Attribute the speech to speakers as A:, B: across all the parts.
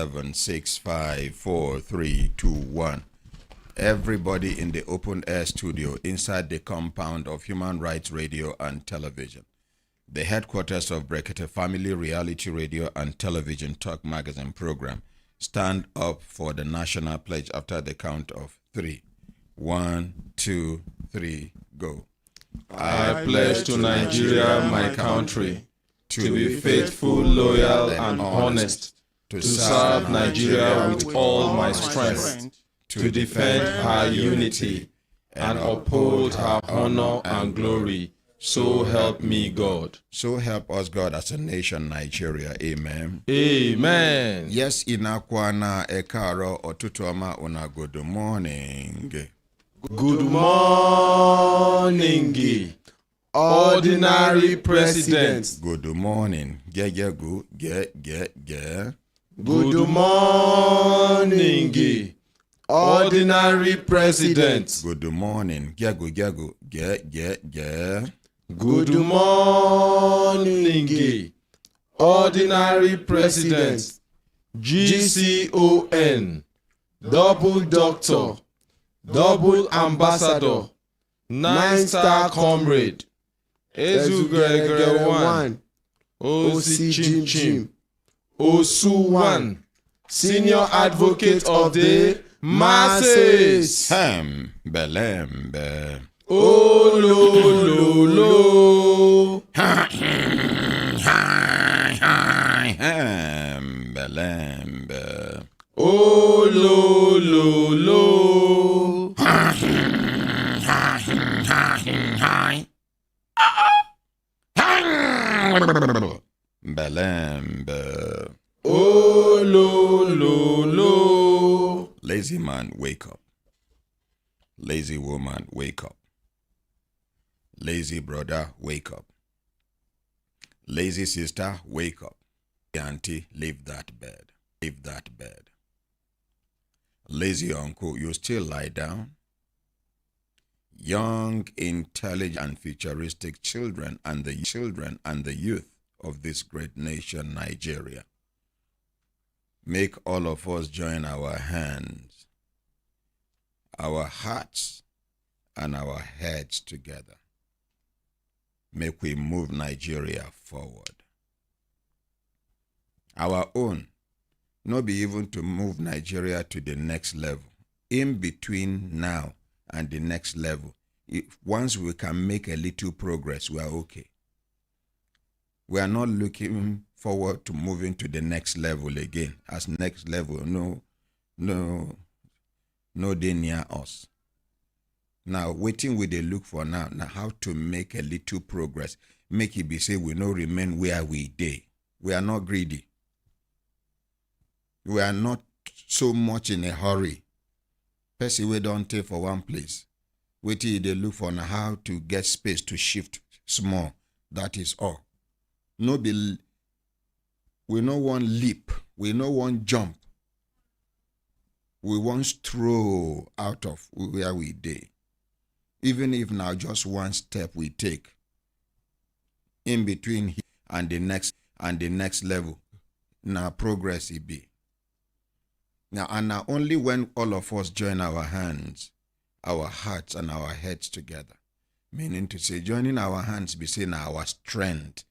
A: 987654321. Everybody in the open air studio inside the compound of Human Rights Radio and Television, the headquarters of Brekete Family Reality Radio and Television Talk Magazine program. Stand up for the national pledge after the count of 3. 1, 2, 3, go.
B: I pledge to Nigeria, my country, to be faithful, loyal, and honest, to serve Nigeria with all my strength, to defend her unity, and uphold her honor and glory. So help me God.
A: So help us God as a nation, Nigeria. Amen.
B: Amen.
A: Yes, inakwana ekaro otutuama una good morning.
B: Good morning, Ordinary President.
A: Good morning. Good.
B: Good morning, Ordinary President.
A: Good morning. Good.
B: Good morning, Ordinary President. GCON, Double Doctor, Double Ambassador, 9-star Comrade, Ezugregere 1, OC Chim Chim, Osu 1, Senior Advocate of the Masses.
A: Belembe.
B: Oh, lo, lo, lo.
A: Belembe.
B: Oh, lo, lo, lo.
A: Belembe.
B: Oh, lo, lo, lo.
A: Lazy man, wake up. Lazy woman, wake up. Lazy brother, wake up. Lazy sister, wake up. Auntie, leave that bed. Leave that bed. Lazy uncle, you still lie down? Young, intelligent, and futuristic children and the youth of this great nation, Nigeria. Make all of us join our hands, our hearts, and our heads together. Make we move Nigeria forward. Our own, not be even to move Nigeria to the next level. In between now and the next level, once we can make a little progress, we are okay. We are not looking forward to moving to the next level again. As next level, no they near us. Now, waiting we they look for now how to make a little progress. Make it be say we no remain where we dey. We are not greedy. We are not so much in a hurry. Person we don't take for one place. Waiting they look for now how to get space to shift small. That is all. We no want leap. We no want jump. We want stroll out of where we dey. Even if now just one step we take in between here and the next level, now progress it be. Now only when all of us join our hands, our hearts and our heads together, meaning to say joining our hands be saying our strength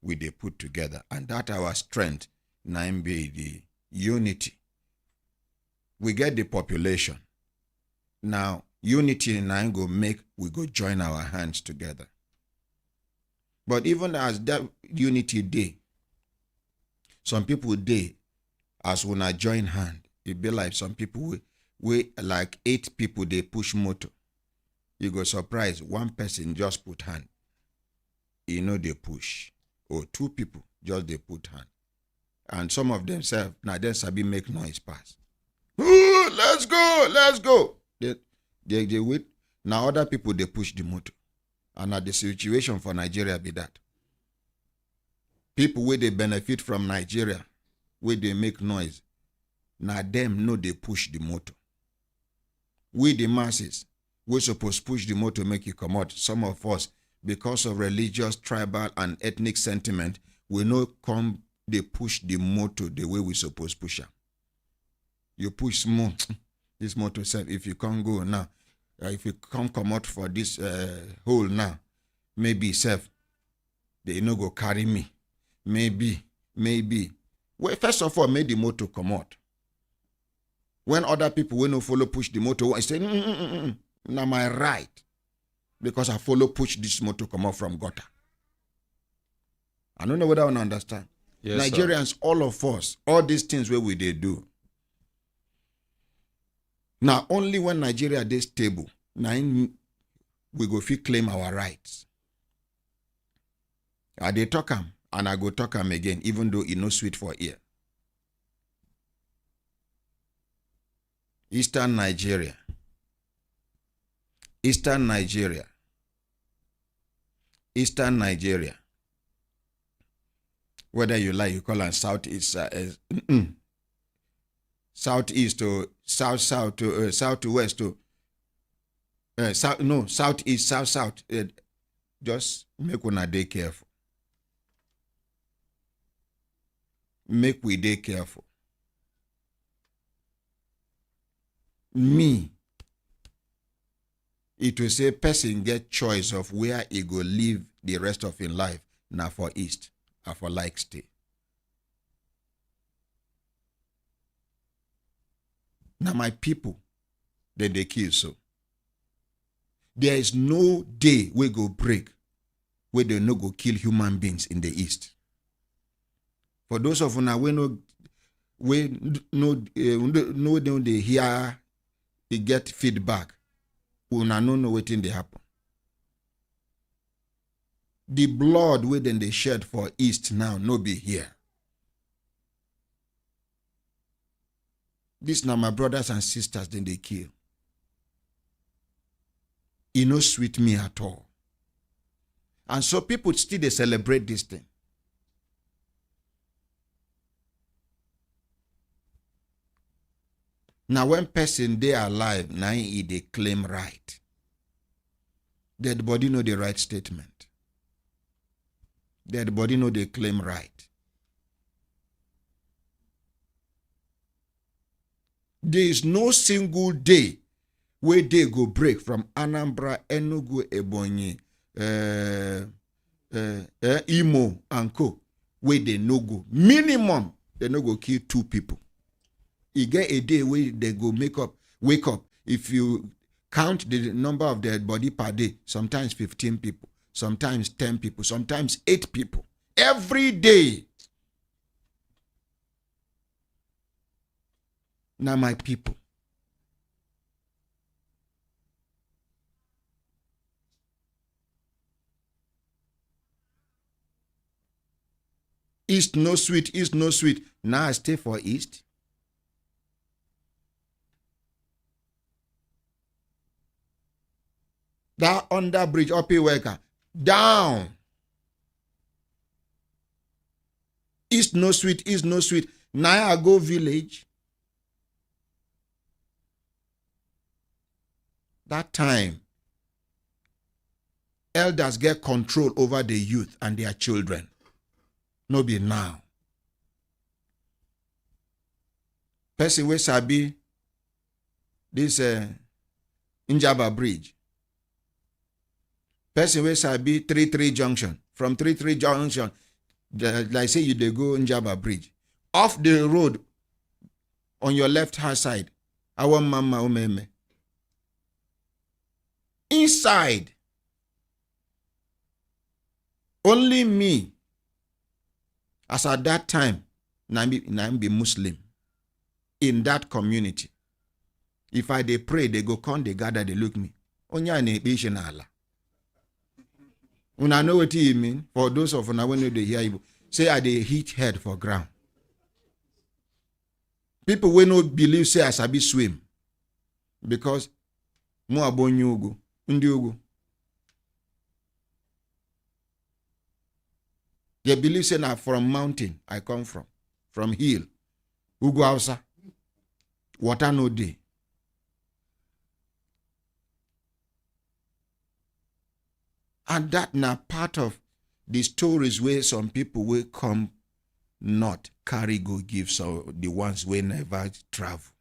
A: we they put together, and that our strength now be the unity. We get the population. Now unity now go make we go join our hands together. But even as that unity day, some people day, as when I join hand, it be like some people we like 8 people they push motor. You go surprise one person just put hand. They push. Or 2 people just they put hand. And some of themselves now then sabi make noise pass. Ooh, let's go. They wait. Now other people they push the motor. And at the situation for Nigeria be that. People where they benefit from Nigeria, where they make noise, now them know they push the motor. We the masses, we supposed push the motor make you come out. Some of us, because of religious, tribal, and ethnic sentiment, we no come they push the motor the way we supposed push them. You push more. This motor self, if you can't go now, if you can't come out for this hole now, maybe self, they no go carry me. Maybe. Well, first of all, make the motor come out. When other people will no follow push the motor, I say, now my right. Because I follow push this motor come out from gutter. I don't know whether I want to understand. Yes, Nigerians, sir. All of us, all these things where we they do. Now, only when Nigeria is stable, now we go fit claim our rights. I dey talk am, and I go talk am again, even though it no sweet for ear. Eastern Nigeria, whether you like, you call it southeast, southeast to south to south to west to southeast, south. Just make una dey careful. Make we dey careful. Me, it will say person get choice of where he go live the rest of his life. Now for east, or for like stay. Now my people, then they kill so. There is no day we go break where they no go kill human beings in the east. For those of una we they hear, they get feedback. Una no know what in they happen. The blood within they shed for east now no be here. This now my brothers and sisters then they kill. It no sweet me at all. And so people still they celebrate this thing. Now when person they alive, now they claim right. Dead body know the right statement. Dead body know they claim right. There is no single day where they go break from Anambra, Enugu, Ebonyi, Imo, and Co. Where they no go. Minimum
C: they no go kill 2 people. You get a day where they go wake up. If you count the number of dead body per day, sometimes 15 people, sometimes 10 people, sometimes 8 people. Every day. Now my people. East no sweet, east no sweet. Now I stay for east. That under bridge, up worker, down. East no sweet, east no sweet. Now I go village. That time, elders get control over the youth and their children. No be now. Person we sabi this Njaba Bridge. Person we sabi 33 junction. From 33 junction, like say you dey go Njaba Bridge. Off the road, on your left hand side, our mama umeme. Inside, only me, as at that time, na be Muslim in that community. If I dey pray, they go come, they gather, they look me. Onya ne bishin Allah. Una know what you mean? For those of una when they hear you, say I dey hit head for ground. People will not believe say I sabi swim because mo abonyogo. They believe say na from mountain I come from hill. Ugo Hausa. Water no day. And that na part of the stories where some people will come not carry go give so the ones who never travel.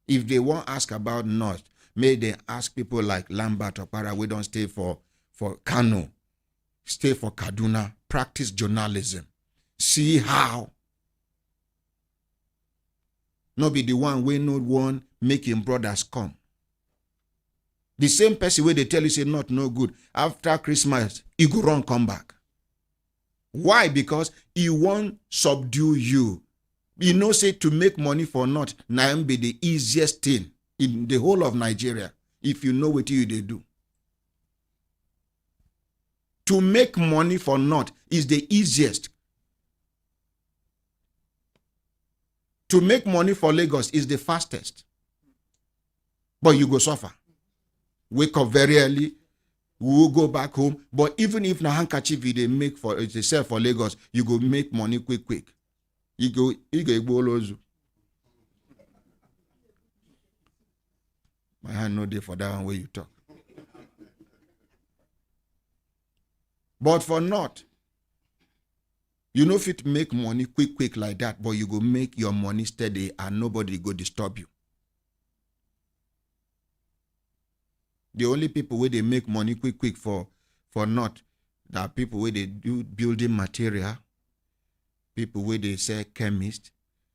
C: If they want ask about North, may they ask people like Lambert or Para, we don't stay for Kano, stay for Kaduna, practice journalism. See how. Not be the one we not one making brothers come. The same person where they tell you say not no good. After Christmas, he go run come back. Why? Because he won't subdue you. You know, say to make money for not, now be the easiest thing in the whole of Nigeria, if you know what you they do. To make money for not is the easiest. To make money for Lagos is the fastest. But you go suffer. Wake up very early, we will go back home. But even if na handkerchief they make for they sell for Lagos, you go make money quick. You go Igbolozu. My hand no day for that one where you talk. But for not, you know fit make money quick like that, but you go make your money steady and nobody go disturb you. The only people where they make money quick for not, there are people where they do building material, people where they sell chemists,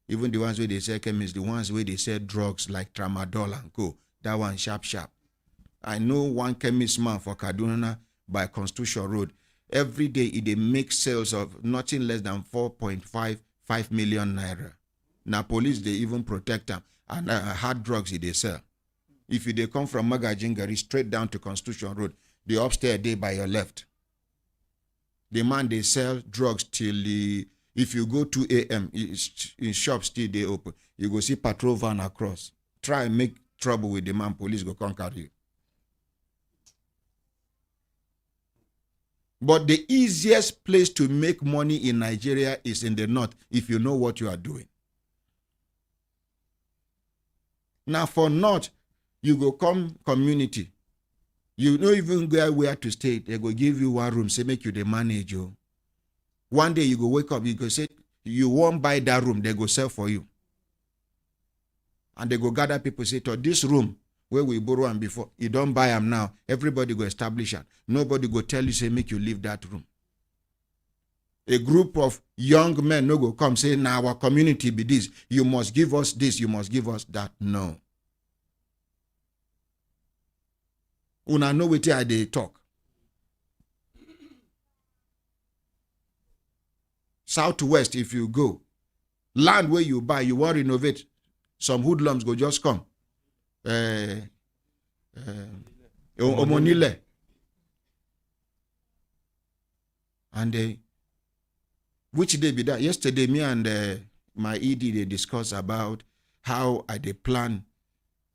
C: even the ones where they sell chemists, the ones where they sell drugs like tramadol and co. That one sharp. I know one chemist man for Kaduna by Constitution Road. Every day they make sales of nothing less than 4.5 million naira. Now police they even protect them and hard drugs they sell. If they come from Magajingari straight down to Constitution Road, the upstairs day by your left. The man they sell drugs till if you go 2 a.m. in shops still they open. You go see patrol van across. Try and make trouble with the man, police go come carry you. But the easiest place to make money in Nigeria is in the north if you know what you are doing. Now for north, you go come community. You don't even go where to stay. They go give you one room, say make you the manager. One day you go wake up, you go say, you won't buy that room, they go sell for you. And they go gather people, say, to this room, where we borrow them before, you don't buy them now, everybody go establish it. Nobody go tell you, say, make you leave that room. A group of young men no go come say, now our community be this. You must give us this, you must give us that. No. Una know wetin I dey talk. Southwest, if you go, land where you buy, you want to renovate, some hoodlums go just come. Omonile. And which day be that? Yesterday, me and my ED, they discuss about how I dey plan.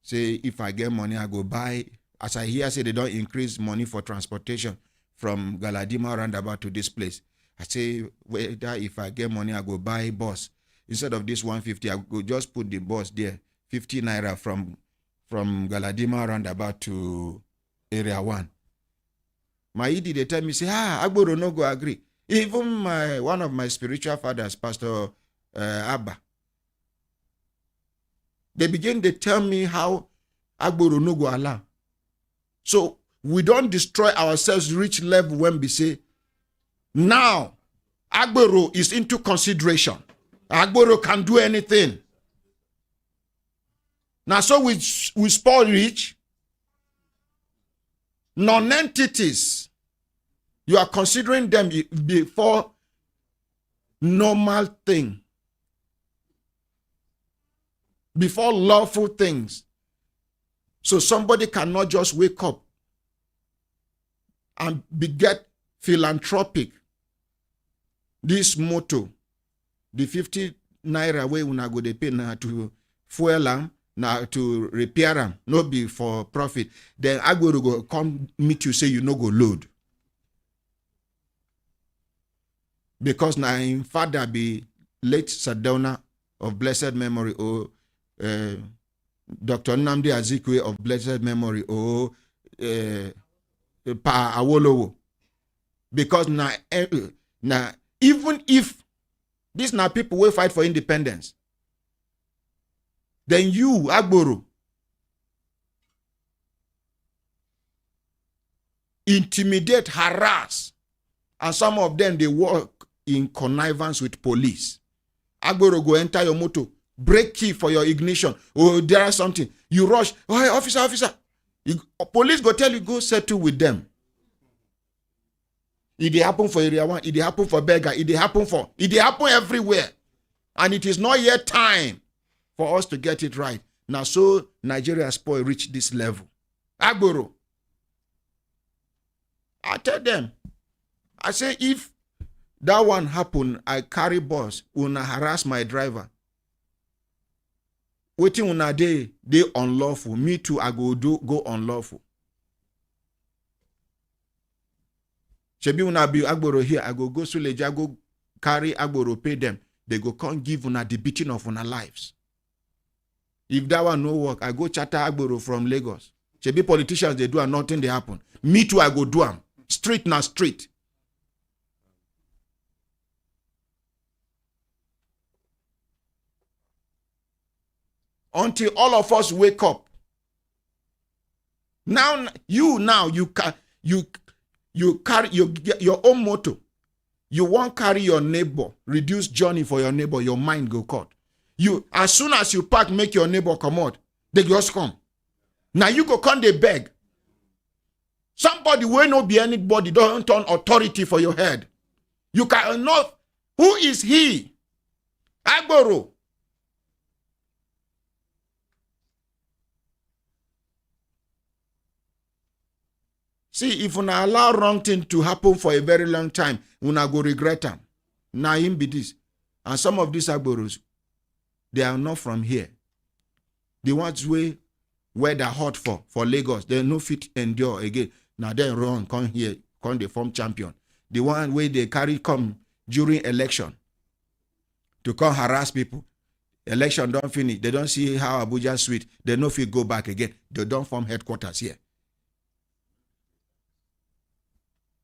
C: Say, if I get money, I go buy. As I hear, say they don't increase money for transportation from Galadima roundabout to this place. I say, whether if I get money, I go buy bus. Instead of this 150, I go just put the bus there, 50 naira from Galadima roundabout to area 1. My ED, they tell me, say, Agboro no go agree. Even one of my spiritual fathers, Pastor Abba, they tell me how Agboro no go allow. So we don't destroy ourselves reach level when we say, now Agboro is into consideration. Agboro can do anything. Now so we spoil rich. Non-entities, you are considering them before normal thing. Before lawful things. So somebody cannot just wake up and get philanthropic. This motto, the 50 naira way una go dey pay na to fuel am, na to repair am, no be for profit. Then Agboro go come meet you, say you no go load. Because na him father be late Sadona of blessed memory, or Dr. Nnamdi Azikiwe of blessed memory, or Pa Awolowo. Because na even if these na people will fight for independence, then you, Agboro, intimidate, harass, and some of them, they work in connivance with police. Agboro go enter your motor, break key for your ignition. Oh, there is something. You rush. Oh, hey, officer. Police go tell you, go settle with them. It happen for area 1. It happen for beggar. It happen everywhere. And it is not yet time for us to get it right. Now, so Nigeria spoil reach this level. Agboro. I tell them, I say, if that one happen, I carry bus, una harass my driver. Waiting una they unlawful. Me too, I go unlawful. Shebi una be Agboro here, I go Suleja, go carry Agboro, pay them. They go come give una the beating of una lives. If that one no work, I go charter Agboro from Lagos. Shebi politicians, they do and nothing they happen. Me too, I go do them. Street na street. Until all of us wake up. Now you carry your own motto. You won't carry your neighbor, reduce journey for your neighbor, your mind go cut. You, as soon as you park, make your neighbor come out, they just come. Now you go come, they beg. Somebody will not be anybody, don't turn authority for your head. You cannot. Who is he? Agboro. See, if una allow wrong thing to happen for a very long time, una go regret them. Now him be this. And some of these Agboros, they are not from here. The ones where they're hot for Lagos, they no fit endure again. Now they run, come here, come they form champion. The one where they carry come during election to come harass people. Election don't finish. They don't see how Abuja sweet. They no fit go back again. They don't form headquarters here.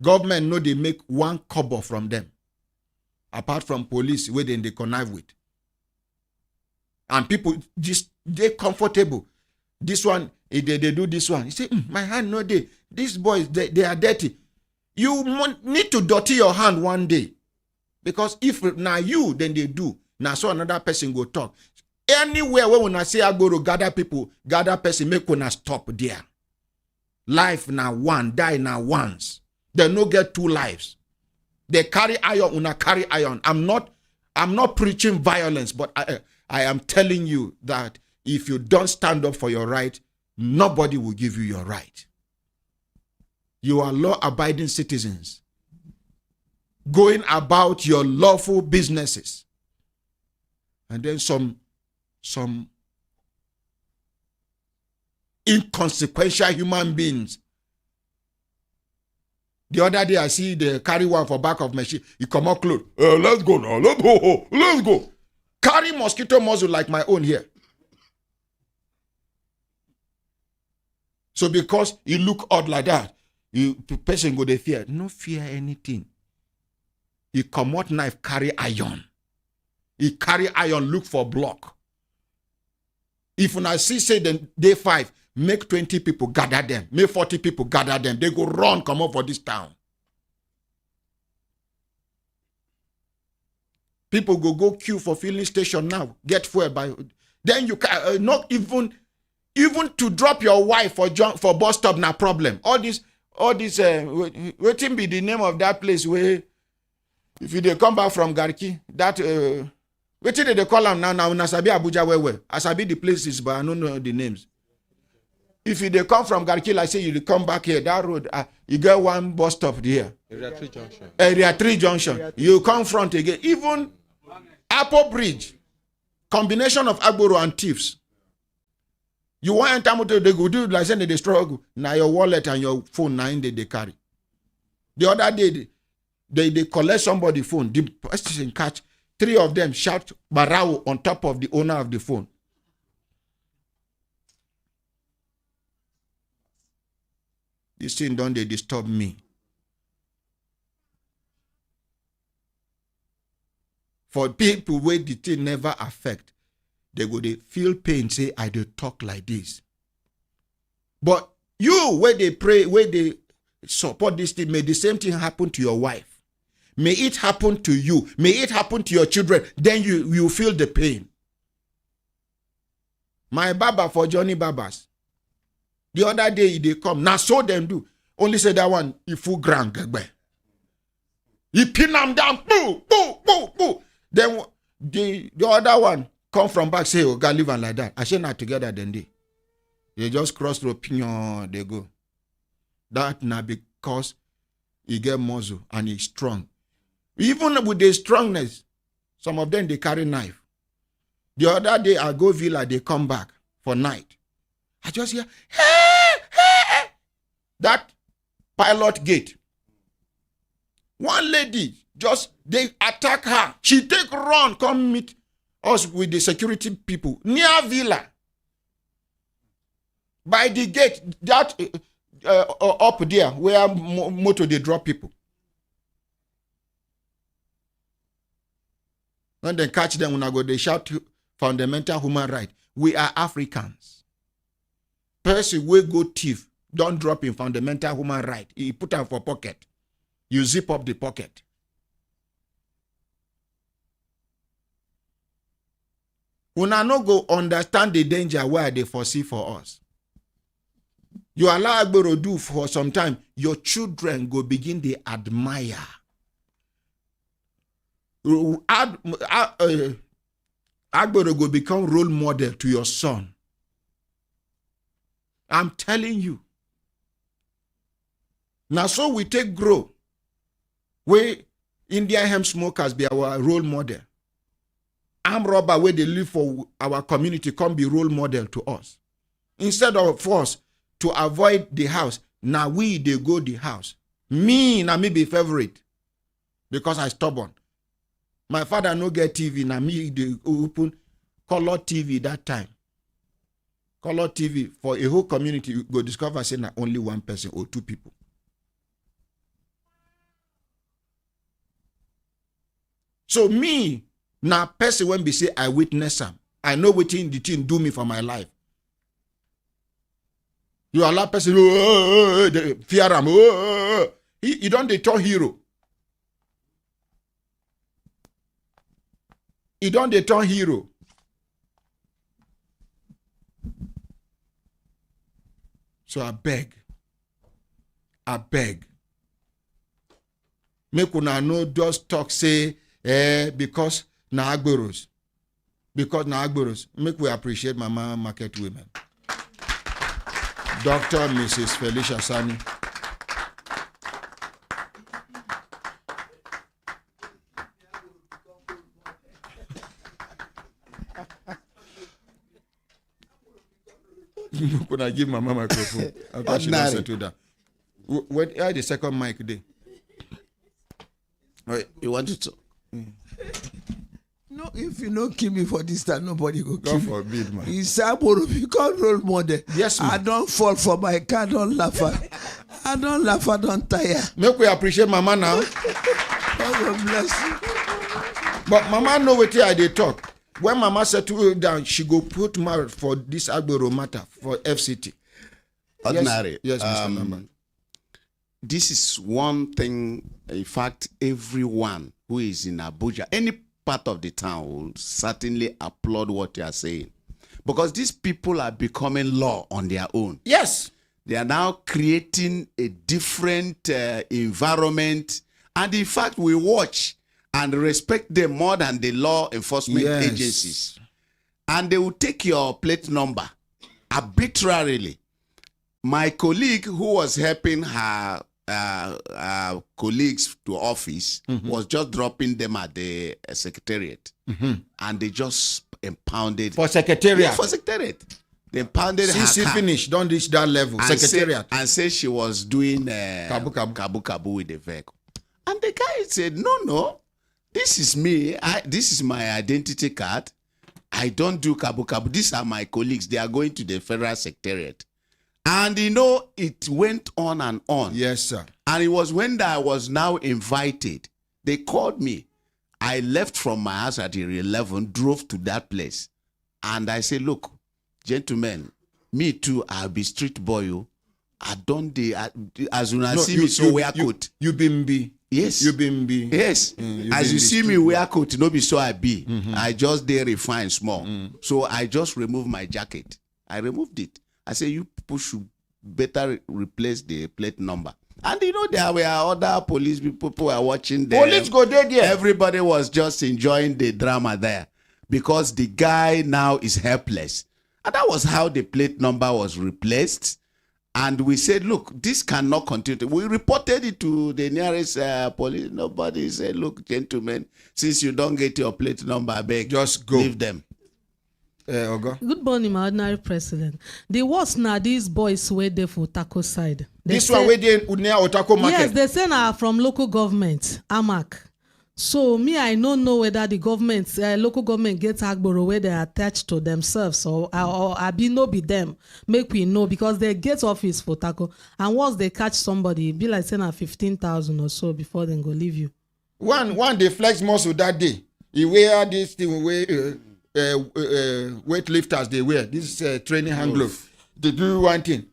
C: Government know they make 1 kobo from them. Apart from police, where they connive with. And people just, they comfortable. This one, they do this one. You say, my hand no day. These boys, they are dirty. You need to dirty your hand one day. Because if now you, then they do. Now so another person go talk. Anywhere where when I say Agboro, gather people, gather person, make una stop there. Life now one, die now once. They no get two lives. They carry iron, una carry iron. I'm not preaching violence, but I am telling you that if you don't stand up for your right, nobody will give you your right. You are law-abiding citizens going about your lawful businesses. And then some inconsequential human beings. The other day I see they carry one for back of machine. He come out close. Let's go now. Let's go. Carry mosquito muzzle like my own here. So because he look odd like that, person go they fear. No fear anything. He come out knife, carry iron. He carry iron, look for block. If when I see say then day 5, make 20 people gather them, make 40 people gather them, they go run, come up for this town. People go queue for filling station now, get fuel by. Then you can not even to drop your wife for bus stop na problem. All this waiting be the name of that place where if you they come back from Garki, that waiting they call them now Nasabi Abuja where Asabi the places, but I don't know the names. If you they come from Garki, like say you come back here, that road, you get one bus stop there. Area 3 junction. You come front again. Even Apple Bridge, combination of Agboro and thieves. You want enter motor, they go do like saying they struggle. Now your wallet and your phone, now they carry. The other day, they collect somebody's phone. The person catch 3 of them shout barao on top of the owner of the phone. This thing don't they disturb me. For people where the thing never affect, they go they feel pain, say I do talk like this. But you where they pray, where they support this thing, may the same thing happen to your wife. May it happen to you. May it happen to your children. Then you feel the pain. My Baba for Johnny Babas. The other day they come. Now so them do. Only say that one, if you grand gagbe. He pin them down. Boo, boo, boo, boo. Then the other one come from back, say, oh, God, live on like that. I say not together then they just cross the opinion, they go. That now because he get muscle and he's strong. Even with the strongness, some of them they carry knife. The other day I go villa, they come back for night. I just hear, hey, hey. That pilot gate. One lady, just, they attack her. She take run, come meet us with the security people. Near villa. By the gate, that up there, where motor they drop people. When they catch them, when I go, they shout fundamental human right. We are Africans. Person will go thief, don't drop in fundamental human right. He put them for pocket. You zip up the pocket. Una no go understand the danger where they foresee for us. You allow Agboro do for some time, your children go begin to admire. Agboro go become role model to your son. I'm telling you. Now so we take grow. Where Indian hemp smokers be our role model. Armed robber where they live for our community come be role model to us. Instead of us to avoid the house, now we they go the house. Me be favorite because I stubborn. My father no get TV, now me they open color TV that time. Color TV for a whole community, you go discover say na only one person or 2 people. So me, now person when be say I witness him, I know what the thing do me for my life. You allow person fear him. He don't they turn hero. He don't dey turn hero. So I beg. Make una no just talk say, because na Agboros. Because na Agboros. Make we appreciate Mama Market Women. Dr. Mrs. Felicia Sani. Could I give Mama microphone? I thought she doesn't do that. Where the second mic there?
D: Right. You want to talk? No, if you don't kill me for this time, nobody go kill me.
C: God forbid, man.
D: It's Agboro become role model.
C: Yes, man.
D: I don't fall for my car, don't laugh at. I don't laugh, I don't tire.
C: Make we appreciate Mama now.
D: God bless you.
C: But Mama know what I dey talk. When Mama settle down, she go put mouth for this Agboro matter for FCT.
E: Ordinary.
C: Yes, Mr. Member.
E: This is one thing, in fact, everyone who is in Abuja, any part of the town will certainly applaud what you are saying. Because these people are becoming law on their own.
C: Yes.
E: They are now creating a different environment. And in fact, we watch and respect them more than the law enforcement agencies. And they will take your plate number arbitrarily. My colleague who was helping her colleagues to office was just dropping them at the secretariat. And they just impounded.
C: For secretariat?
E: Yeah, for secretariat. They impounded her
C: CC
E: car.
C: finish, don't reach that level.
E: And
C: Secretariat.
E: say she was doing kabu with the vehicle. And the guy said, no, this is me. This is my identity card. I don't do kabu. These are my colleagues. They are going to the federal secretariat. And it went on and on.
C: Yes, sir.
E: And it was when I was now invited. They called me. I left from my house at 11, drove to that place. And I said, look, gentlemen, me too, I'll be street boy. I don't as soon as see me, so wear coat.
C: You been.
E: Yes.
C: You been.
E: Yes. As you see me wear coat, no be so I be. I just there refine small. So I just removed my jacket. I removed it. I say, you people should better replace the plate number. And there were other police people who were watching there.
C: Police go there.
E: Everybody was just enjoying the drama there because the guy now is helpless. And that was how the plate number was replaced. And we said, look, this cannot continue. We reported it to the nearest police. Nobody said, look, gentlemen, since you don't get your plate number, I beg,
C: just go.
E: Leave them.
C: Oga.
F: Good morning, my ordinary president. The worst now, these boys were there for Taco side.
C: This one where they near Otako market.
F: Yes, they say now from local government, AMAC. So me, I don't know whether the government, local government gets Agboro where they are attached to themselves or I be no be them. Make we know because they get office for Taco. And once they catch somebody, it be like saying 15,000 or so before they go leave you.
C: One they flex muscle that day. He wear this thing weightlifters they wear this training hand glove. They do one thing.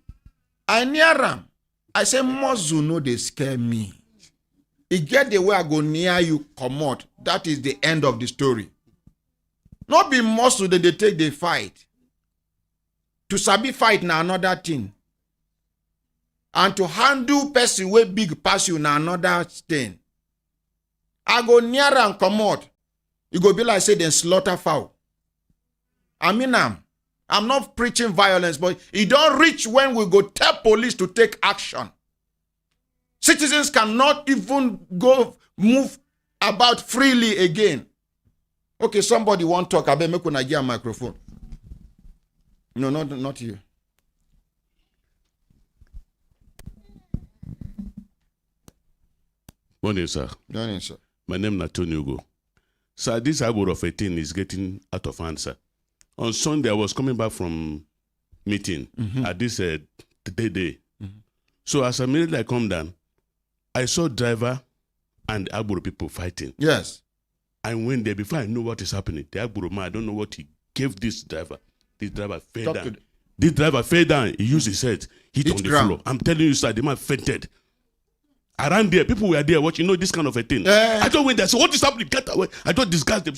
C: I near them. I say muscle no they scare me. It get the way I go near you come out. That is the end of the story. Not be muscle that they take the fight. To sabi fight na another thing. And to handle person way big pass you na another thing. I go near and come out. You go be like say then slaughter fowl. I mean, I'm not preaching violence, but it don't reach when we go tell police to take action. Citizens cannot even go move about freely again. Okay, somebody want to talk. I better make una give a microphone. No, not you.
G: Morning, sir.
C: Morning, sir.
G: My name is Tony Ugo. Sir, this Agboro of 18 is getting out of hand, sir. On Sunday, I was coming back from meeting at this day. So as immediately I come down, I saw driver and Agboro people fighting.
C: Yes.
G: I went there before I know what is happening. The Agboro man, I don't know what he gave this driver. This driver fell down. This driver fell down. He used his head, hit on the floor. I'm telling you, sir, the man fainted. Around there, people were there watching, this kind of a thing. I just went there, so what is happening? Get away. I just discussed them.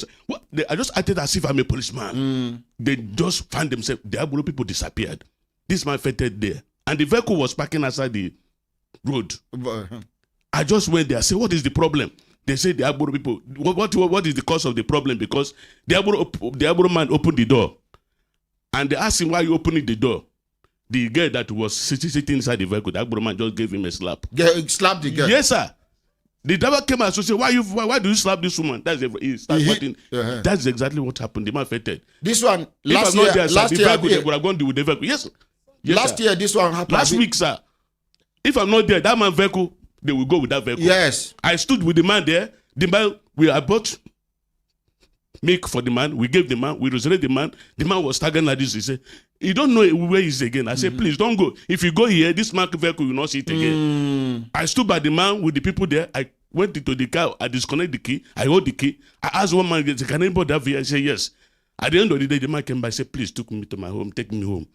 G: I just acted as if I'm a policeman. They just found themselves, the Agboro people disappeared. This man fainted there. And the vehicle was parking outside the road. I just went there, I said, what is the problem? They said the Agboro people, what is the cause of the problem? Because the Agboro man opened the door. And they asked him, why are you opening the door? The girl that was sitting inside the vehicle, the Agboro man just gave him a slap.
C: Slap the girl?
G: Yes, sir. The driver came out and said, why do you slap this woman? That's exactly what happened. The man fainted.
C: This one,
G: last year, they would have gone with the vehicle. Yes.
C: Last year, this one happened.
G: Last week, sir. If I'm not there, that man vehicle, they will go with that vehicle.
C: Yes.
G: I stood with the man there. The man, I bought milk for the man. We gave the man. We resurrected the man. The man was staggering like this. He said, you don't know where he's again. I said, please don't go. If you go here, this man vehicle will not see it again. I stood by the man with the people there. I went into the car. I disconnected the key. I hold the key. I asked one man, can anybody have here? I said, yes. At the end of the day, the man came by. I said, please take me to my home. Take me home.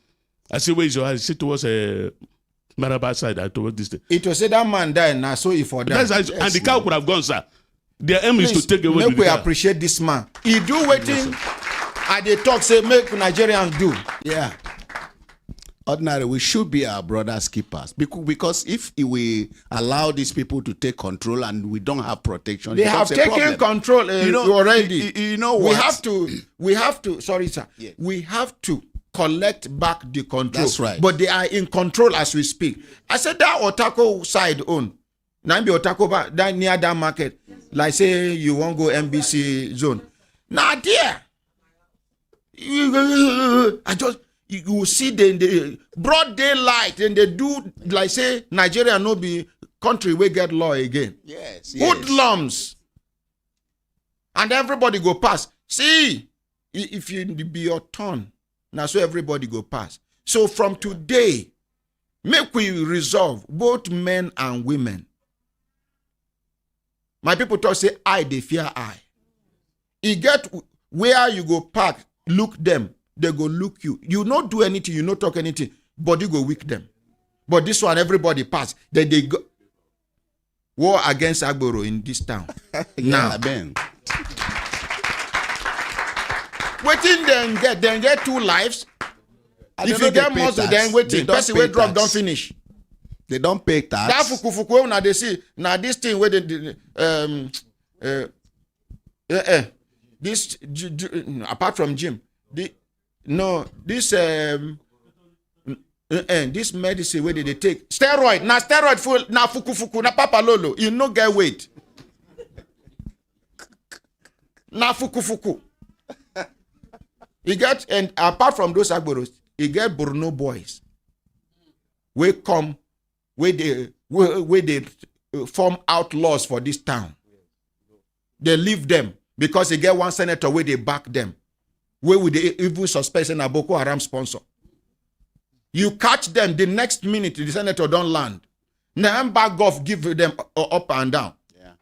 G: I said, where is your house? He said, towards Maraba side. I told this thing.
C: It was said that man died now, so if for that.
G: Yes, and the car could have gone, sir. Their aim is to take away the car.
C: We appreciate this man. He do waiting. And they talk, say, make Nigerians do.
E: Yeah. Ordinary, we should be our brothers' keepers. Because if we allow these people to take control and we don't have protection,
C: they have taken control already.
E: You know what?
C: We have to, sorry, sir. Yeah. We have to collect back the control.
E: That's right.
C: But they are in control as we speak. I said that Otako side own. Now be Otako that near that market. Like say you won't go MBC zone. Now there. You will see the broad daylight and they do like say Nigeria no be country we get law again.
E: Yes.
C: Hoodlums. And everybody go pass. See, if you be your turn, now so everybody go pass. So from today, make we resolve both men and women. My people talk say I they fear I. You get where you go park, look them. They go look you. You not do anything, you not talk anything, but you go weak them. But this one, everybody pass. Then they go war against Agboro in this town. Now,
E: Ben.
C: Waiting then get 2 lives. If you get muscle, then waiting. Person will drop, don't finish.
E: They don't pay tax.
C: That fuku now they see now this thing where this apart from gym, this medicine where they take steroid. Now steroid full now fuku na papa lolo. You no get weight. Now fuku. You get, and apart from those Agboros, you get Borno boys. We come where they form outlaws for this town. They leave them because they get one senator where they back them. Where would they even suspect a Boko Haram sponsor? You catch them, the next minute the senator don't land. Now back off, give them up and down. Yeah.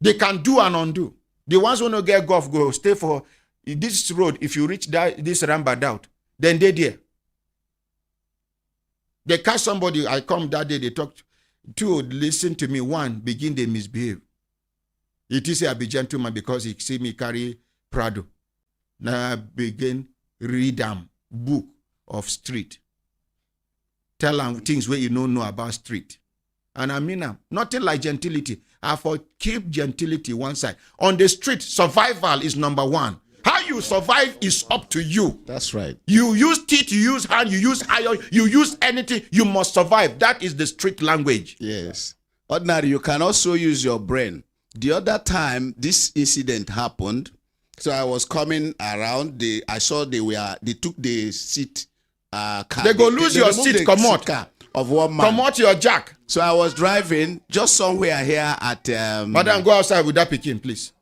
C: They can do and undo. The ones who don't get golf go stay for this road. If you reach this roundabout, then they there. They catch somebody. I come that day. They talk. 2 listen to me. 1 begin they misbehave. It is a be gentleman because he see me carry Prado. Now begin read them book of street. Tell them things where you don't know about street. And I mean nothing like gentility. I for keep gentility one side. On the street, survival is number 1. How you survive is up to you.
E: That's right.
C: You use teeth, you use hand, you use iron, you use anything, you must survive. That is the street language.
E: Yes. Ordinary, you can also use your brain. The other time this incident happened, so I was coming around, I saw they took the seat car.
C: They go lose your seat, come out.
E: Of one man.
C: Come out your jack.
E: So I was driving just somewhere here at
C: Madam, go outside with that Pekin, please.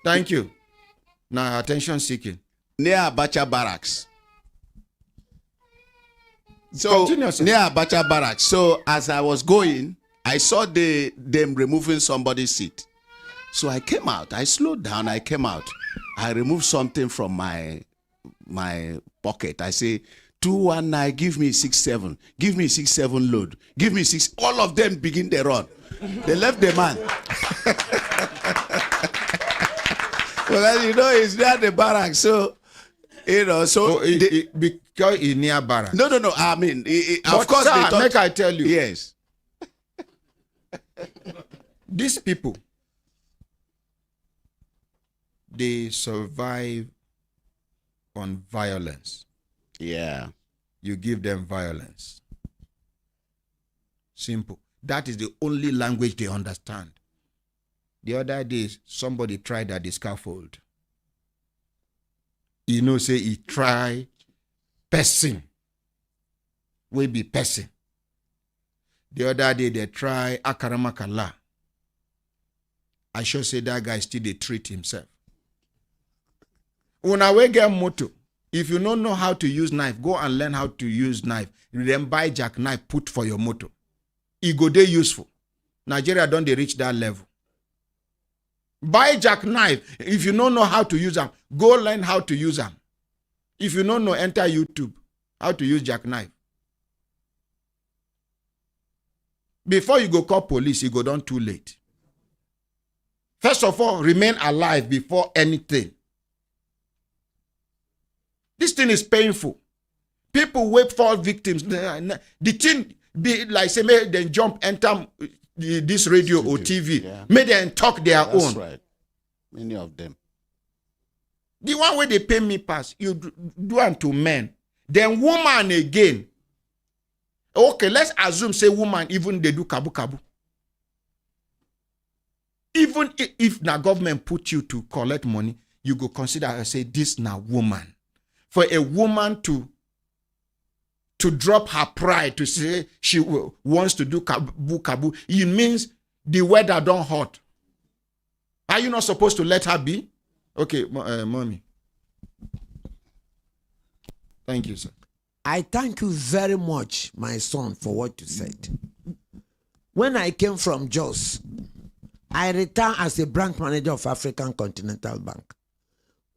C: Thank you. Now attention seeking.
E: Near Abacha Barracks. So near Abacha Barracks. So as I was going, I saw them removing somebody's seat. So I came out. I slowed down. I came out. I removed something from my pocket. I say, 219, give me 67, give me 67 load, give me 6. All of them begin the run. They left the man. Well, you know, he's near the barracks, so you know, so
C: because he's near barracks.
E: No. I mean, of course,
C: sir,
E: they thought,
C: make I tell you.
E: Yes.
C: These people, they survive on violence.
E: Yeah.
C: You give them violence. Simple. That is the only language they understand. The other day, somebody tried at the scaffold. You know, say he try person. Will be person. The other day, they try akaramakala. I should say that guy still they treat himself. When I get moto, if you don't know how to use knife, go and learn how to use knife. Then buy jackknife, put for your motor. It go dey useful. Nigeria don't they reach that level. Buy jackknife. If you don't know how to use them, go learn how to use them. If you don't know, enter YouTube. How to use jackknife. Before you go call police, you go down too late. First of all, remain alive before anything. This thing is painful. People wait for victims. The thing be like say, may they jump, enter this radio or TV. Yeah. May they talk their own.
E: That's right. Many of them.
C: The one where they pay me pass, you do unto men. Then woman again. Okay, let's assume say woman even they do kabu kabu. Even if the government put you to collect money, you go consider and say this now woman. For a woman to drop her pride to say she wants to do kabu kabu, it means the weather don't hot. Are you not supposed to let her be? Okay, mommy. Thank you, sir.
D: I thank you very much, my son, for what you said. When I came from Jos, I returned as a branch manager of African Continental Bank.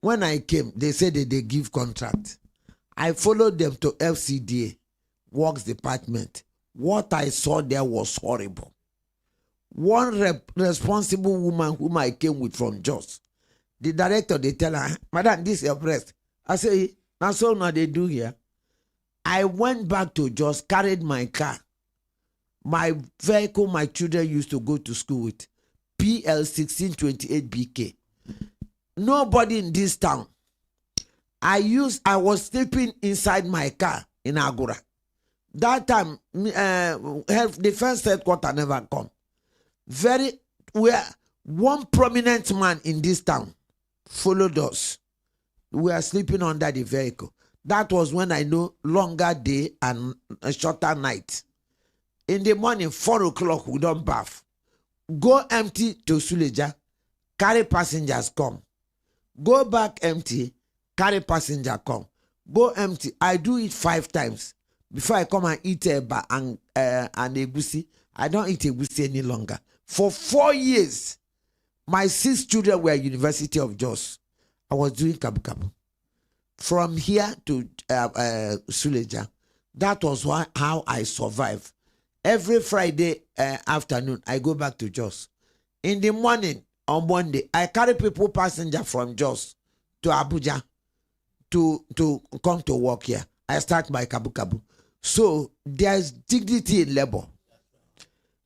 D: When I came, they said that they give contract. I followed them to FCDA, Works Department. What I saw there was horrible. One responsible woman whom I came with from Jos, the director, they tell her, Madam, this is your breast. I say, that's all now they do here. I went back to Jos, carried my car. My vehicle, my children used to go to school with, PL1628BK. Nobody in this town. I was sleeping inside my car in Agboro. That time, the first headquarters never come. One prominent man in this town followed us. We are sleeping under the vehicle. That was when I know longer day and a shorter night. In the morning, 4 o'clock, we don't bath. Go empty to Suleja, carry passengers come. Go back empty, carry passenger come. Go empty. I do it 5 times before I come and eat eba and egusi. I don't eat egusi any longer. For 4 years, my 6 children were at University of Jos. I was doing kabu kabu. From here to Suleja, that was how I survived. Every Friday afternoon, I go back to Jos. In the morning, on Monday, I carry people passenger from Jos to Abuja to come to work here. I start my kabu kabu. So there's dignity in labor.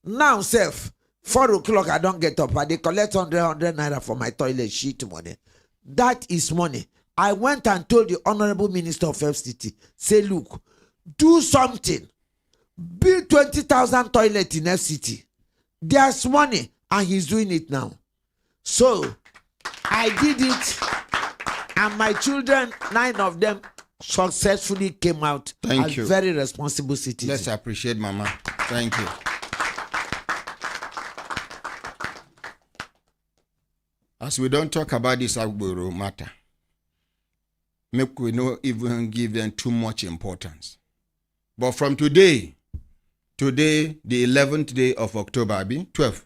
D: Now, 4 o'clock, I don't get up. I they collect 100 naira for my toilet sheet money. That is money. I went and told the Honorable Minister of FCT, say, look, do something. Build 20,000 toilets in FCT. There's money, and he's doing it now. So, I did it, and my children, 9 of them, successfully came out as very responsible citizens.
C: Let's appreciate Mama. Thank you. As we don't talk about this Agboro matter, make we not even give them too much importance. But from today, the 11th day of October, 12th,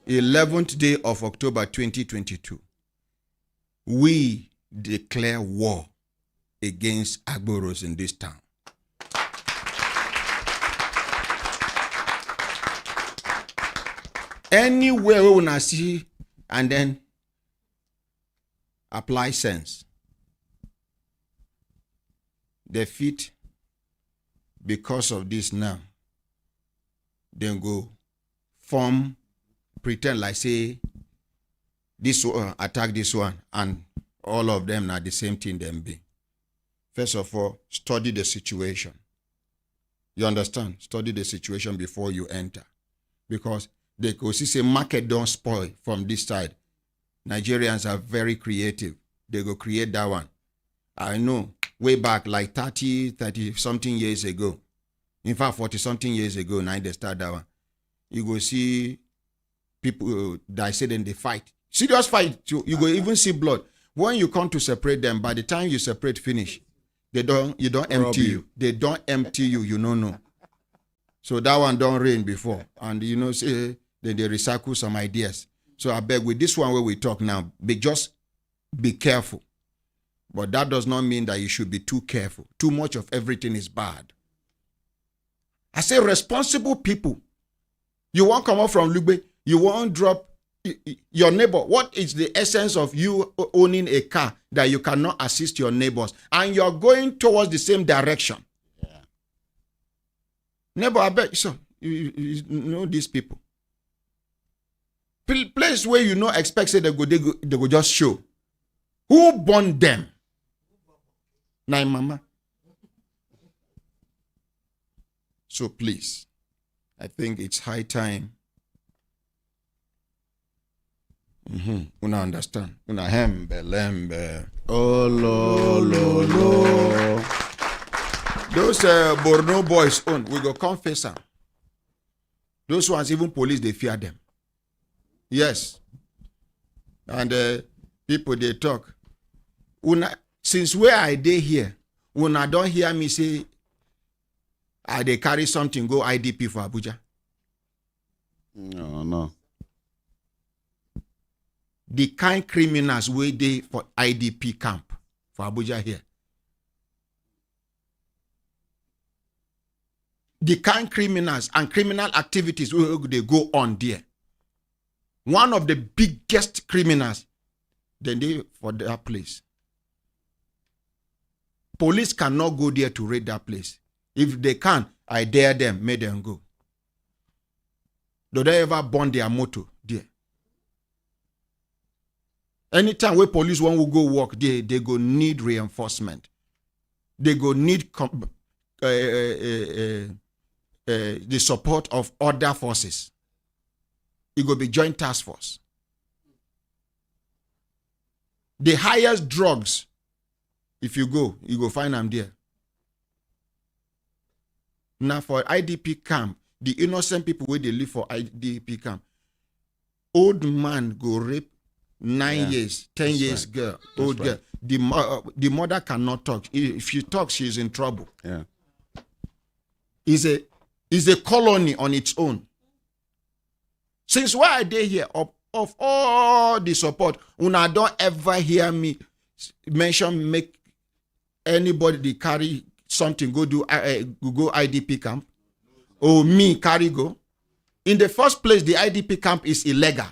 C: 11th day of October 2022, we declare war
A: against Agboros in this town. Anywhere we wanna see, and then apply sense. The feet, because of this now, then go form, pretend like say this one attack this one, and all of them are the same thing them be. First of all, study the situation. You understand? Study the situation before you enter. Because they could see say market don't spoil from this side. Nigerians are very creative. They go create that one. I know way back like 30 something years ago. In fact, 40 something years ago, now they start that one. You go see people that say then they fight. Serious fight. You go even see blood. When you come to separate them, by the time you separate finish, you don't empty you. They don't empty you, you know. So that one don't rain before. And say then they recycle some ideas. So I beg with this one where we talk now, just be careful. But that does not mean that you should be too careful. Too much of everything is bad. I say responsible people. You won't come up from Lugbe. You won't drop your neighbor. What is the essence of you owning a car that you cannot assist your neighbors? And you're going towards the same direction. Yeah. Neighbor, I bet so you know these people. Place where you not expect say they go just show. Who born them? Nine mama. So please, I think it's high time. Una understand? Una hembe lembe.
E: Oh lo.
A: Those Borno boys own, we go confess them. Those ones, even police, they fear them. Yes. And people, they talk. Una, since where I dey here, una don't hear me say, they carry something, go IDP for Abuja.
E: No.
A: The kind criminals wey dey for IDP camp for Abuja here. The kind criminals and criminal activities wey they go on there. One of the biggest criminals, then they for that place. Police cannot go there to raid that place. If they can, I dare them, make them go. Do they ever burn their motor there? Anytime where police one will go work, they go need reinforcement. They go need the support of other forces. It go be joint task force. The highest drugs, if you go find them there. Now for IDP camp, the innocent people where they live for IDP camp, old man go rape 9 years, 10 years
E: right.
A: girl, old girl. The mother cannot talk. If she talks, she's in trouble.
E: Yeah.
A: It's a colony on its own. Since why are they here? Of all the support, una don't ever hear me make anybody carry something go IDP camp. Or me carry go. In the first place, the IDP camp is illegal.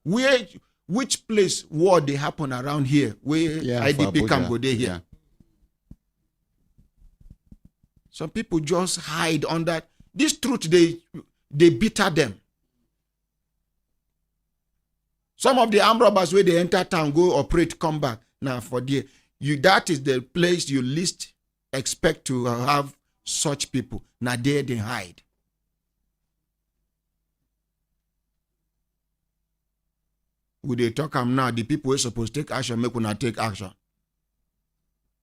A: Which place war they happen around here where IDP camp go there here? Yeah. Some people just hide under this truth. They bitter them. Some of the armed robbers where they enter town go operate come back now for there. That is the place you least expect to have such people. Now there they hide. Would they talk am now? The people who are supposed to take action make una take action.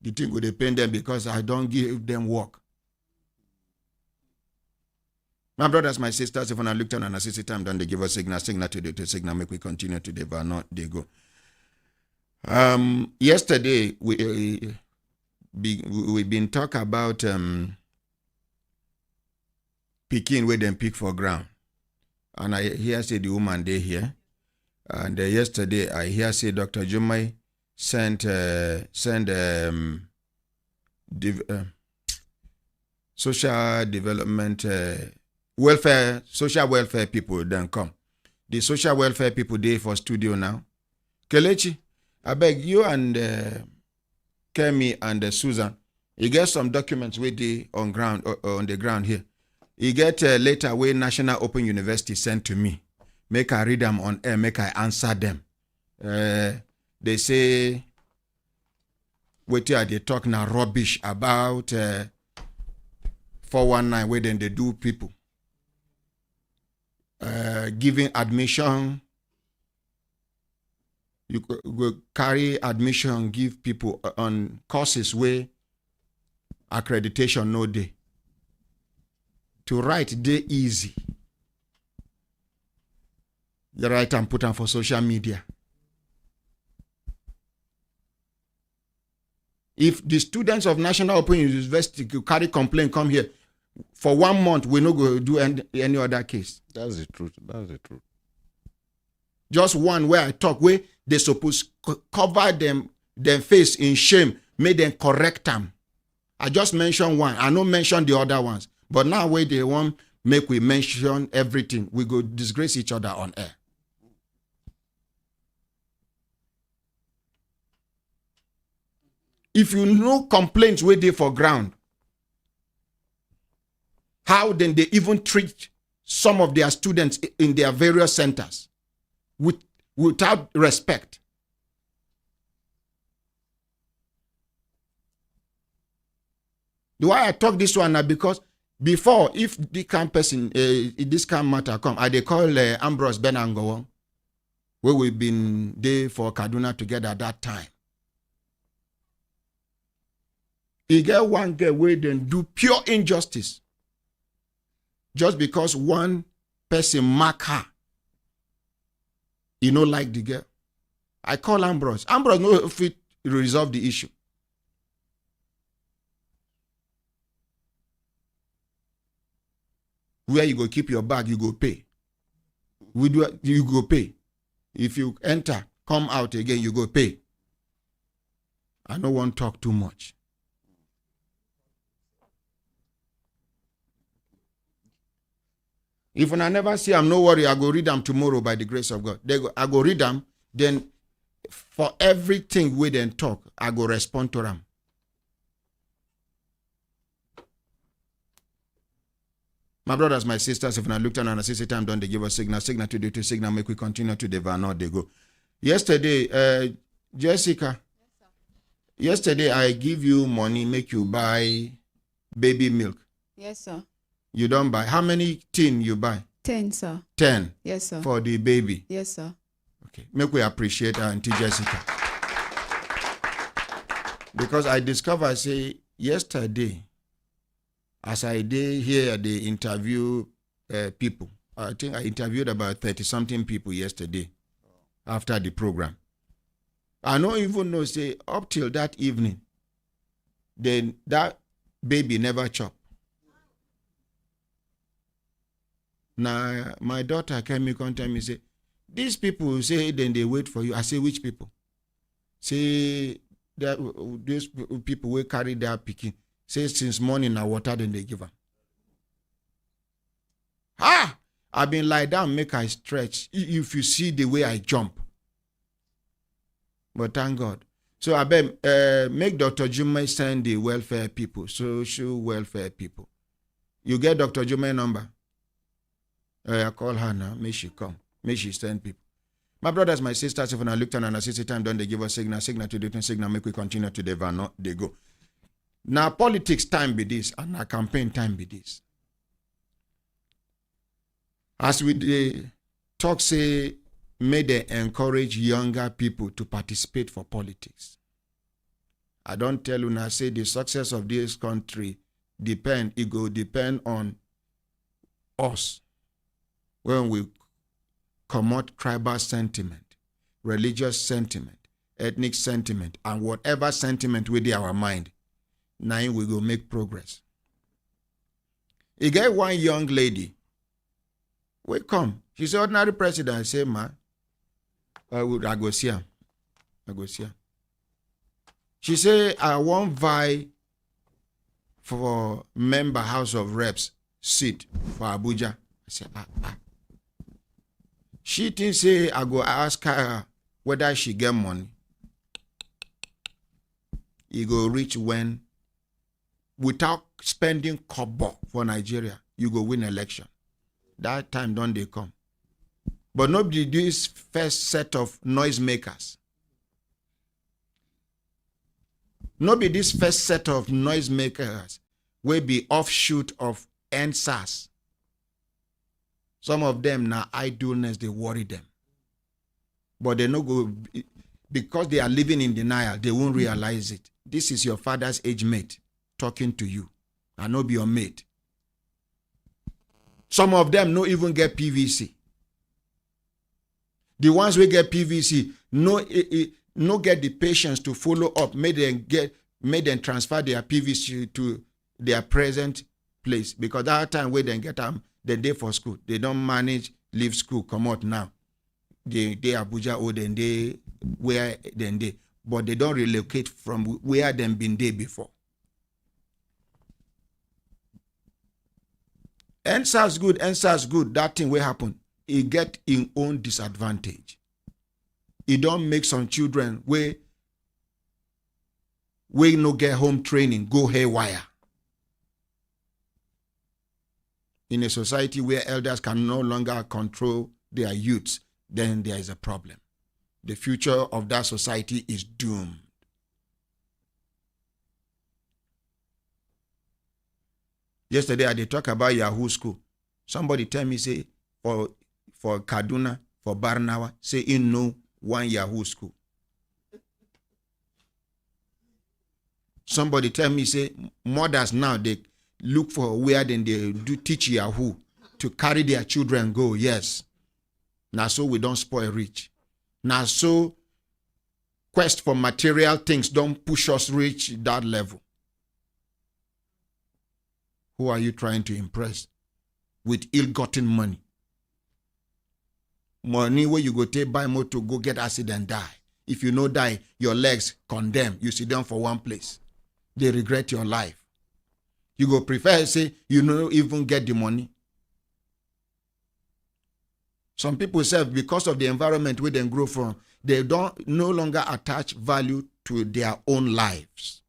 A: The thing would depend them because I don't give them work. My brothers, my sisters, if I look down and I see time, then they give us signal to the signal, make we continue to the but not they go. Yesterday we've been talk about picking where them pick for ground, and I hear say the woman they here. And yesterday, I hear say Dr. Jumai send social development welfare, social welfare people then come. The social welfare people dey for studio now. Kelechi, I beg you and Kemi and Susan, you get some documents wey dey on ground on the ground here. You get later wey National Open University sent to me. Make I read them on air, make I answer them. They say, wetin they talk now rubbish about 419 where then they do people. Giving admission, you go carry admission, give people on courses where accreditation no day. To write dey easy. You write and put them for social media. If the students of National Open University could carry complaint, come here, for 1 month, we no go do any other case.
E: That's the truth. That's the truth.
A: Just one where I talk, where they suppose cover them face in shame, make them correct them. I just mentioned one. I no mention the other ones. But now where they want make we mention everything, we go disgrace each other on air. If you know complaints where they for ground, how then they even treat some of their students in their various centers without respect. The why I talk this one now because before, if the kind person, this kind of matter come, they call Ambrose Benango, where we've been there for Kaduna together at that time. He get one girl where then do pure injustice. Just because one person mark her. You know, like the girl. I call Ambrose. Ambrose no fit resolve the issue. Where you go keep your bag, you go pay. You go pay. If you enter, come out again, you go pay. I don't want to talk too much. If I never see them, no worry, I go read them tomorrow by the grace of God. I go read them, then for everything we then talk, I go respond to them. My brothers, my sisters, if I looked at and I see time done, they give us signal to do to signal, make we continue to the not they go. Yesterday, Jessica, yesterday I give you money, make you buy baby milk.
H: Yes, sir.
A: You don't buy. How many tin you buy?
H: 10, sir.
A: 10?
H: Yes, sir.
A: For the baby?
H: Yes, sir.
A: Okay. Make we appreciate Auntie Jessica. Because I discovered, say, yesterday, as I did here, they interview people. I think I interviewed about 30-something people yesterday after the program. I don't even know, say, up till that evening, then that baby never chop. Now, my daughter came me and tell me, say, these people say, then they wait for you. I say, which people? Say, that these people will carry their picking. Say, since morning, now water, then they give them. I've been lie down, make I stretch. If you see the way I jump. But thank God. So I bet, make Dr. Jumai send the welfare people, social welfare people. You get Dr. Jumai's number? I call her now. May she come. May she send people. My brothers, my sisters, if I looked at and I see time, don't they give us signal to different signal, make we continue to the not they go. Now politics time be this, and now campaign time be this. As we talk, say, may they encourage younger people to participate for politics. I don't tell you now, say the success of this country depend on us. When we promote tribal sentiment, religious sentiment, ethnic sentiment, and whatever sentiment within our mind, now we go make progress. You get one young lady, we come. She's the ordinary president. I say, ma, I go see her.
C: She say, I won't vie for member House of Reps seat for Abuja. I say, She think say I go ask her whether she get money. You go reach when, without spending kobo for Nigeria, you go win election. That time don't they come. But nobody do this first set of noisemakers. Nobody this first set of noisemakers will be offshoot of NSAS. Some of them now idleness, they worry them. But they no go, because they are living in denial, they won't realize it. This is your father's age mate talking to you. I no be your mate. Some of them no even get PVC. The ones who get PVC no get the patience to follow up, made them transfer their PVC to their present place. Because that time where they get them the day for school, they don't manage leave school, come out now. They Abuja or then they where then they, but they don't relocate from where them been there before. NSAS good, that thing will happen. It get in own disadvantage. It don't make some children where no get home training, go haywire. In a society where elders can no longer control their youths, then there is a problem. The future of that society is doomed. Yesterday, I did talk about Yahoo School. Somebody tell me, say, for Kaduna, for Barnawa, say, in no one Yahoo School. Somebody tell me, say, mothers now, they look for where then they do teach Yahoo to carry their children go. Yes. Now so we don't spoil rich. Now so quest for material things don't push us reach that level. Who are you trying to impress with ill-gotten money? Money where you go take buy motor, go get acid and die. If you no die, your legs condemn. You sit down for one place. They regret your life. You go prefer say you no even get the money. Some people say because of the environment where they grow from, they don't no longer attach value to their own lives.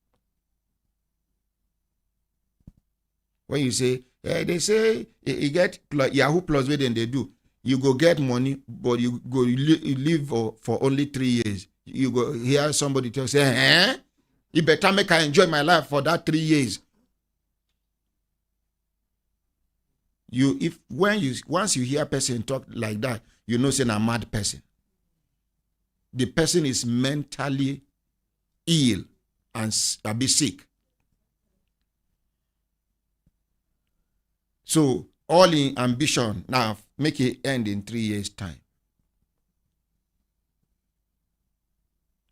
C: When you say, they say you get Yahoo Plus where then they do. You go get money, but you go live for only 3 years. You go hear somebody tell say, you better make I enjoy my life for that 3 years. Once you hear a person talk like that, you know say a mad person. The person is mentally ill and a bit sick. So all in ambition now make it end in 3 years' time.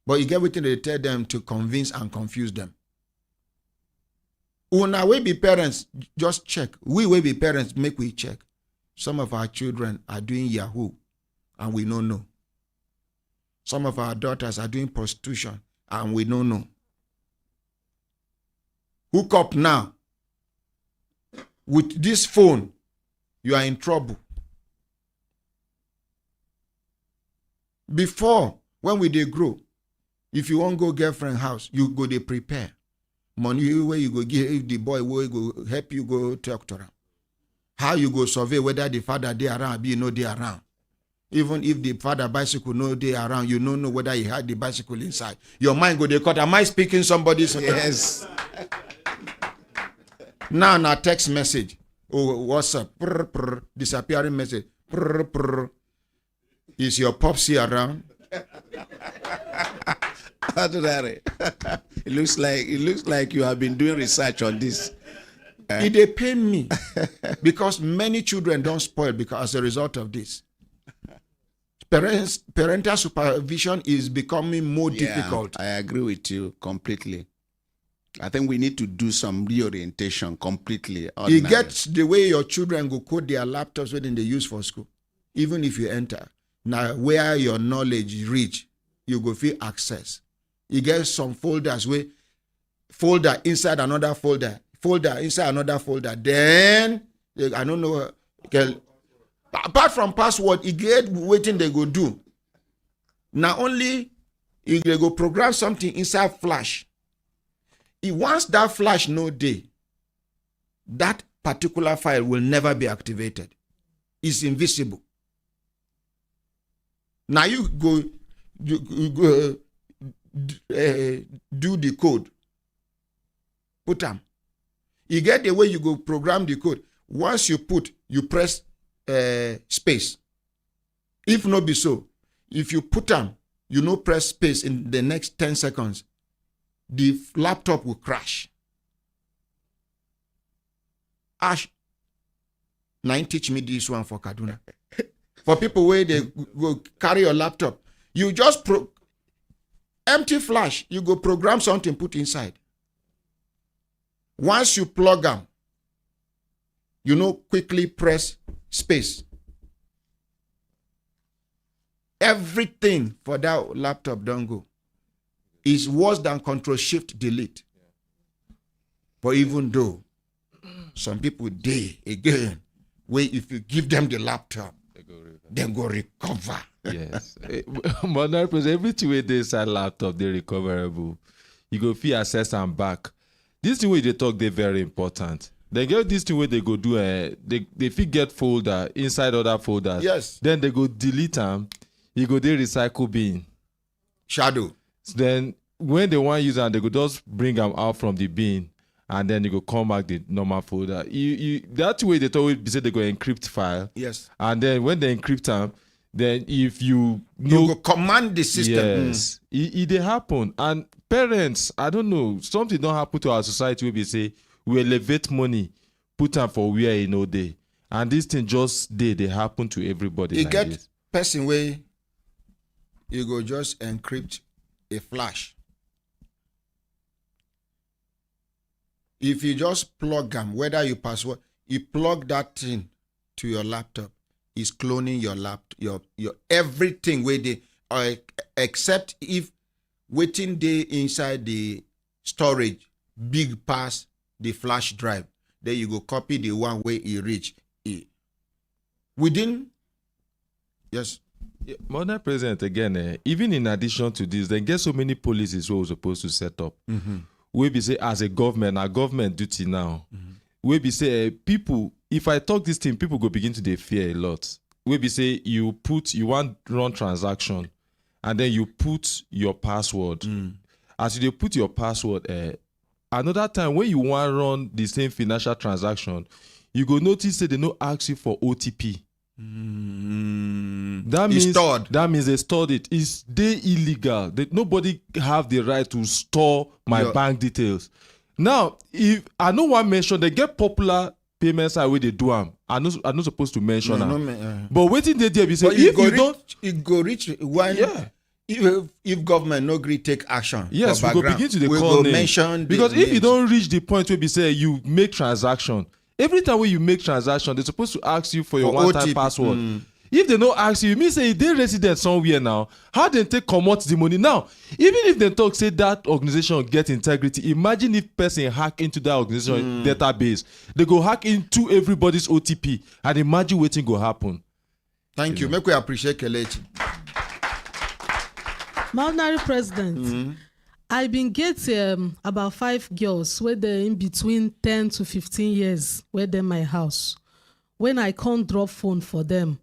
C: But you get everything they tell them to convince and confuse them. Una we be parents, just check. We will be parents, make we check. Some of our children are doing Yahoo and we don't know. Some of our daughters are doing prostitution and we don't know. Hook up now. With this phone, you are in trouble. Before, when we dey grow, if you want go girlfriend house, you go dey prepare. Money where you go give the boy where go help you go talk to him. How you go survey whether the father dey around, be no dey around. Even if the father bicycle no dey around, you don't know whether he had the bicycle inside. Your mind go dey cut. Am I speaking somebody's? Yes. Now text message. Oh, what's up? Disappearing message. Is your popsy around?
E: It looks like you have been doing research on this.
C: It dey pain me because many children don't spoil because as a result of this. Parental supervision is becoming more difficult.
E: I agree with you completely. I think we need to do some reorientation completely.
C: It gets the way your children go code their laptops when they use for school. Even if you enter. Now, where your knowledge reach, you go feel access. You get some folders where folder inside another folder, folder inside another folder. Then I don't know. Apart from password, you get waiting they go do. Now only they go program something inside flash. Once that flash no day, that particular file will never be activated. It's invisible. Now you go do the code. Put them. You get the way you go program the code. Once you press space. If not be so, if you put them, you no press space in the next 10 seconds, the laptop will crash. Ash, now teach me this one for Kaduna. For people where they go carry your laptop, you just empty flash, you go program something, put inside. Once you plug them, quickly press space. Everything for that laptop don't go. It's worse than Control-Shift-Delete. But even though some people again, where if you give them the laptop, they go recover.
B: Yes. But not everything with this laptop, they recoverable. You go feel access and back. This thing where they talk, they're very important. They get this thing where they go do they fit get folder inside other folders.
C: Yes.
B: Then they go delete them. You go they recycle bin.
C: Shadow.
B: Then when they want to use them, they go just bring them out from the bin, and then you go come back the normal folder. That way they always say they go encrypt file.
C: Yes.
B: And then when they encrypt them, then if you
C: go command the system.
B: Yes, it happen. And parents, I don't know, something don't happen to our society where we say we elevate money, put them for where day, and this thing just they happen to everybody.
C: You
B: like
C: get
B: this.
C: Person way, you go just encrypt a flash. If you just plug them, whether you password, you plug that thing to your laptop, it's cloning your laptop, your everything where they except if waiting day inside the storage big pass the flash drive. Then you go copy the one where it reach it. Within yes.
B: Modern President again, even in addition to this, they get so many policies we're supposed to set up.
C: Mm-hmm.
B: We be say as a government, our government duty now. Mm-hmm. We be say people, if I talk this thing, people go begin to they fear a lot. We be say you want run transaction, and then you put your password. As you put your password, another time when you want run the same financial transaction, you go notice that they no ask you for OTP. That means they stored it. It's illegal. Nobody have the right to store my bank details. Now, if I know one mention, they get popular payments are where they do them. I'm not supposed to mention them. But waiting they do, say if you don't,
C: it go reach one. Yeah. If government no agree take action.
B: Yes, we go begin to call name.
C: Mention
B: because if
C: names.
B: you don't reach the point where we say you make transaction, every time when you make transaction, they're supposed to ask you for your one-time password. If they don't ask you, mean say they resident somewhere now. How they take commot the money now? Even if they talk say that organization get integrity, imagine if person hack into that organization database, they go hack into everybody's OTP, and imagine waiting go happen.
C: Thank you. Make we appreciate Kelechi.
F: Ordinary President, I've been getting about 5 girls where they're in between 10 to 15 years where they're my house. When I can't drop phone for them,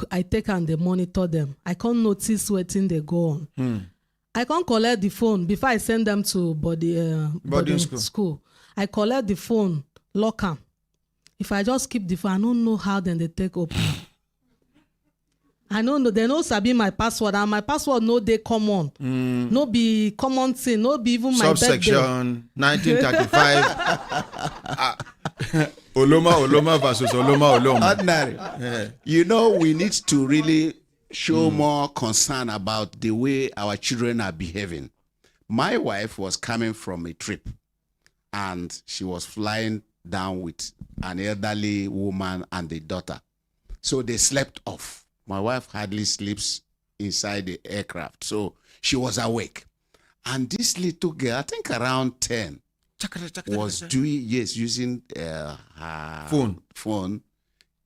F: I take and they monitor them. I can't notice waiting they go on. I can't collect the phone before I send them to boarding school. I collect the phone, lock them. If I just keep the phone, I don't know how then they take open. I don't know. They know sabi my password, and my password no they common. No be common thing. No be even my birthday.
C: Subsection 1935. Oloma versus Oloma.
E: Ordinary. Yeah. We need to really show more concern about the way our children are behaving. My wife was coming from a trip, and she was flying down with an elderly woman and a daughter. So they slept off. My wife hardly sleeps inside the aircraft, so she was awake. And this little girl, I think around 10, was using her phone.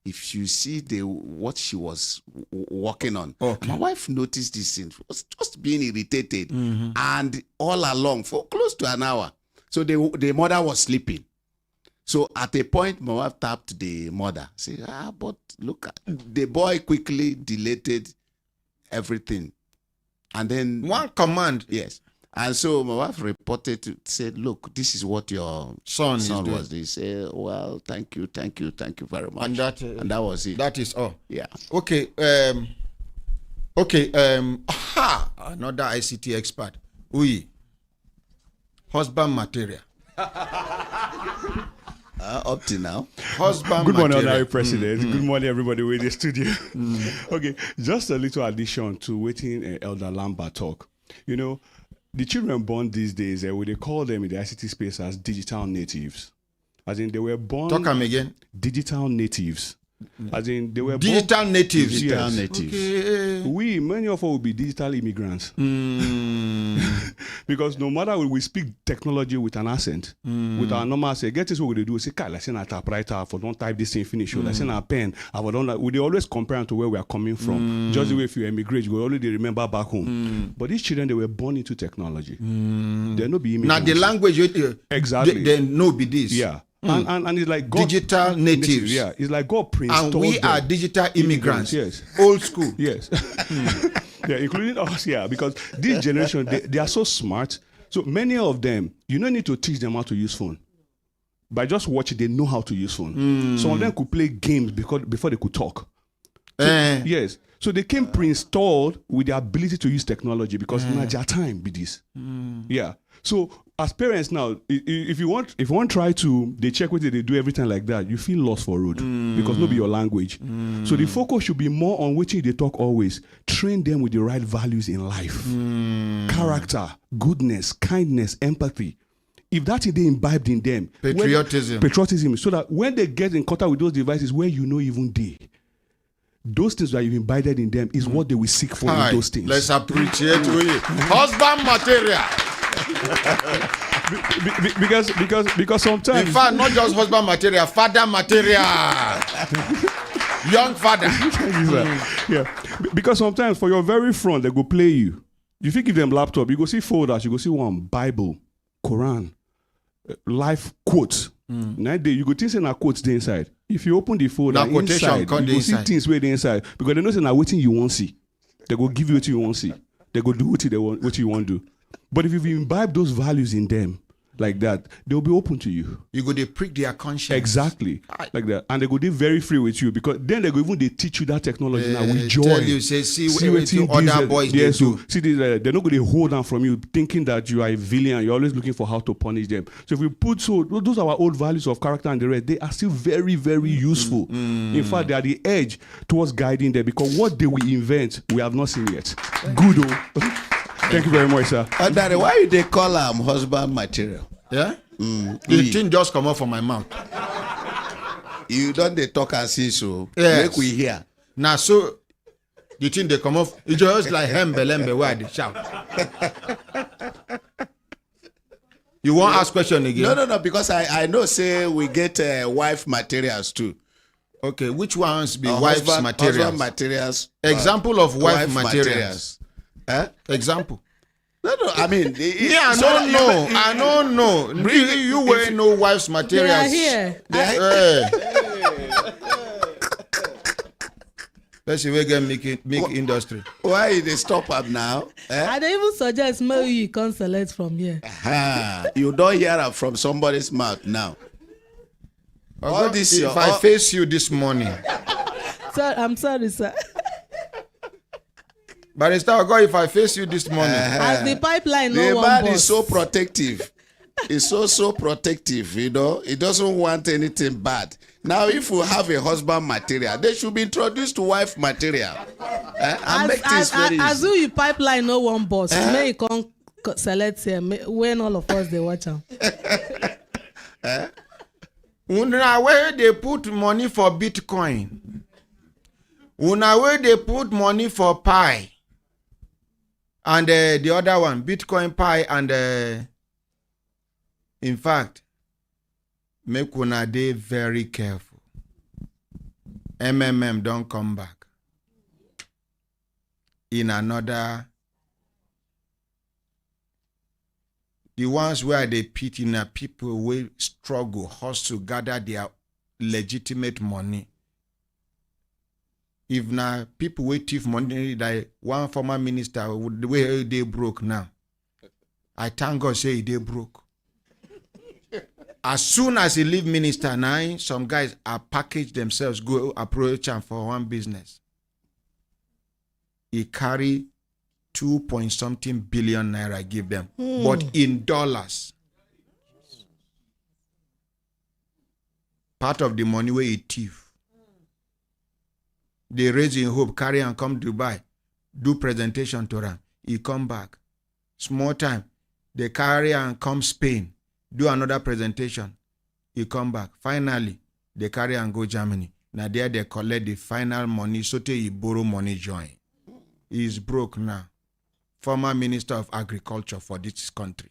E: If you see what she was working on, my wife noticed this thing. She was just being irritated, and all along for close to an hour. So the mother was sleeping. So at a point, my wife tapped the mother. Said, but look, the boy quickly deleted everything, and then
C: one command.
E: Yes. And so my wife reported, said, look, this is what your son was. They said, well, thank you very much.
C: And that was it.
E: That is all. Yeah.
C: Okay. Another ICT expert. Husband material.
E: Up to now.
C: Husband
B: Good morning,
C: material.
B: Honorary President. Good morning, everybody in the studio. Okay, just a little addition to waiting Elder Lambert talk. You know, the children born these days, they call them in the ICT space as digital natives. As in, they were born...
C: Talk them again.
B: Digital natives. As in, they were
C: digital
B: born...
C: natives.
B: Digital
E: natives.
C: Okay.
B: Many of us will be digital immigrants. Because no matter we speak technology with an accent, with our normal accent, get this what we do. Say, I send a typewriter, for don't type this thing, finish. I send a pen, we always compare to where we are coming from. Just the way if you emigrate, you already remember back home. But these children, they were born into technology. They no be immigrants.
C: Now the language,
B: exactly.
C: They no be this.
B: Yeah. And it's like God,
C: digital natives.
B: Yeah, it's like God pre-installed
C: and we
B: them.
C: are digital immigrants.
B: Yes.
C: Old school.
B: Yes. Yeah, including us. Yeah, because this generation they are so smart. So many of them, you don't need to teach them how to use phone. By just watching, they know how to use phone. Some of them could play games before they could talk. So, yes. So they came pre-installed with the ability to use technology because now their time be this. Yeah. So as parents now, if you want to try to, they check what they do everything like that, you feel lost for road because no be your language. So the focus should be more on which they talk always. Train them with the right values in life. Character, goodness, kindness, empathy. If that is they imbibed in them. Patriotism. So that when they get in contact with those devices where you know even they, those things that you've imbibed in them is what they will seek for in those things.
C: Let's appreciate husband material.
B: because sometimes,
C: in fact, not just husband material, father material. Young father.
B: Yeah. Because sometimes for your very front, they go play you. If you give them laptop, you go see folders, you go see one Bible, Quran, life quotes. Now you go think say quotes the inside. If you open the folder inside, you go see things where the inside because they know say now waiting you won't see. They go give you what you won't see. They go do what you want to do. But if you imbibe those values in them like that, they'll be open to you.
C: You go, they prick their conscience.
B: Exactly. Like that. And they go, they very free with you because then they go even they teach you that technology now with joy.
C: Tell you, say, see what other boys they do.
B: See, they're not going to hold on from you thinking that you are a villain. You're always looking for how to punish them. So if we put those are our old values of character and the rest, they are still very, very useful. In fact, they are the edge towards guiding them because what they will invent, we have not seen yet. Good. Thank you very much, sir.
E: Daddy, why they call husband material?
C: Yeah? The thing just come out from my mouth.
E: You don't they talk and see so.
C: Yes.
E: Make we hear.
C: Now, so the thing they come off, it's just like hembe where they shout. You won't ask question again?
E: No, because I know say we get wife materials too.
C: Okay, which ones be wife's materials?
E: Husband materials.
C: Example of wife materials. Example.
E: No, I mean,
C: I don't know. You wear no wife's materials.
F: They are here.
C: Let's see where get make industry.
E: Why they stop up now?
F: I don't even suggest maybe you can select from here.
E: You don't hear it from somebody's mouth now.
C: All this, if I face you this morning.
F: Sir, I'm sorry, sir.
C: But if I face you this morning.
F: As the pipeline, no
E: the
F: one
E: man
F: boss.
E: is so protective. He's so protective, you know. He doesn't want anything bad. Now, if we have a husband material, they should be introduced to wife material. And make things very easy.
F: As you pipeline, no one boss. May you come select here when all of us they watch them.
C: Una where they put money for Bitcoin. Una where they put money for pie. And the other one, Bitcoin Pie, and in fact, make una dey very careful. Don't come back in another. The ones where they pity na people will struggle, hustle, gather their legitimate money. If na people will thief money, like one former minister, the way they broke now, I thank God say they broke. As soon as he leave minister now, some guys are packaged themselves, go approach him for one business. He carry 2-point-something billion naira give them, but in dollars. Part of the money where he thief. They raise in hope, carry and come to Dubai, do presentation to them. He come back. Small time, they carry and come Spain, do another presentation. He come back. Finally, they carry and go Germany. Now there they collect the final money, so he borrow money join. He is broke now. Former Minister of Agriculture for this country.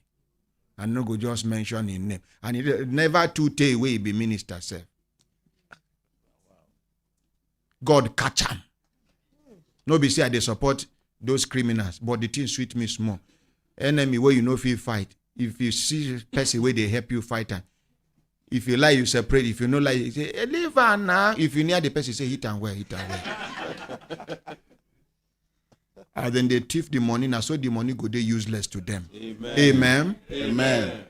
C: And no go just mention his name. And he never to take away he be minister, sir. God catch him. No be say they support those criminals, but the thing sweet me small. Enemy where you know if you fight. If you see person where they help you fight, and if you lie, you separate. If you no lie, you say, hey, leave her now. If you near the person, say hit and where. And then they thief the money, now so the money go they useless to them. Amen. Amen.
E: Amen.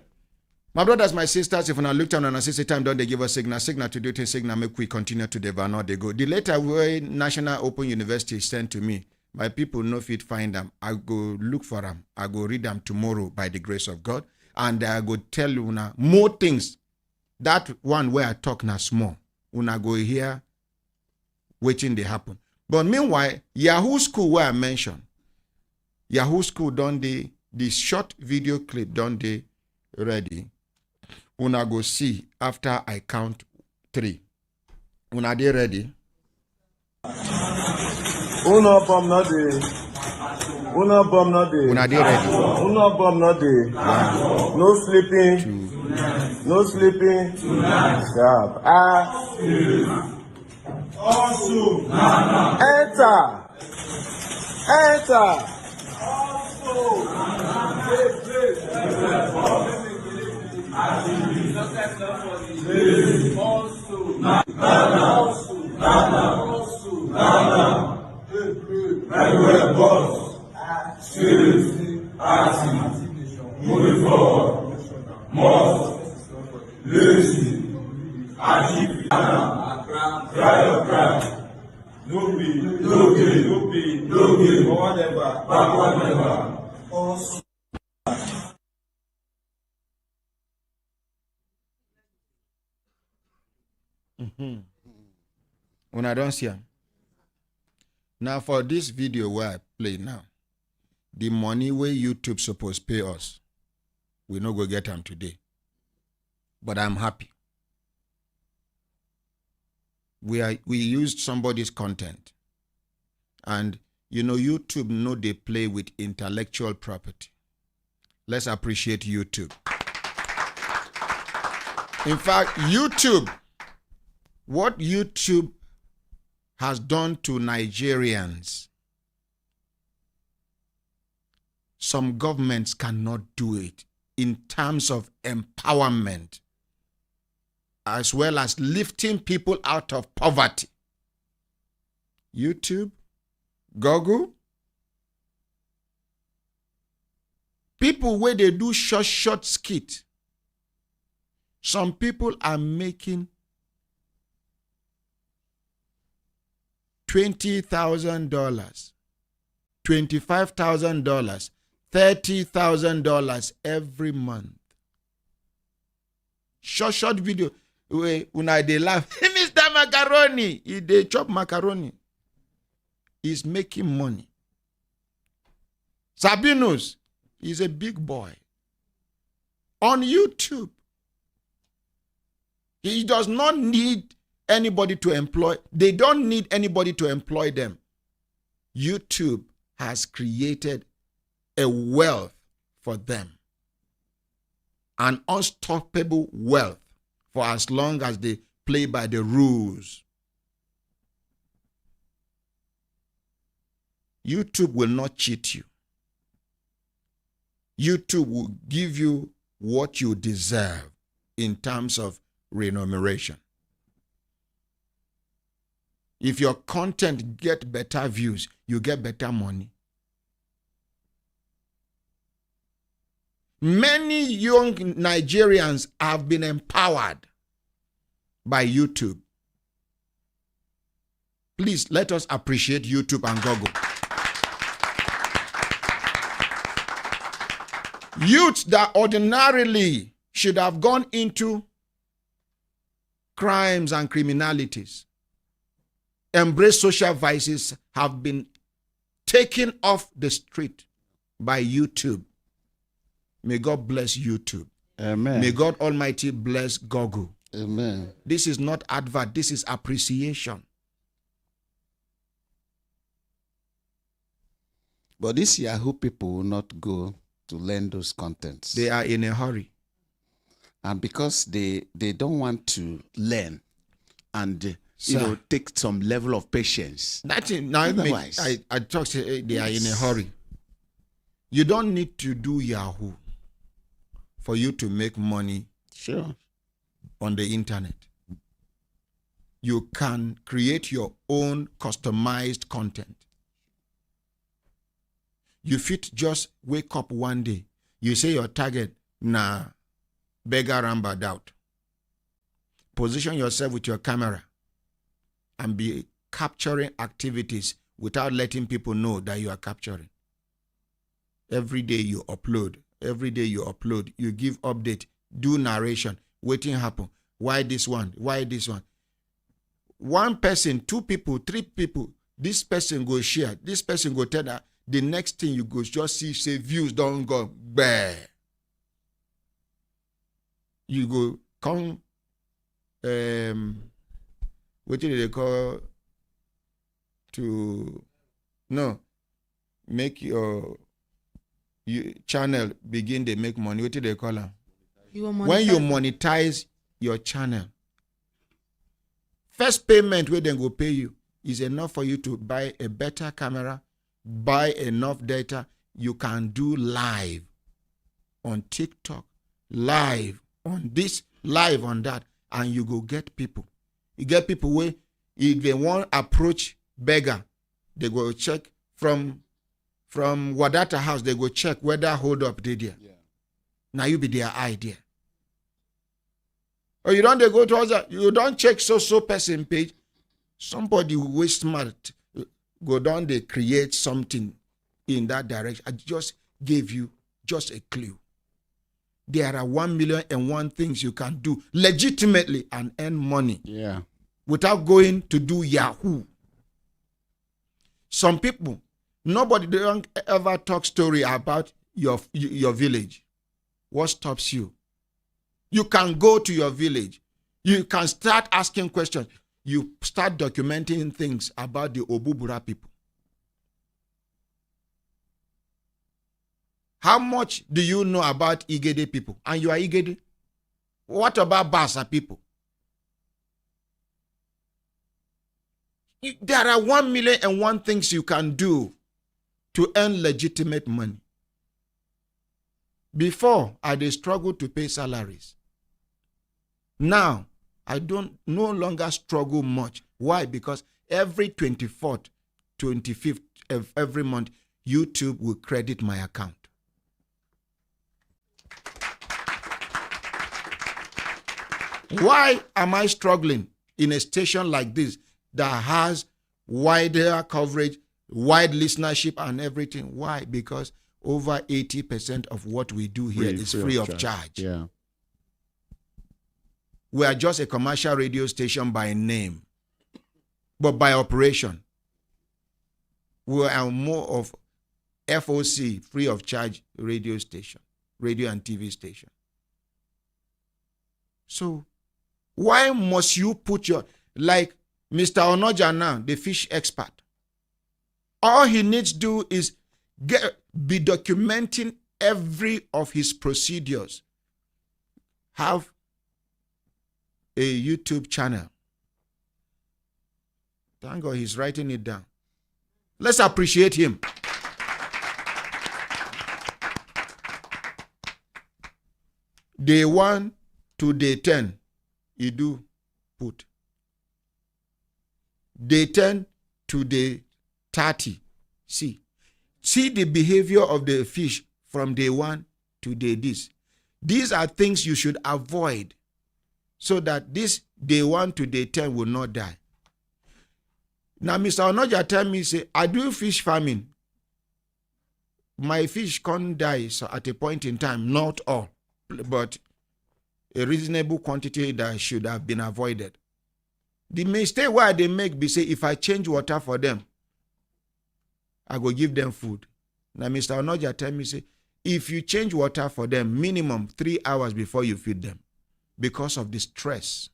C: My brothers, my sisters, if I look down and I say time, don't they give us signal to do things, signal, make we continue to the not they go. The letter where National Open University sent to me, my people know if it find them. I go look for them. I go read them tomorrow by the grace of God. And I go tell you now more things. That one where I talk now small. When I go here, waiting they happen. But meanwhile, Yahoo School where I mentioned, Yahoo School done the short video clip done they ready. Una go see after I count 3. Una they ready?
H: Una bomb not day. Una bomb not day.
C: Una they ready?
H: Una bomb not day. No sleeping.
C: 2.
H: No sleeping. Sharp. Also. Enter. Enter. Everywhere boss, seriously, active, moving forward, most, lazy, active, try your craft, no be, no gain, no be, no gain, forward never, backward never, also.
C: When I don't see them. Now for this video where I play now, the money where YouTube supposed pay us, we no go get them today. But I'm happy. We used somebody's content. And you know, YouTube know they play with intellectual property. Let's appreciate YouTube. In fact, YouTube, what YouTube has done to Nigerians, some governments cannot do it in terms of empowerment, as well as lifting people out of poverty. YouTube, Google, people where they do short skit. Some people are making $20,000, $25,000, $30,000 every month. Short video. When they laugh, Mr. Macaroni, they chop macaroni. He's making money. Sabinus is a big boy. On YouTube. He does not need anybody to employ. They don't need anybody to employ them. YouTube has created a wealth for them. An unstoppable wealth for as long as they play by the rules. YouTube will not cheat you. YouTube will give you what you deserve in terms of remuneration. If your content get better views, you get better money. Many young Nigerians have been empowered by YouTube. Please let us appreciate YouTube and Google. Youths that ordinarily should have gone into crimes and criminalities, embrace social vices, have been taken off the street by YouTube. May God bless YouTube.
E: Amen.
C: May God Almighty bless Google.
E: Amen.
C: This is not advert, this is appreciation.
E: But these Yahoo people will not go to learn those contents.
C: They are in a hurry.
E: And because they don't want to learn and take some level of patience.
C: That's it. Now
E: Otherwise,
C: I talk to they are in a hurry. You don't need to do Yahoo for you to make money on the internet. You can create your own customized content. You fit just wake up one day. You say your target, beggar rambad out. Position yourself with your camera and be capturing activities without letting people know that you are capturing. Every day you upload. You give update, do narration, waiting happen. Why this one? Why this one? One person, 2 people, 3 people, this person go share, this person go tell that. The next thing you go just see, say views don't go bad. You go come, what do they call make your channel begin to make money. What do they call them? When you monetize your channel, first payment where they go pay you is enough for you to buy a better camera, buy enough data. You can do live on TikTok, live on this, live on that, and you go get people. You get people where if they want approach beggar, they go check from Wadata house, they go check whether hold up did there. Yeah. Now you be their idea. Or you don't they go to other, you don't check so person page. Somebody who is smart go down, they create something in that direction. I just gave you just a clue. There are 1,000,001 things you can do legitimately and earn money.
E: Yeah.
C: Without going to do Yahoo. Some people, nobody don't ever talk story about your village. What stops you? You can go to your village. You can start asking questions. You start documenting things about the Obubura people. How much do you know about Igede people? And you are Igede. What about Basa people? There are 1,000,001 things you can do to earn legitimate money. Before, I did struggle to pay salaries. Now, I don't no longer struggle much. Why? Because every 24th, 25th of every month, YouTube will credit my account. Why am I struggling in a station like this that has wider coverage, wide listenership and everything? Why? Because over 80% of what we do here is free of charge.
E: Yeah.
C: We are just a commercial radio station by name, but by operation, we are more of FOC, free of charge radio station, radio and TV station. So why must you put your, like Mr. Onoja now, the fish expert, all he needs to do is Be documenting every of his procedures. Have a YouTube channel. Thank God he's writing it down. Let's appreciate him. Day 1 to day 10, you do put. Day 10 to day 30, see the behavior of the fish from day 1 to day this. These are things you should avoid so that this day 1 to day 10 will not die. Now, Mr. Onoja tell me, say, I do fish farming. My fish can't die at a point in time, not all, but a reasonable quantity that should have been avoided. The mistake why they make be say, if I change water for them, I go give them food. Now, Mr. Onoja tell me, say, if you change water for them, minimum 3 hours before you feed them, because of the stress.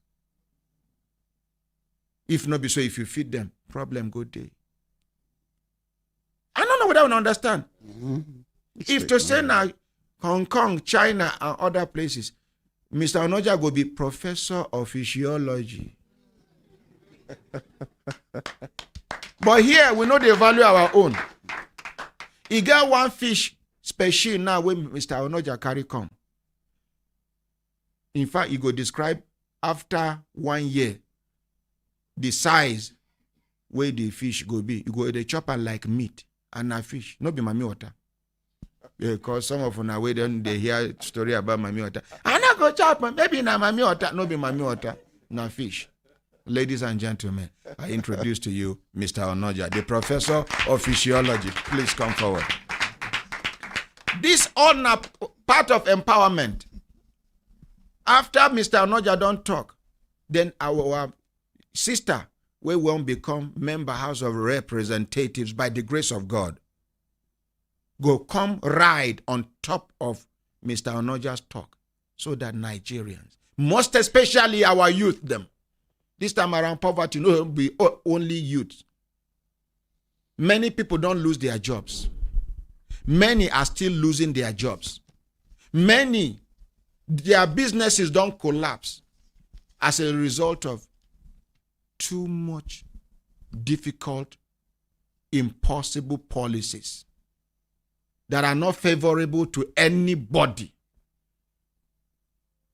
C: If not be so, if you feed them, problem go day. I don't know whether I understand. Mm-hmm. If to say now, Hong Kong, China, and other places, Mr. Onoja go be professor of physiology. But here, we know they value our own. He got one fish species now when Mr. Onoja carry come. In fact, he go describe after 1 year the size where the fish go be. You go the chopper like meat and a fish. No be mami water. Because some of them way they hear story about mami water. I not go chop, maybe na mami water. No be mami water, na fish. Ladies and gentlemen, I introduce to you Mr. Onoja, the professor of physiology. Please come forward. This all part of empowerment. After Mr. Onoja don't talk, then our sister, we won't become member House of Representatives by the grace of God, go come ride on top of Mr. Onoja's talk so that Nigerians, most especially our youth, them, this time around poverty, no be only youth. Many people don't lose their jobs. Many are still losing their jobs. Many, their businesses don't collapse as a result of too much difficult, impossible policies that are not favorable to anybody.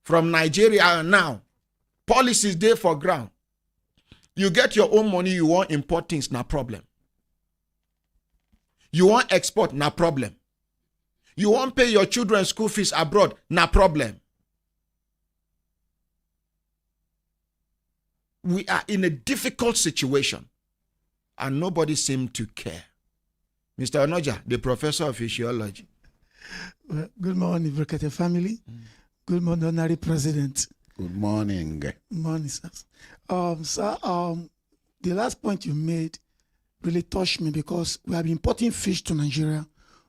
C: From Nigeria now, policies there for ground. You get your own money, you want import things, no problem. You want export, no problem. You want pay your children's school fees abroad, no problem. We are in a difficult situation and nobody seems to care. Mr. Onoja, the professor of physiology.
I: Well, good morning, Brekete family. Good morning, Honorary President.
E: Good morning.
I: Good morning, sir. The last point you made really touched me because we have been importing fish to Nigeria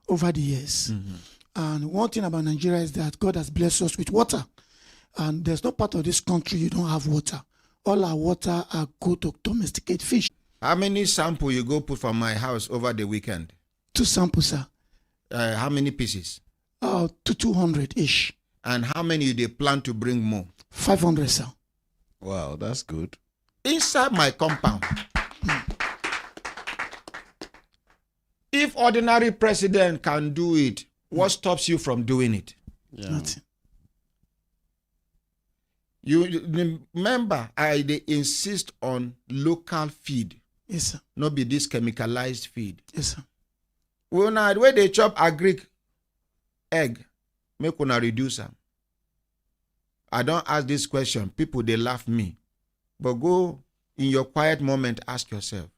I: over the years. Mm-hmm. And one thing about Nigeria is that God has blessed us with water. And there's no part of this country you don't have water. All our water are good to domesticate fish.
C: How many samples you go put from my house over the weekend?
I: 2 samples, sir.
C: How many pieces?
I: To 200-ish.
C: And how many they plan to bring more?
I: 500, sir.
E: Wow, that's good.
C: Inside my compound. If ordinary president can do it, what stops you from doing it?
E: Yeah.
I: Nothing.
C: You remember, they insist on local feed.
I: Yes, sir.
C: Not be this chemicalized feed.
I: Yes, sir.
C: Well, now, the way they chop agric egg, make una reduce them. I don't ask this question. People, they laugh me. But go in your quiet moment, ask yourself.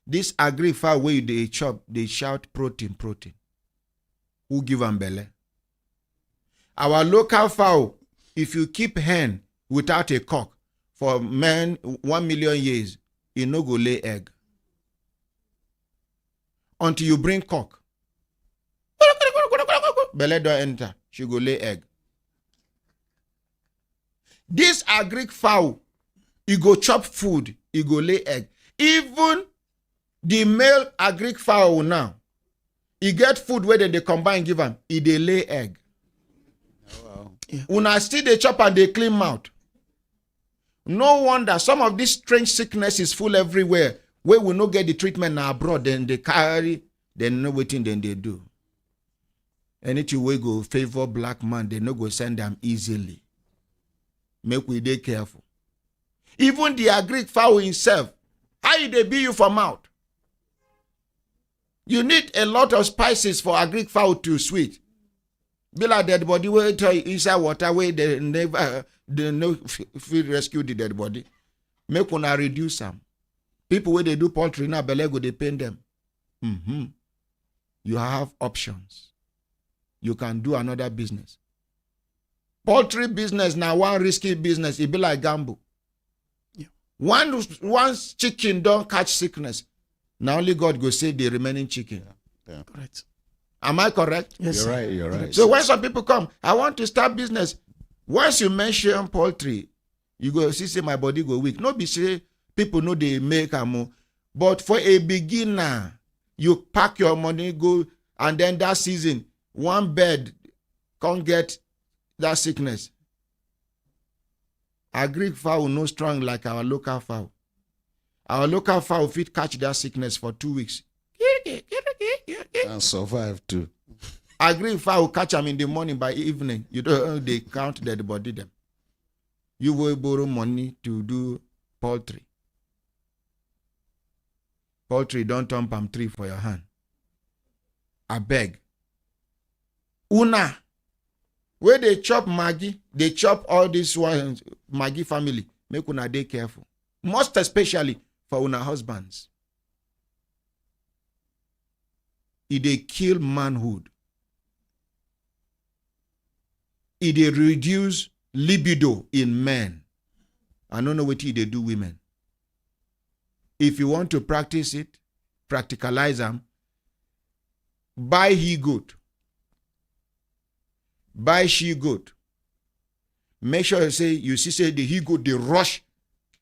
C: This agric fowl where they chop, they shout protein, protein. Who give them belly? Our local fowl, if you keep hen without a cock for 1 million years, it no go lay egg. Until you bring cock. Belly don't enter. She go lay egg. This agric fowl, he go chop food, he go lay egg. Even the male agric fowl now, He get food where they combine give him. He dey lay egg.
E: Wow.
I: Yeah.
C: Una still dey chop and dey clean mouth. No wonder some of these strange sickness is full everywhere. Where we no get the treatment now abroad, then they carry, then know wetin then they do. Anything we go favor black man, they no go send them easily. Make we dey careful. Even the agric fowl himself, how they be you for mouth? You need a lot of spices for agric fowl to sweet. Be like dead body where inside water where they never no feel rescue the dead body. Make una reduce them. People where they do poultry now, belego they pain them. You have options. You can do another business. Poultry business now one risky business. It be like gamble.
I: Yeah.
C: Once chicken don't catch sickness, now only God go save the remaining chicken.
E: Yeah.
I: Correct.
C: Am I correct?
I: Yes,
E: You're
I: sir.
E: right. You're right.
C: So when some people come, I want to start business. Once you mention poultry, you go see say my body go weak. No be say people know they make am, but for a beginner, you pack your money, go, and then that season, one bird can't get that sickness. Agric fowl no strong like our local fowl. Our local fowl fit catch that sickness for 2 weeks.
E: And survive too.
C: Agric fowl catch them in the morning, by evening. You don't they count dead body them. You will borrow money to do poultry. Poultry don't turn palm tree for your hand. I beg. Una, where they chop Maggie, they chop all these ones, Maggie family. Make una dey careful. Most especially for una husbands. It dey kill manhood. It dey reduce libido in men. I don't know what they do women. If you want to practice it, practicalize them, buy he goat. Buy she goat. Make sure you see the he goat, they rush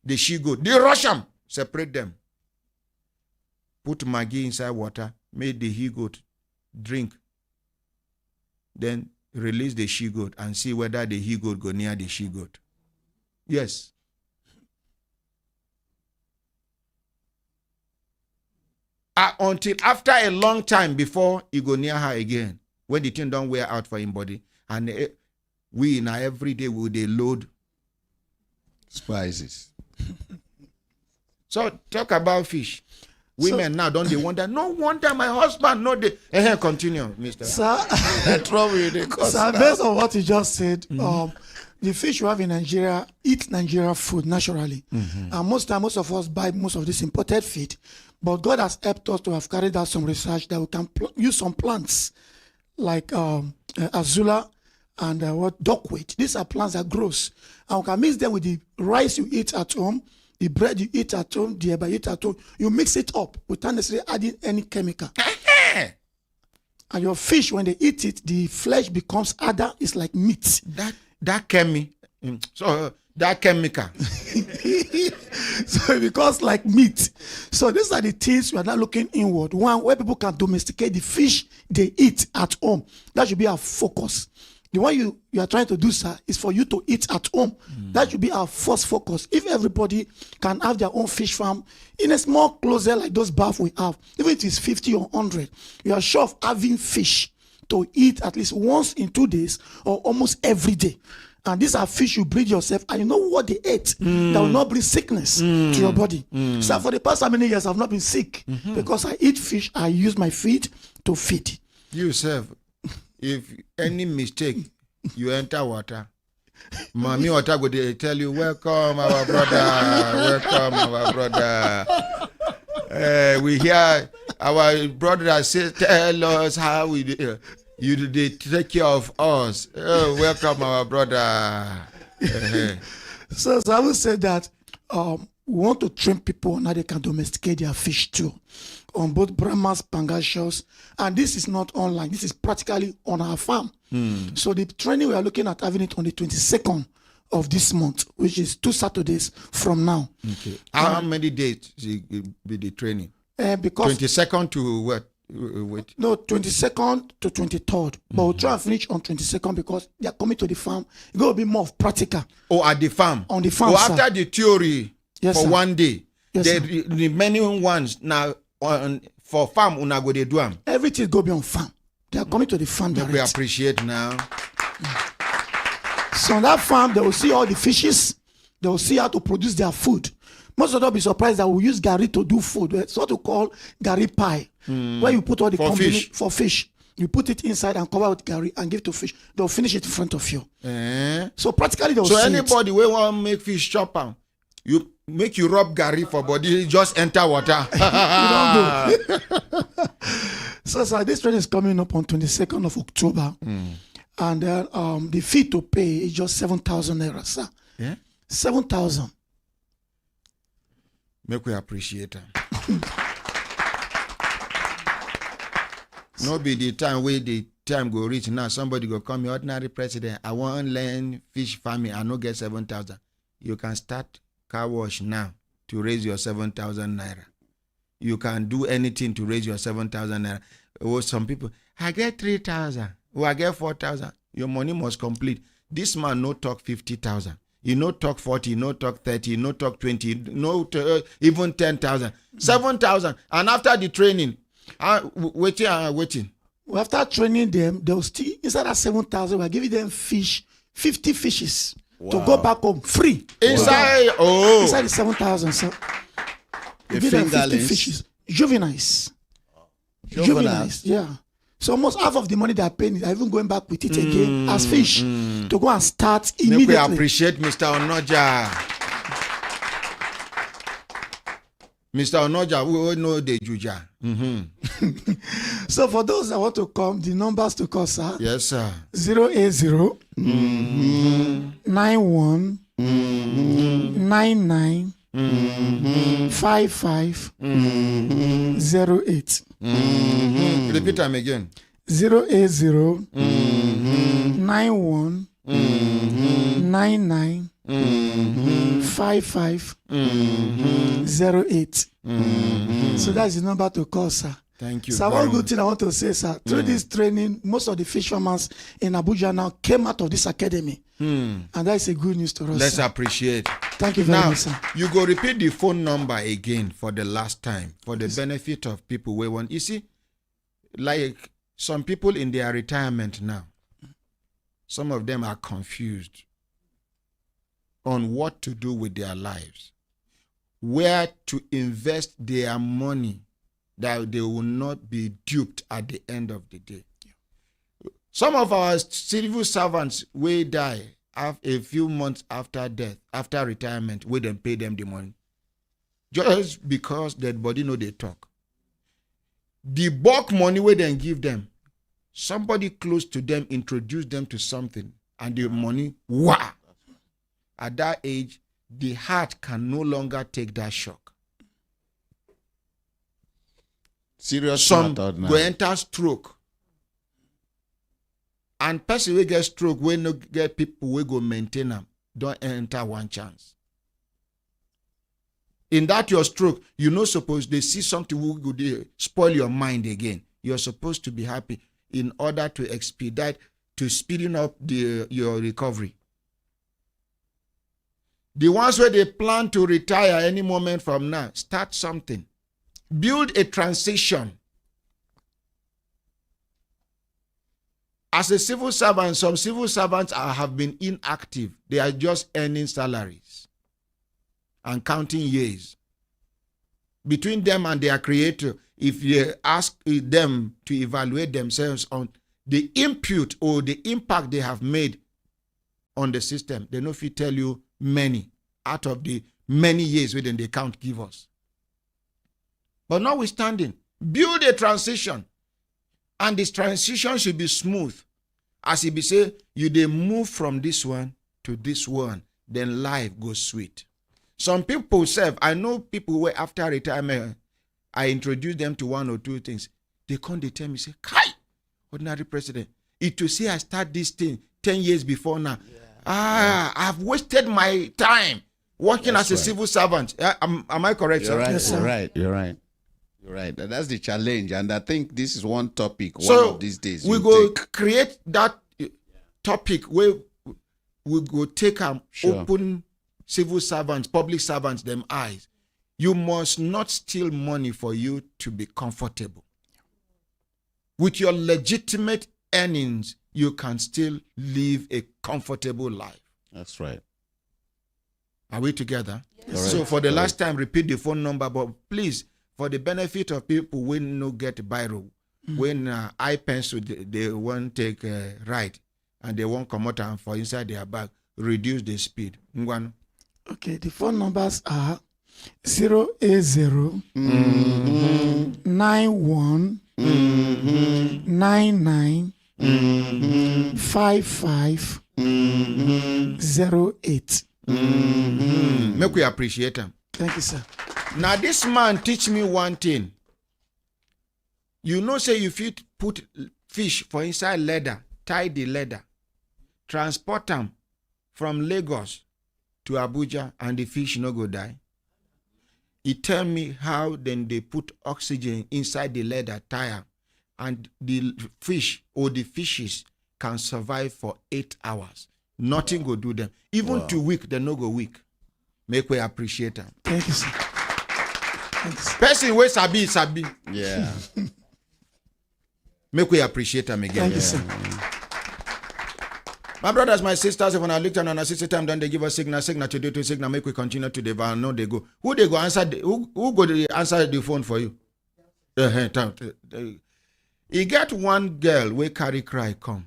C: the she goat. They rush them. Separate them. Put Maggie inside water. Make the he goat drink. Then release the she goat and see whether the he goat go near the she goat. Yes. Until after a long time before he go near her again, when the thing don't wear out for him body, and we in our everyday will they load
E: Spices.
C: So talk about fish. Women now don't they wonder? No wonder my husband no they. Continue, Mr.
I: Sir,
E: Trouble you dey cause.
I: sir, based on what you just said, the fish you have in Nigeria eat Nigeria food naturally. And most of us buy most of this imported feed. But God has helped us to have carried out some research that we can use some plants like azula and duckweed. These are plants that grows. And we can mix them with the rice you eat at home, the bread you eat at home, the eba you eat at home. You mix it up without necessarily adding any chemical. And your fish, when they eat it, the flesh becomes harder. It's like meat.
C: That chemical.
I: So it becomes like meat. So these are the things we are now looking inward. One, where people can domesticate the fish they eat at home. That should be our focus. The one you are trying to do, sir, is for you to eat at home. That should be our first focus. If everybody can have their own fish farm in a small closet like those baths we have, even if it is 50 or 100, you are sure of having fish to eat at least once in 2 days or almost every day. And these are fish you breed yourself, and you know what they ate that will not bring sickness to your body. So for the past how many years I've not been sick because I eat fish. I use my feet to feed.
C: You serve. If any mistake, you enter water. Mommy water go dey tell you, welcome our brother, welcome our brother. We hear our brother say, tell us how we do. You they take care of us. Oh, welcome our brother.
I: So I will say that we want to train people on how they can domesticate their fish too, on both Brahmas, Pangasius, and this is not online. This is practically on our farm. So the training we are looking at having it on the 22nd of this month, which is 2 Saturdays from now.
C: Okay. How many days will be the training?
I: Because
C: 22nd to what? Wait.
I: No, 22nd to 23rd. But we'll try and finish on 22nd because they are coming to the farm. It's going to be more of practical.
C: Oh, at the farm.
I: On the farm,
C: Oh,
I: sir.
C: after the theory
I: Yes,
C: for
I: sir.
C: 1 day.
I: Yes,
C: the
I: sir.
C: remaining ones now for farm una go dey do am.
I: Everything go be on farm. They are coming to the farm
C: Make we
I: direct.
C: appreciate now.
I: So on that farm, they will see all the fishes. They will see how to produce their food. Most of them will be surprised that we use gari to do food. It's what we call gari pie, where you put all the
C: For fish.
I: for fish. You put it inside and cover with gari and give to fish. They'll finish it in front of you. So practically they'll
C: So
I: see
C: anybody wey wan make fish chop am, you make you rub garri for body, just enter water.
I: it. So this training is coming up on 22nd of October. And the fee to pay is just 7,000 naira, sir.
C: Yeah?
I: 7,000.
C: Make we appreciate am. No be the time wey the time go reach now. Somebody go come, ordinary president. I wan learn fish farming. I no get 7,000. You can start car wash now to raise your 7,000 naira. You can do anything to raise your 7,000 naira. Oh, some people, I get 3,000. Oh, I get 4,000. Your money must complete. This man no talk 50,000. He no talk 40, no talk 30, no talk 20, no even 10,000. 7,000. And after the training, waiting.
I: After training them, they'll still, inside that 7,000, we're giving them fish, 50 fishes to go back home free.
C: Inside,
I: Inside the 7,000, so you give them 50 fishes. Juveniles. Yeah. So almost half of the money they are paying are even going back with it again as fish to go and start immediately.
C: Make we appreciate Mr. Onoja. Mr. Onoja, we all know the Juja.
I: So for those that want to come, the numbers to call, sir.
C: Yes, sir.
I: 080 91 99 55 08.
C: Repeat them again.
I: 080 91 99 55 08. So that's the number to call, sir.
C: Thank you.
I: So one good thing I want to say, sir, through this training, most of the fishermen in Abuja now came out of this academy. And that is a good news to us.
C: Let's
I: sir.
C: appreciate.
I: Thank you very
C: Now,
I: much, sir.
C: you go repeat the phone number again for the last time for the benefit of people who want. You see, like some people in their retirement now, some of them are confused on what to do with their lives, where to invest their money that they will not be duped at the end of the day. Some of our civil servants will die a few months after death, after retirement, we then pay them the money. Just because dead body know they talk. The bulk money we then give them, somebody close to them introduce them to something, and the money, wow! At that age, the heart can no longer take that shock.
E: Serious
C: Some
E: matter now.
C: go enter stroke. And person will get stroke, we no get people we go maintain them. Don't enter one chance. In that your stroke, you no supposed they see something who go spoil your mind again. You're supposed to be happy in order to expedite, to speeding up your recovery. The ones where they plan to retire any moment from now, start something. Build a transition. As a civil servant, some civil servants have been inactive. They are just earning salaries and counting years. Between them and their creator, if you ask them to evaluate themselves on the input or the impact they have made on the system, they know if you tell you many out of the many years within they can't give us. But notwithstanding, build a transition. And this transition should be smooth. As he be say, you they move from this one to this one, then life goes sweet. Some people say, I know people who after retirement, I introduce them to one or two things. They come, they tell me, say, Kai, ordinary president, it to say I start this thing 10 years before now. Yeah. I've wasted my time working as a civil servant. Am I correct,
E: You're
C: sir?
E: right.
I: Yes, sir.
E: You're right. Right. And that's the challenge. And I think this is one topic
C: So
E: one of these days.
C: we go create that topic where we go take and open civil servants, public servants, them eyes. You must not steal money for you to be comfortable. With your legitimate earnings, you can still live a comfortable life.
E: That's right.
C: Are we together?
E: Yes.
C: So for the last time, repeat the phone number, but please, for the benefit of people who no get biro, when I pencil, they won't take right, and they won't come out and for inside their bag, reduce the speed. Ngwanu.
I: Okay, the phone numbers are 080 91 99 55 08.
C: Make we appreciate them.
I: Thank you, sir.
C: Now this man teach me one thing. You know, say you fit put fish for inside leather, tie the leather, transport them from Lagos to Abuja, and the fish no go die. He tell me how then they put oxygen inside the leather tire, and the fish or the fishes can survive for 8 hours. Nothing go do them. Even 2 weeks, they no go weak. Make we appreciate them.
I: Thank you, sir. Thank you, sir.
C: Person wey sabi.
E: Yeah.
C: Make we appreciate them again.
I: Thank you, sir.
C: My brothers, my sisters, if I look on a sister time, then they give us signal to do to signal, make we continue to the no they go. Who they go answer? Who go to answer the phone for you? He get one girl we carry cry come.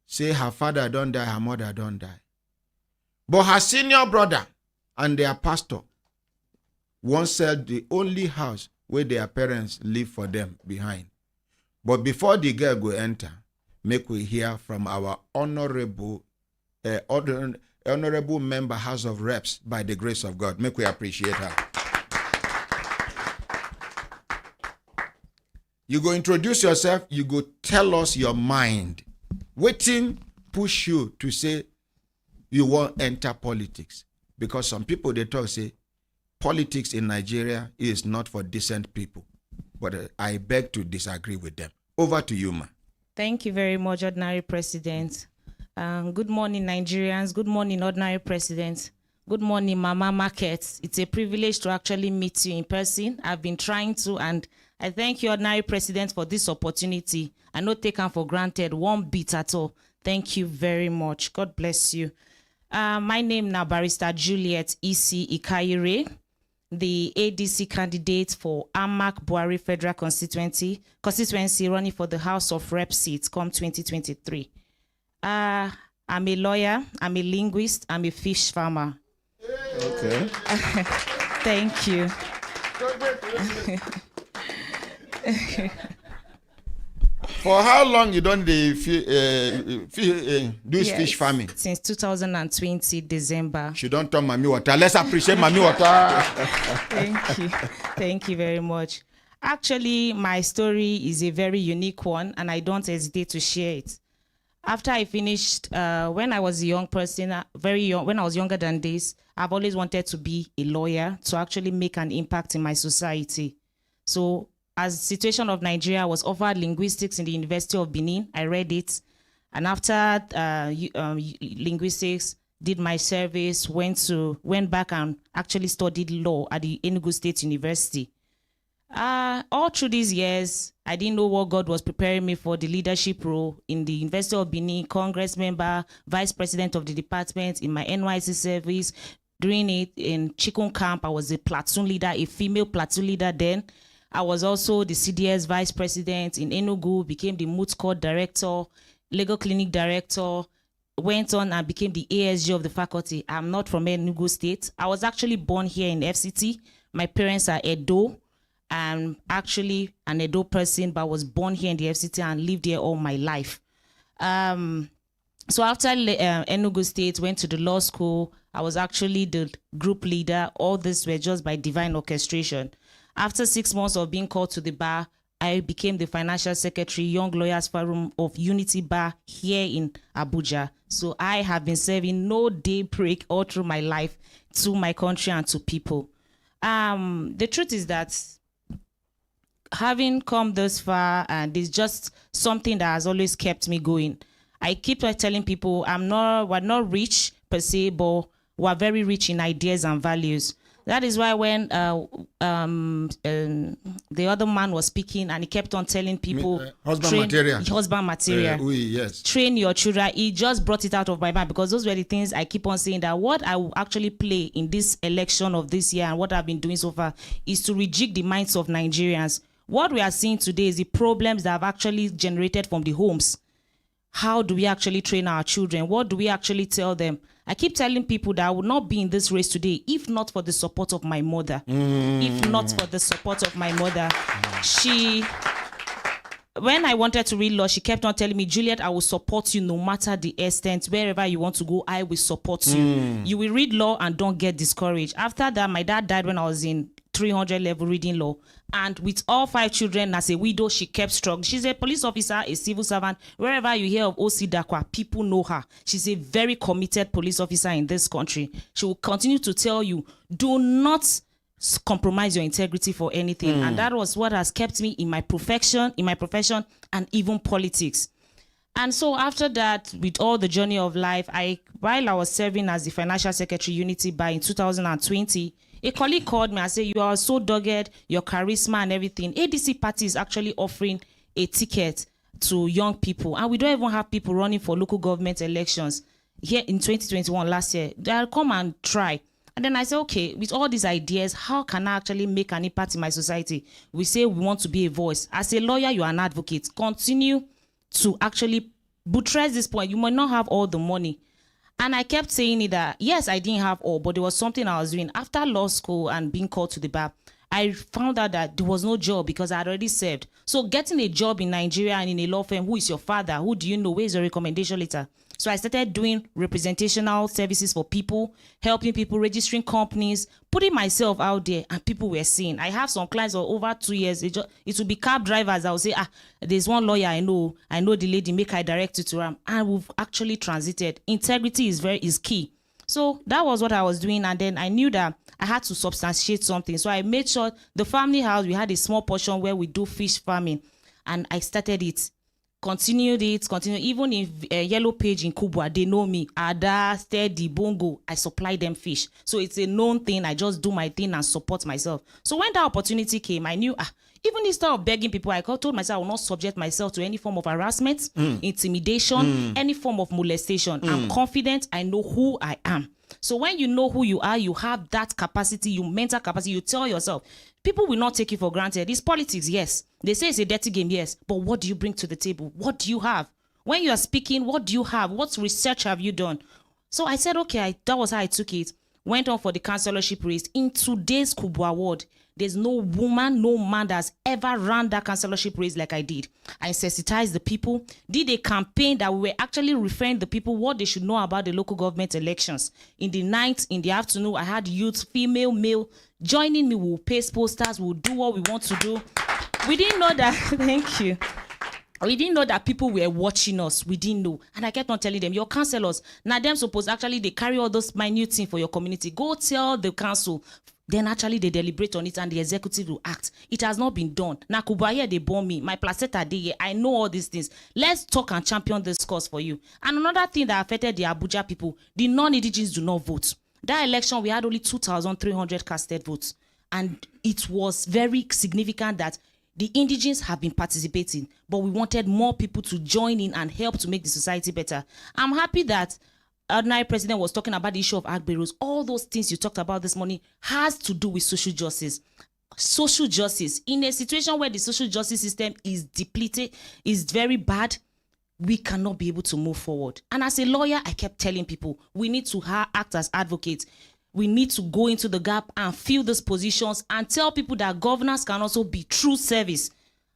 C: Say her father don't die, her mother don't die. But her senior brother and their pastor once sell the only house where their parents live for them behind. But before the girl go enter, make we hear from our honorable member House of Reps by the grace of God. Make we appreciate her. You go introduce yourself, you go tell us your mind. Waiting push you to say you won't enter politics. Because some people they talk say politics in Nigeria is not for decent people. But I beg to disagree with them. Over to you, ma.
J: Thank you very much, Ordinary President. Good morning, Nigerians. Good morning, Ordinary President. Good morning, Mama Market. It's a privilege to actually meet you in person. I've been trying to, and I thank you, Ordinary President, for this opportunity. I not taken for granted one bit at all. Thank you very much. God bless you. My name now Barrister Juliet E.C. Ikayire, the ADC candidate for Amak Buhari Federal Constituency running for the House of Rep seats come 2023. I'm a lawyer, I'm a linguist, I'm a fish farmer.
E: Okay.
J: Thank you.
C: For how long you don't do fish farming?
J: Since 2020 December.
C: She don't turn Mami Water. Let's appreciate Mami Water.
J: Thank you. Thank you very much. Actually, my story is a very unique one, and I don't hesitate to share it. After I finished, when I was a young person, very young, when I was younger than this, I've always wanted to be a lawyer to actually make an impact in my society. So as the situation of Nigeria was offered linguistics in the University of Benin, I read it. And after linguistics, did my service, went back and actually studied law at the Enugu State University. All through these years, I didn't know what God was preparing me for the leadership role in the University of Benin, Congress member, vice president of the department, in my NYC service. During it in Chikun camp, I was a platoon leader, a female platoon leader then. I was also the CDS vice president in Enugu, became the moot court director, legal clinic director, went on and became the ASG of the faculty. I'm not from Enugu State. I was actually born here in FCT. My parents are Edo. I'm actually an Edo person, but I was born here in the FCT and lived here all my life. So after Enugu State, went to the law school. I was actually the group leader. All this were just by divine orchestration. After 6 months of being called to the bar, I became the financial secretary, Young Lawyers Forum of Unity Bar here in Abuja. So I have been serving no day break all through my life to my country and to people. The truth is that having come this far, and it's just something that has always kept me going. I keep telling people we're not rich per se, but we're very rich in ideas and values. That is why when the other man was speaking and he kept on telling people,
C: husband material.
J: Yes. Train your children. He just brought it out of my mind, because those were the things I keep on saying, that what I will actually play in this election of this year and what I've been doing so far is to rejig the minds of Nigerians. What we are seeing today is the problems that have actually generated from the homes. How do we actually train our children? What do we actually tell them? I keep telling people that I would not be in this race today if not for the support of my mother. If not for the support of my mother. When I wanted to read law, she kept on telling me, Juliet, I will support you no matter the extent. Wherever you want to go, I will support you. You will read law and don't get discouraged. After that, my dad died when I was in 300 level reading law. And with all 5 children as a widow, she kept strong. She's a police officer, a civil servant. Wherever you hear of O.C. Dakwa, people know her. She's a very committed police officer in this country. She will continue to tell you, do not compromise your integrity for anything. And that was what has kept me in my profession, and even politics. And so after that, with all the journey of life, while I was serving as the financial secretary Unity Bar in 2020, a colleague called me and said, you are so dogged, your charisma and everything. ADC party is actually offering a ticket to young people. And we don't even have people running for local government elections here in 2021 last year. They'll come and try. And then I said, okay, with all these ideas, how can I actually make an impact in my society? We say we want to be a voice. As a lawyer, you are an advocate. Continue to actually buttress this point. You might not have all the money. And I kept saying it that, yes, I didn't have all, but there was something I was doing. After law school and being called to the bar, I found out that there was no job because I had already served. So getting a job in Nigeria and in a law firm, who is your father? Who do you know? Where is your recommendation letter? So I started doing representational services for people, helping people, registering companies, putting myself out there, and people were seeing. I have some clients for over 2 years. It will be cab drivers. I will say, there's one lawyer I know the lady, make I direct you to her. And we've actually transited. Integrity is key. So that was what I was doing. And then I knew that I had to substantiate something. So I made sure the family house, we had a small portion where we do fish farming. And I started it. Continued. Even in Yellow Page in Kubwa, they know me. Ada, Steady, Bongo, I supply them fish. So it's a known thing. I just do my thing and support myself. So when that opportunity came, I knew, even instead of begging people, I told myself I will not subject myself to any form of harassment, intimidation, any form of molestation. I'm confident. I know who I am. So when you know who you are, you have that capacity, your mental capacity, you tell yourself, people will not take you for granted. It's politics, yes. They say it's a dirty game, yes. But what do you bring to the table? What do you have? When you are speaking, what do you have? What research have you done? So I said, okay, that was how I took it. Went on for the councillorship race. In today's Kubwa ward, there's no woman, no man that's ever ran that councillorship race like I did. I sensitized the people, did a campaign that we were actually referring the people what they should know about the local government elections. In the night, in the afternoon, I had youth, female, male, joining me. We'll paste posters, we'll do what we want to do. We didn't know that, thank you. We didn't know that people were watching us. We didn't know. And I kept on telling them, your councillors, now them supposed actually they carry all those minute things for your community. Go tell the council. Then actually they deliberate on it and the executive will act. It has not been done. Now Kubaya, they born me. My placenta, I know all these things. Let's talk and champion this cause for you. And another thing that affected the Abuja people, the non-indigenous do not vote. That election, we had only 2,300 casted votes. And it was very significant that the indigenous have been participating, but we wanted more people to join in and help to make the society better. I'm happy that ordinary president was talking about the issue of Agboros. All those things you talked about this morning has to do with social justice. Social justice. In a situation where the social justice system is depleted, is very bad, we cannot be able to move forward. And as a lawyer, I kept telling people, we need to act as advocates. We need to go into the gap and fill these positions and tell people that governance can also be true service.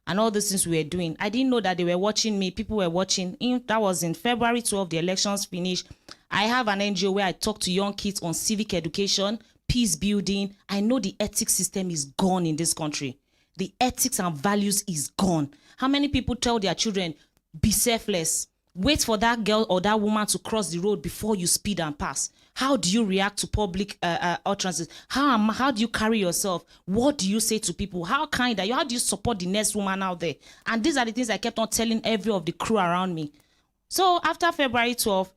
J: And all these things we were doing. I didn't know that they were watching me. People were watching. That was in February 12, the elections finished. I have an NGO where I talk to young kids on civic education, peace building. I know the ethics system is gone in this country. The ethics and values is gone. How many people tell their children, be selfless? Wait for that girl or that woman to cross the road before you speed and pass. How do you react to public utterances? How do you carry yourself? What do you say to people? How kind are you? How do you support the next woman out there? And these are the things I kept on telling every of the crew around me. So after February 12th,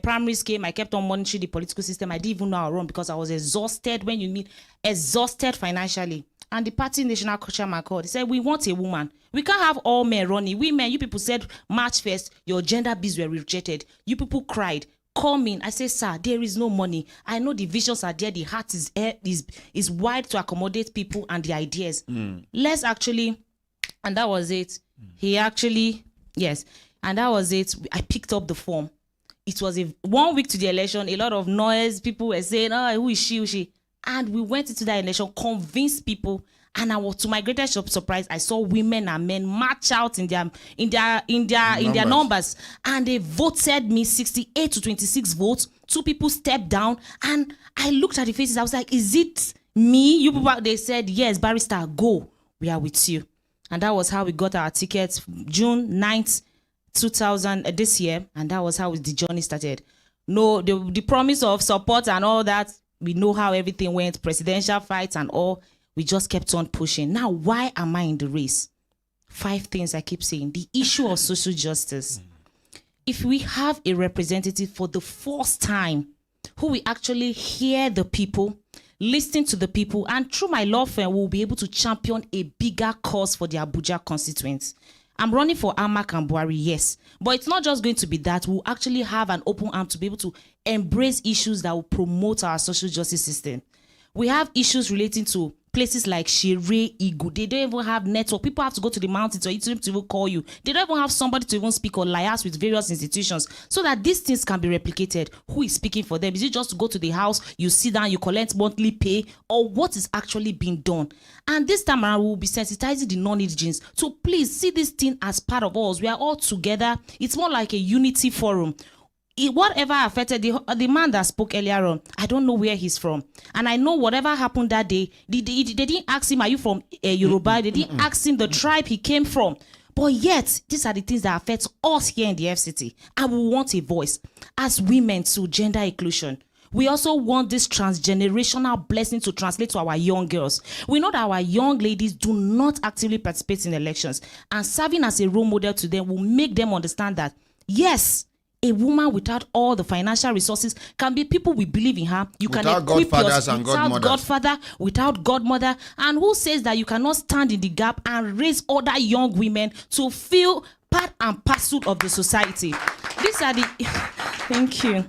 J: primaries came. I kept on monitoring the political system. I didn't even know how to run because I was exhausted. When you mean exhausted financially. And the party national chairman called. He said, we want a woman. We can't have all men running. Women, you people said March 1st, your gender bills were rejected. You people cried. Come in. I say, sir, there is no money. I know the visions are there. The heart is wide to accommodate people and the ideas. Let's actually, and that was it. He actually, yes, and that was it. I picked up the form. It was 1 week to the election. A lot of noise. People were saying, oh, who is she? Who is she? And we went into that election, convinced people. And I was, to my greatest surprise, I saw women and men march out in their numbers, and they voted me 68 to 26 votes. 2 people stepped down, and I looked at the faces. I was like, "Is it me?" You people, they said, "Yes, barrister, go. We are with you." And that was how we got our tickets, June 9th, 2000 this year, and that was how the journey started. No, the promise of support and all that. We know how everything went, presidential fights and all. We just kept on pushing. Now, why am I in the race? 5 things I keep saying. The issue of social justice. If we have a representative for the first time who will actually hear the people, listen to the people, and through my law firm, we'll be able to champion a bigger cause for the Abuja constituents. I'm running for Amak and Buhari, yes. But it's not just going to be that. We'll actually have an open arm to be able to embrace issues that will promote our social justice system. We have issues relating to places like Shere, Igu. They don't even have network. People have to go to the mountains or to even call you. They don't even have somebody to even speak or liaise with various institutions so that these things can be replicated. Who is speaking for them? Is it just to go to the house, you sit down, you collect monthly pay, or what is actually being done? And this time around, we will be sensitizing the non-indigenous. So please see this thing as part of us. We are all together. It's more like a unity forum. Whatever affected the man that spoke earlier on, I don't know where he's from, and I know whatever happened that day, they didn't ask him, are you from Yoruba? They didn't ask him the tribe he came from. But yet, these are the things that affect us here in the FCT, and we want a voice as women to gender inclusion. We also want this transgenerational blessing to translate to our young girls. We know that our young ladies do not actively participate in elections, and serving as a role model to them will make them understand that, yes, a woman without all the financial resources can be people we believe in her. You can equip yourself without godfather, without godmother. And who says that you cannot stand in the gap and raise other young women to feel part and parcel of the society? These are the thank you.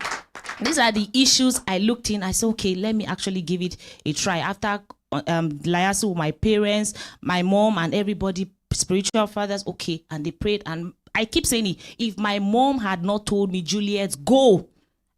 J: These are the issues I looked in. I said, okay, let me actually give it a try. After liaising with my parents, my mom, and everybody, spiritual fathers, okay, and they prayed. And I keep saying it, if my mom had not told me, Juliet, go,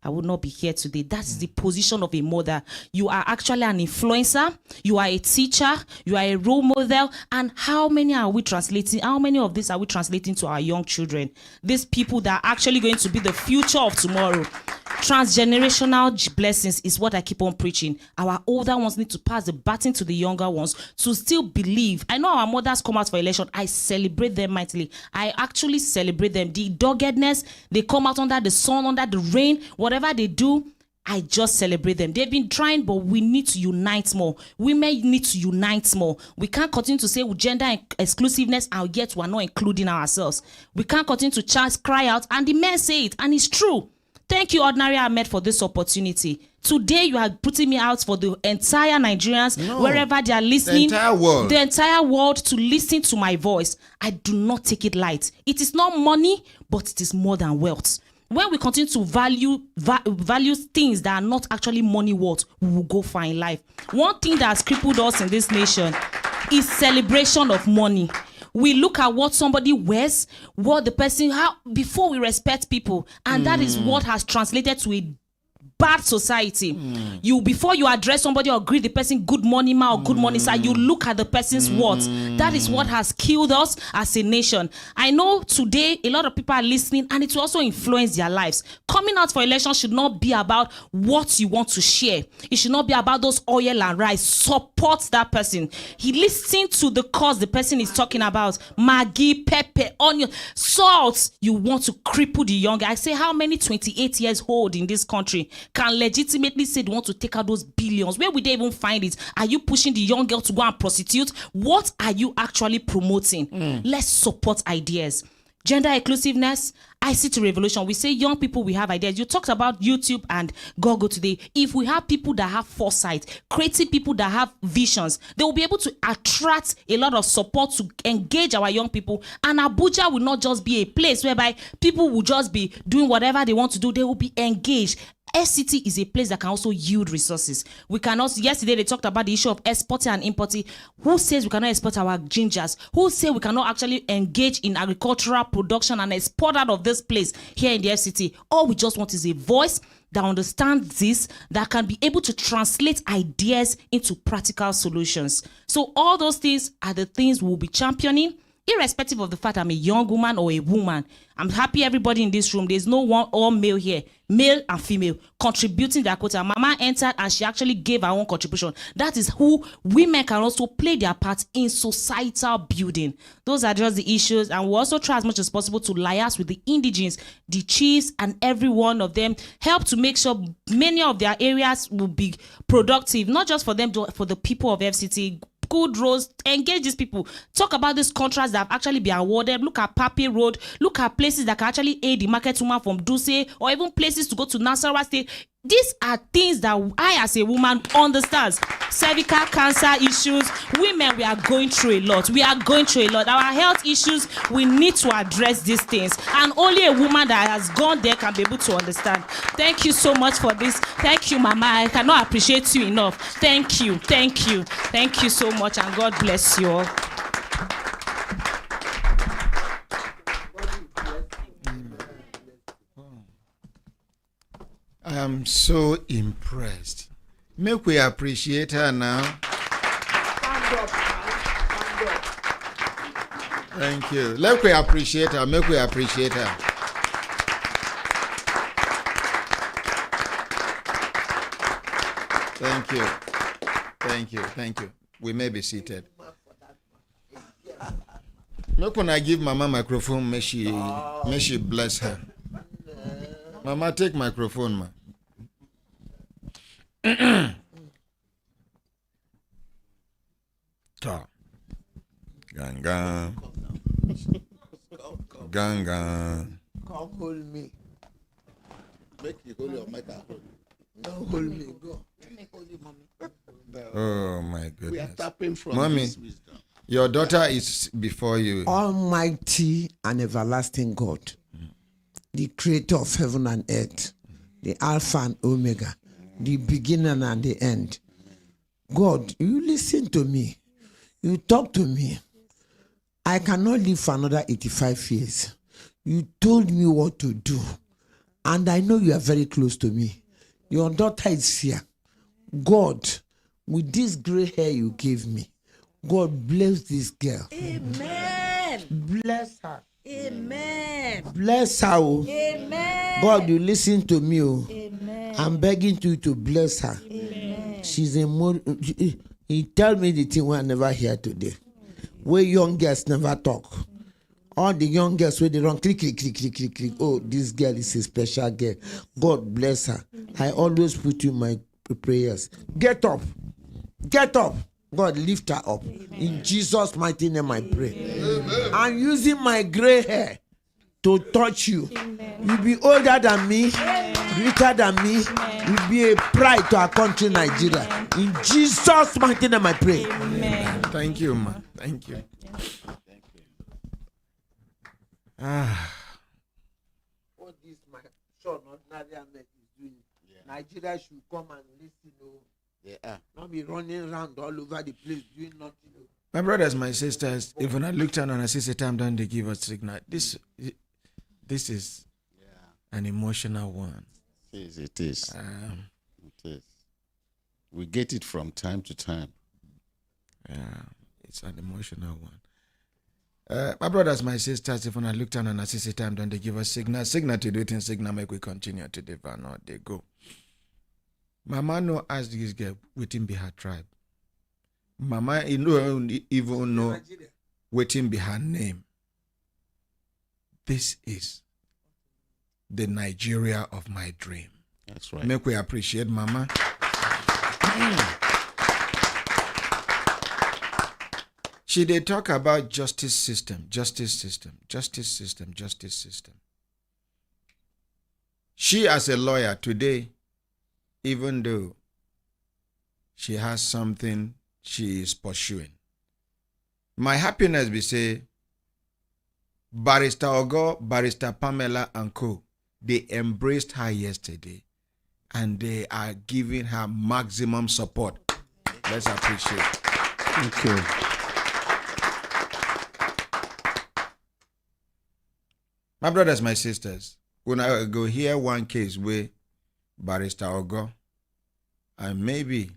J: I would not be here today. That's the position of a mother. You are actually an influencer. You are a teacher. You are a role model. And how many are we translating? How many of these are we translating to our young children? These people that are actually going to be the future of tomorrow. Transgenerational blessings is what I keep on preaching. Our older ones need to pass the baton to the younger ones to still believe. I know our mothers come out for election. I celebrate them mightily. I actually celebrate them. The doggedness, they come out under the sun, under the rain, whatever they do, I just celebrate them. They've been trying, but we need to unite more. Women need to unite more. We can't continue to say with gender exclusiveness and yet we're not including ourselves. We can't continue to cry out, and the men say it, and it's true. Thank you, Ordinary Ahmed, for this opportunity. Today, you are putting me out for the entire Nigerians, wherever they are listening, the entire world to listen to my voice. I do not take it light. It is not money, but it is more than wealth. When we continue to value things that are not actually money worth, we will go far in life. One thing that has crippled us in this nation is celebration of money. We look at what somebody wears, what the person, how before we respect people, and that is what has translated to a bad society. You, before you address somebody or greet the person good morning ma or good morning sir, you look at the person's words. That is what has killed us as a nation. I know today a lot of people are listening, and it will also influence their lives. Coming out for election should not be about what you want to share. It should not be about those oil and rice. Support that person. He listen to the cause the person is talking about. Maggi, pepper, onion, salt. You want to cripple the young. I say, how many 28 years old in this country can legitimately say they want to take out those billions. Where would they even find it? Are you pushing the young girl to go and prostitute? What are you actually promoting? Let's support ideas. Gender inclusiveness, ICT revolution. We say young people, we have ideas. You talked about YouTube and Google today. If we have people that have foresight, creative people that have visions, they will be able to attract a lot of support to engage our young people. And Abuja will not just be a place whereby people will just be doing whatever they want to do. They will be engaged. FCT is a place that can also yield resources. We can also, yesterday they talked about the issue of exporting and importing. Who says we cannot export our gingers? Who says we cannot actually engage in agricultural production and export out of this place here in the FCT? All we just want is a voice that understands this, that can be able to translate ideas into practical solutions. So all those things are the things we'll be championing, irrespective of the fact I'm a young woman or a woman. I'm happy everybody in this room, there's no one all male here, male and female, contributing their quota. Mama entered and she actually gave her own contribution. That is who women can also play their part in societal building. Those are just the issues, and we'll also try as much as possible to liaise with the indigenes, the chiefs, and every one of them, help to make sure many of their areas will be productive, not just for them, for the people of FCT. Good roads, engage these people. Talk about these contracts that have actually been awarded. Look at Papi Road. Look at places that can actually aid the market woman from Duse, or even places to go to Nasarawa State. These are things that I, as a woman, understands. Cervical cancer issues. Women, we are going through a lot. We are going through a lot. Our health issues, we need to address these things. And only a woman that has gone there can be able to understand. Thank you so much for this. Thank you, Mama. I cannot appreciate you enough. Thank you. Thank you. Thank you so much, and God bless you all.
C: I am so impressed. Make we appreciate her now. Thank you. Let we appreciate her. Make we appreciate her. Thank you. Thank you. Thank you. We may be seated. Make when I give Mama microphone, may she bless her. Mama, take microphone, ma. Ta. Ganga. Ganga.
D: Come hold me.
E: Make you hold your mic.
D: Don't hold me. Go.
C: Oh my goodness.
E: We are tapping from
C: Mommy,
E: this wisdom.
C: your daughter is before you.
D: Almighty and everlasting God, the creator of heaven and earth, the Alpha and Omega, the beginning and the end. God, you listen to me. You talk to me. I cannot live for another 85 years. You told me what to do. And I know you are very close to me. Your daughter is here. God, with this gray hair you gave me, God bless this girl.
K: Amen.
D: Bless her.
K: Amen.
D: Bless her.
K: Amen.
D: God, you listen to me.
K: Amen.
D: I'm begging you to bless her.
K: Amen.
D: She's a more. He tell me the thing we never hear today. Where young girls never talk. All the young girls where they run click, click, click, click, click, click. Oh, this girl is a special girl. God bless her. I always put you in my prayers. Get up. Get up. God, lift her up. Amen. In Jesus' mighty name I pray. Amen. I'm using my gray hair to touch you. Amen. You'll be older than me, richer than me. You'll be a pride to our country, Nigeria. Amen. In Jesus' mighty name I pray.
C: Amen. Thank you, ma. Thank you.
D: What this my son ordinary Ahmed is doing, Nigeria should come and listen.
E: Yeah.
D: Not be running around all over the place doing nothing.
C: My brothers, my sisters, if when I look down and I see the time down, they give us signal. This is an emotional one.
E: It is. It is. We get it from time to time.
C: Yeah, it's an emotional one. My brothers, my sisters, if when I look down and I see the time down, they give us signal. Signal to do it and signal make we continue to the van or they go. Mama no ask this girl waiting be her tribe. Mama even know waiting be her name. This is the Nigeria of my dream.
E: That's right.
C: Make we appreciate Mama. She they talk about justice system. She as a lawyer today, even though she has something she is pursuing. My happiness be say, Barrister Ogo, Barrister Pamela and co, they embraced her yesterday and they are giving her maximum support. Let's appreciate.
E: Thank you.
C: My brothers, my sisters, when I go hear one case where Barrister Ogo and maybe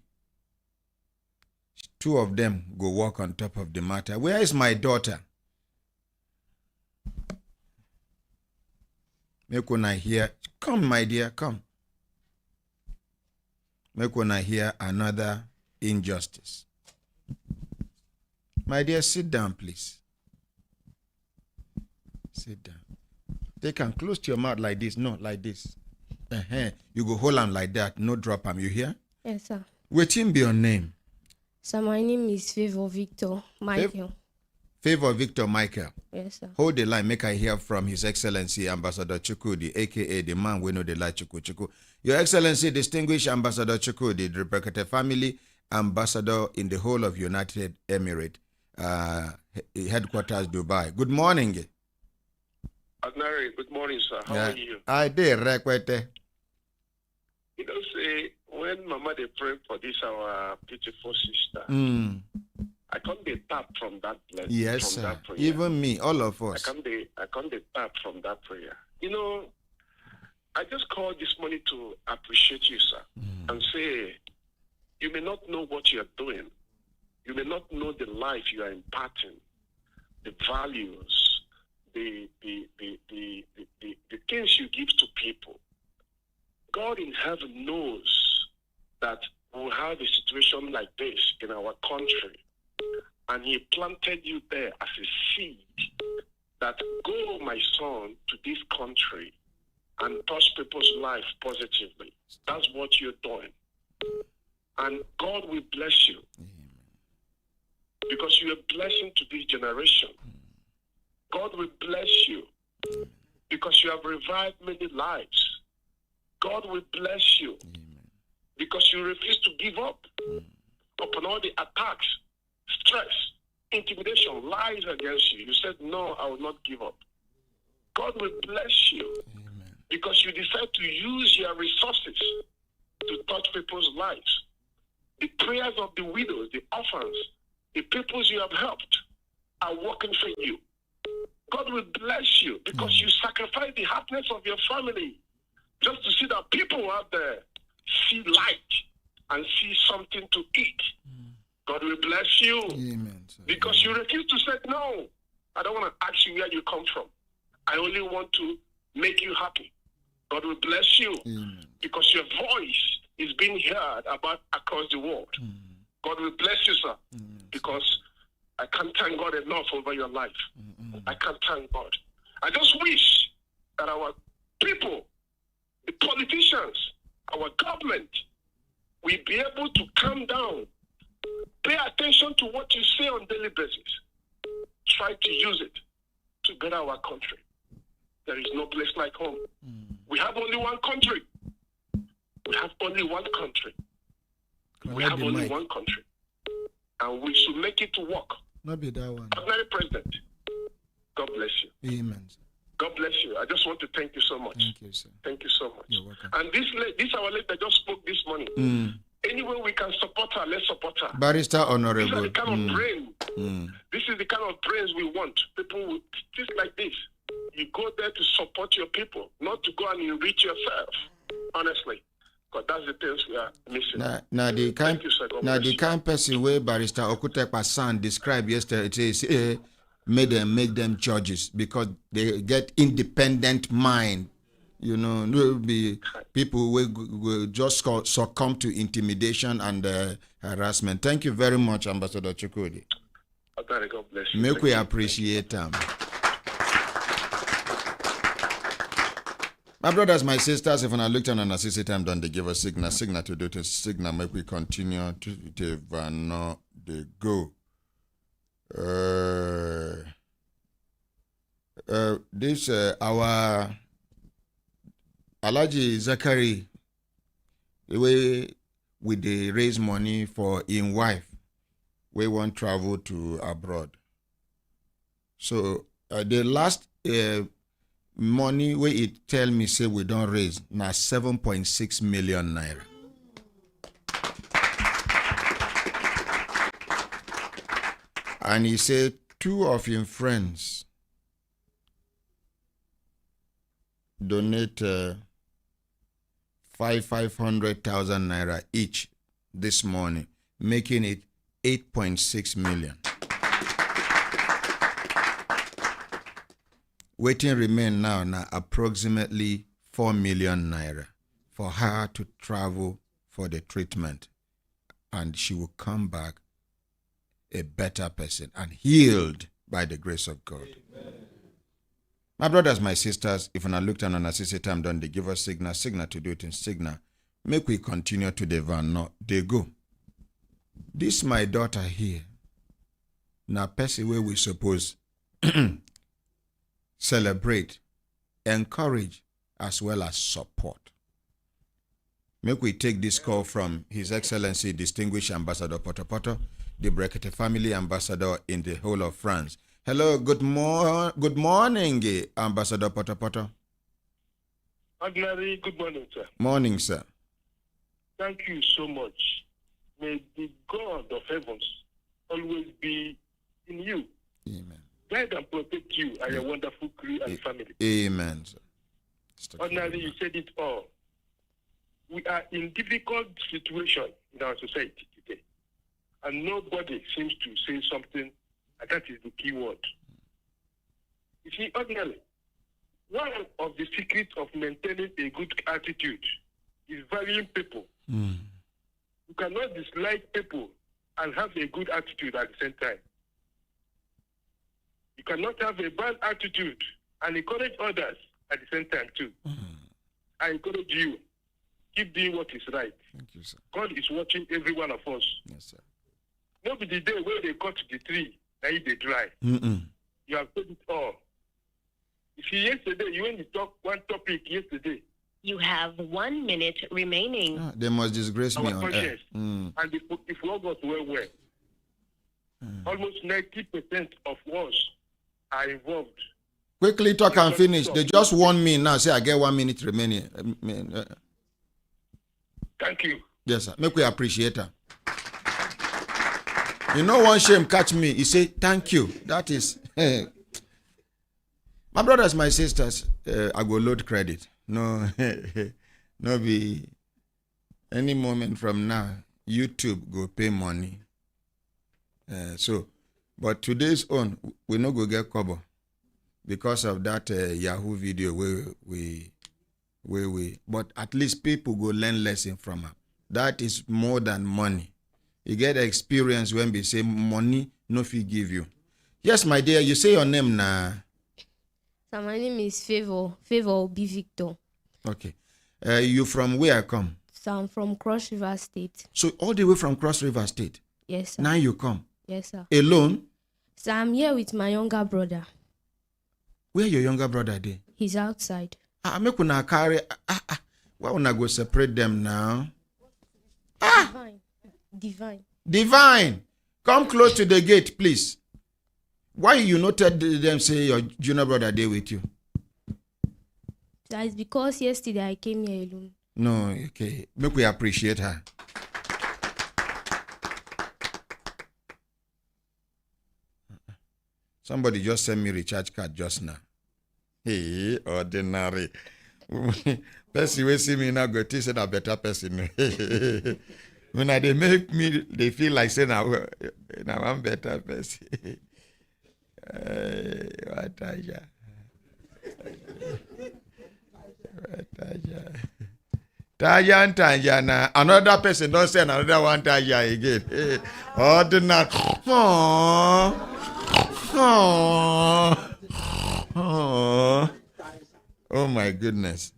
C: two of them go walk on top of the matter. Where is my daughter? Make when I hear, come my dear, come. Make when I hear another injustice. My dear, sit down, please. Sit down. They can close to your mouth like this. No, like this. You go hold on like that. No drop them. You hear?
L: Yes, sir.
C: Waiting be your name.
L: So my name is Favor Victor Michael.
C: Favor Victor Michael.
L: Yes, sir.
C: Hold the line. Make I hear from His Excellency Ambassador Chukwudi, a.k.a. the man we know the like Chuku. Your Excellency, distinguished Ambassador Chukwudi, the Brekete family ambassador in the whole of United Emirates, headquarters Dubai. Good morning.
M: Ordinary, good morning, sir. How are you?
C: I did, Rekwete.
M: You know, say, when Mama they pray for this, our beautiful sister, I can't be tapped from that place.
C: Yes,
M: from
C: sir.
M: That prayer.
C: Even me, all of us.
M: I can't be tapped from that prayer. You know, I just called this morning to appreciate you, sir, and say, you may not know what you are doing. You may not know the life you are imparting, the values, the things you give to people. God in heaven knows that we'll have a situation like this in our country. And he planted you there as a seed that go, my son, to this country and touch people's life positively. That's what you're doing. And God will bless you. Because you're a blessing to this generation. God will bless you because you have revived many lives. God will bless you because you refuse to give up upon all the attacks, stress, intimidation, lies against you. You said, no, I will not give up. God will bless you because you decide to use your resources to touch people's lives. The prayers of the widows, the orphans, the peoples you have helped are working for you. God will bless you because you sacrifice the happiness of your family just to see that people out there see light and see something to eat. God will bless you.
C: Amen,
M: because you refuse to say, no, I don't want to ask you where you come from. I only want to make you happy. God will bless you because your voice is being heard about across the world. God will bless you, sir, because I can't thank God enough over your life. I can't thank God. I just wish that our people, the politicians, our government, will be able to calm down, pay attention to what you say on a daily basis, try to use it to better our country. There is no place like home. We have only one country. We have only one country. We have only one country. And we should make it to work.
C: Not be that one.
M: Ordinary President, God bless you.
C: Amen.
M: God bless you. I just want to thank you so much.
C: Thank you, sir.
M: Thank you so much.
C: You're welcome.
M: And this our lady that just spoke this morning. Any way we can support her, let's support her.
C: Barrister Honorable.
M: These are the kind of brain. This is the kind of brains we want. People with things like this. You go there to support your people, not to go and enrich yourself. Honestly. Because that's the things we are missing.
C: Now the kind, the kind person where Barrister Okutepa San described yesterday, it is make them judges because they get independent mind. You know, there will be people who will just succumb to intimidation and harassment. Thank you very much, Ambassador Chukwudi.
M: God bless you.
C: Make we appreciate them. My brothers, my sisters, if I looked on an assistant time, don't they give us signal to do to signal, make we continue to the go. This our Alaji Zachary, the way we they raise money for in wife, we want travel to abroad. So the last money where it tell me say we don't raise now 7.6 million naira. And he said 2 of his friends donate 500,000 naira each this morning, making it 8.6 million. Waiting remain now approximately 4 million naira for her to travel for the treatment, and she will come back a better person and healed by the grace of God. Amen. My brothers, my sisters, if I looked on an assistant time, don't they give us signal to do it in signal. Make we continue to the van, no, they go. This my daughter here. Now, person where we suppose celebrate, encourage, as well as support. Make we take this call from His Excellency Distinguished Ambassador Poto, the Brekete family ambassador in the whole of France. Hello, good morning, Ambassador Poto.
M: Ordinary, good morning, sir.
C: Morning, sir.
M: Thank you so much. May the God of heavens always be in you.
C: Amen.
M: Guide and protect you and your wonderful crew and family.
C: Amen, sir.
M: Ordinary, you said it all. We are in difficult situation in our society today, and nobody seems to say something, and that is the key word. You see, ordinarily, one of the secrets of maintaining a good attitude is valuing people. You cannot dislike people and have a good attitude at the same time. You cannot have a bad attitude and encourage others at the same time too. I encourage you, keep doing what is right.
C: Thank you, sir.
M: God is watching every one of us.
C: Yes, sir.
M: Not be the day where they cut the tree and they dry. You have said it all. You see, yesterday, you only talked one topic yesterday.
N: You have 1 minute remaining.
C: They must disgrace me on air.
M: And if all goes well, almost 90% of us are involved.
C: Quickly talk and finish. They just warn me now. Say I get 1 minute remaining.
M: Thank you.
C: Yes, sir. Make we appreciate her. You know, one shame catch me. He say thank you. That is. My brothers, my sisters, I go load credit. No, no be any moment from now. YouTube go pay money. But today's own, we no go get cover because of that Yahoo video where we. But at least people go learn lesson from her. That is more than money. You get experience when we say money no fit give you. Yes, my dear, you say your name now.
L: So my name is Favor B. Victor.
C: Okay. You from where I come?
L: So I'm from Cross River State.
C: So all the way from Cross River State?
L: Yes, sir.
C: Now you come?
L: Yes, sir.
C: Alone?
L: So I'm here with my younger brother.
C: Where your younger brother there?
L: He's outside.
C: Make una carry. Why una go separate them now? Divine. Come close to the gate, please. Why you not tell them say your junior brother there with you?
L: That is because yesterday I came here alone.
C: No, okay. Make we appreciate her. Somebody just sent me recharge card just now. Hey, ordinary. Person will see me now go to say a better person. When they make me, they feel like saying now I'm better person. Taja na another person don't say another one Taja again. Ordinary. Oh my goodness.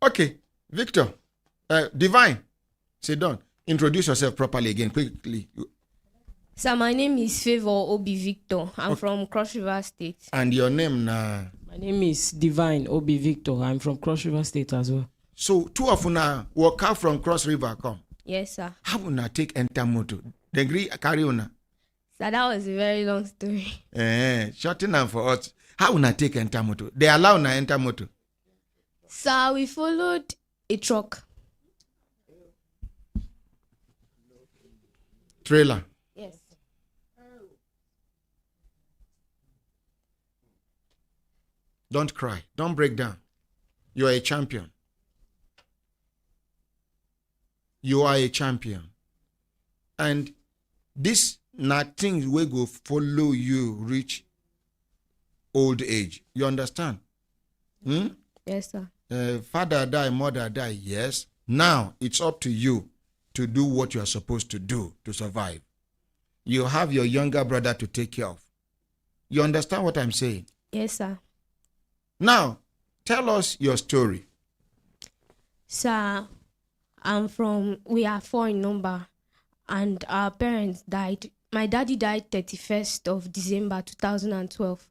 C: Okay, Victor, Divine, sit down. Introduce yourself properly again, quickly.
L: Sir, my name is Favor Obi Victor. I'm from Cross River State.
C: And your name na?
O: My name is Divine Obi Victor. I'm from Cross River State as well.
C: So two of una walk out from Cross River come.
L: Yes, sir.
C: How una take enter motor? Then agree carry una.
L: Sir, that was a very long story.
C: Shorten am for us. How una take enter motor? They allow una enter motor.
L: Sir, we followed a truck.
C: Trailer.
L: Yes.
C: Don't cry. Don't break down. You are a champion. You are a champion. And this not things will go follow you reach old age. You understand?
L: Yes, sir.
C: Father die, mother die, yes. Now it's up to you to do what you are supposed to do to survive. You have your younger brother to take care of. You understand what I'm saying?
L: Yes, sir.
C: Now, tell us your story.
L: Sir, we are 4 in number, and our parents died. My daddy died 31st of December 2012,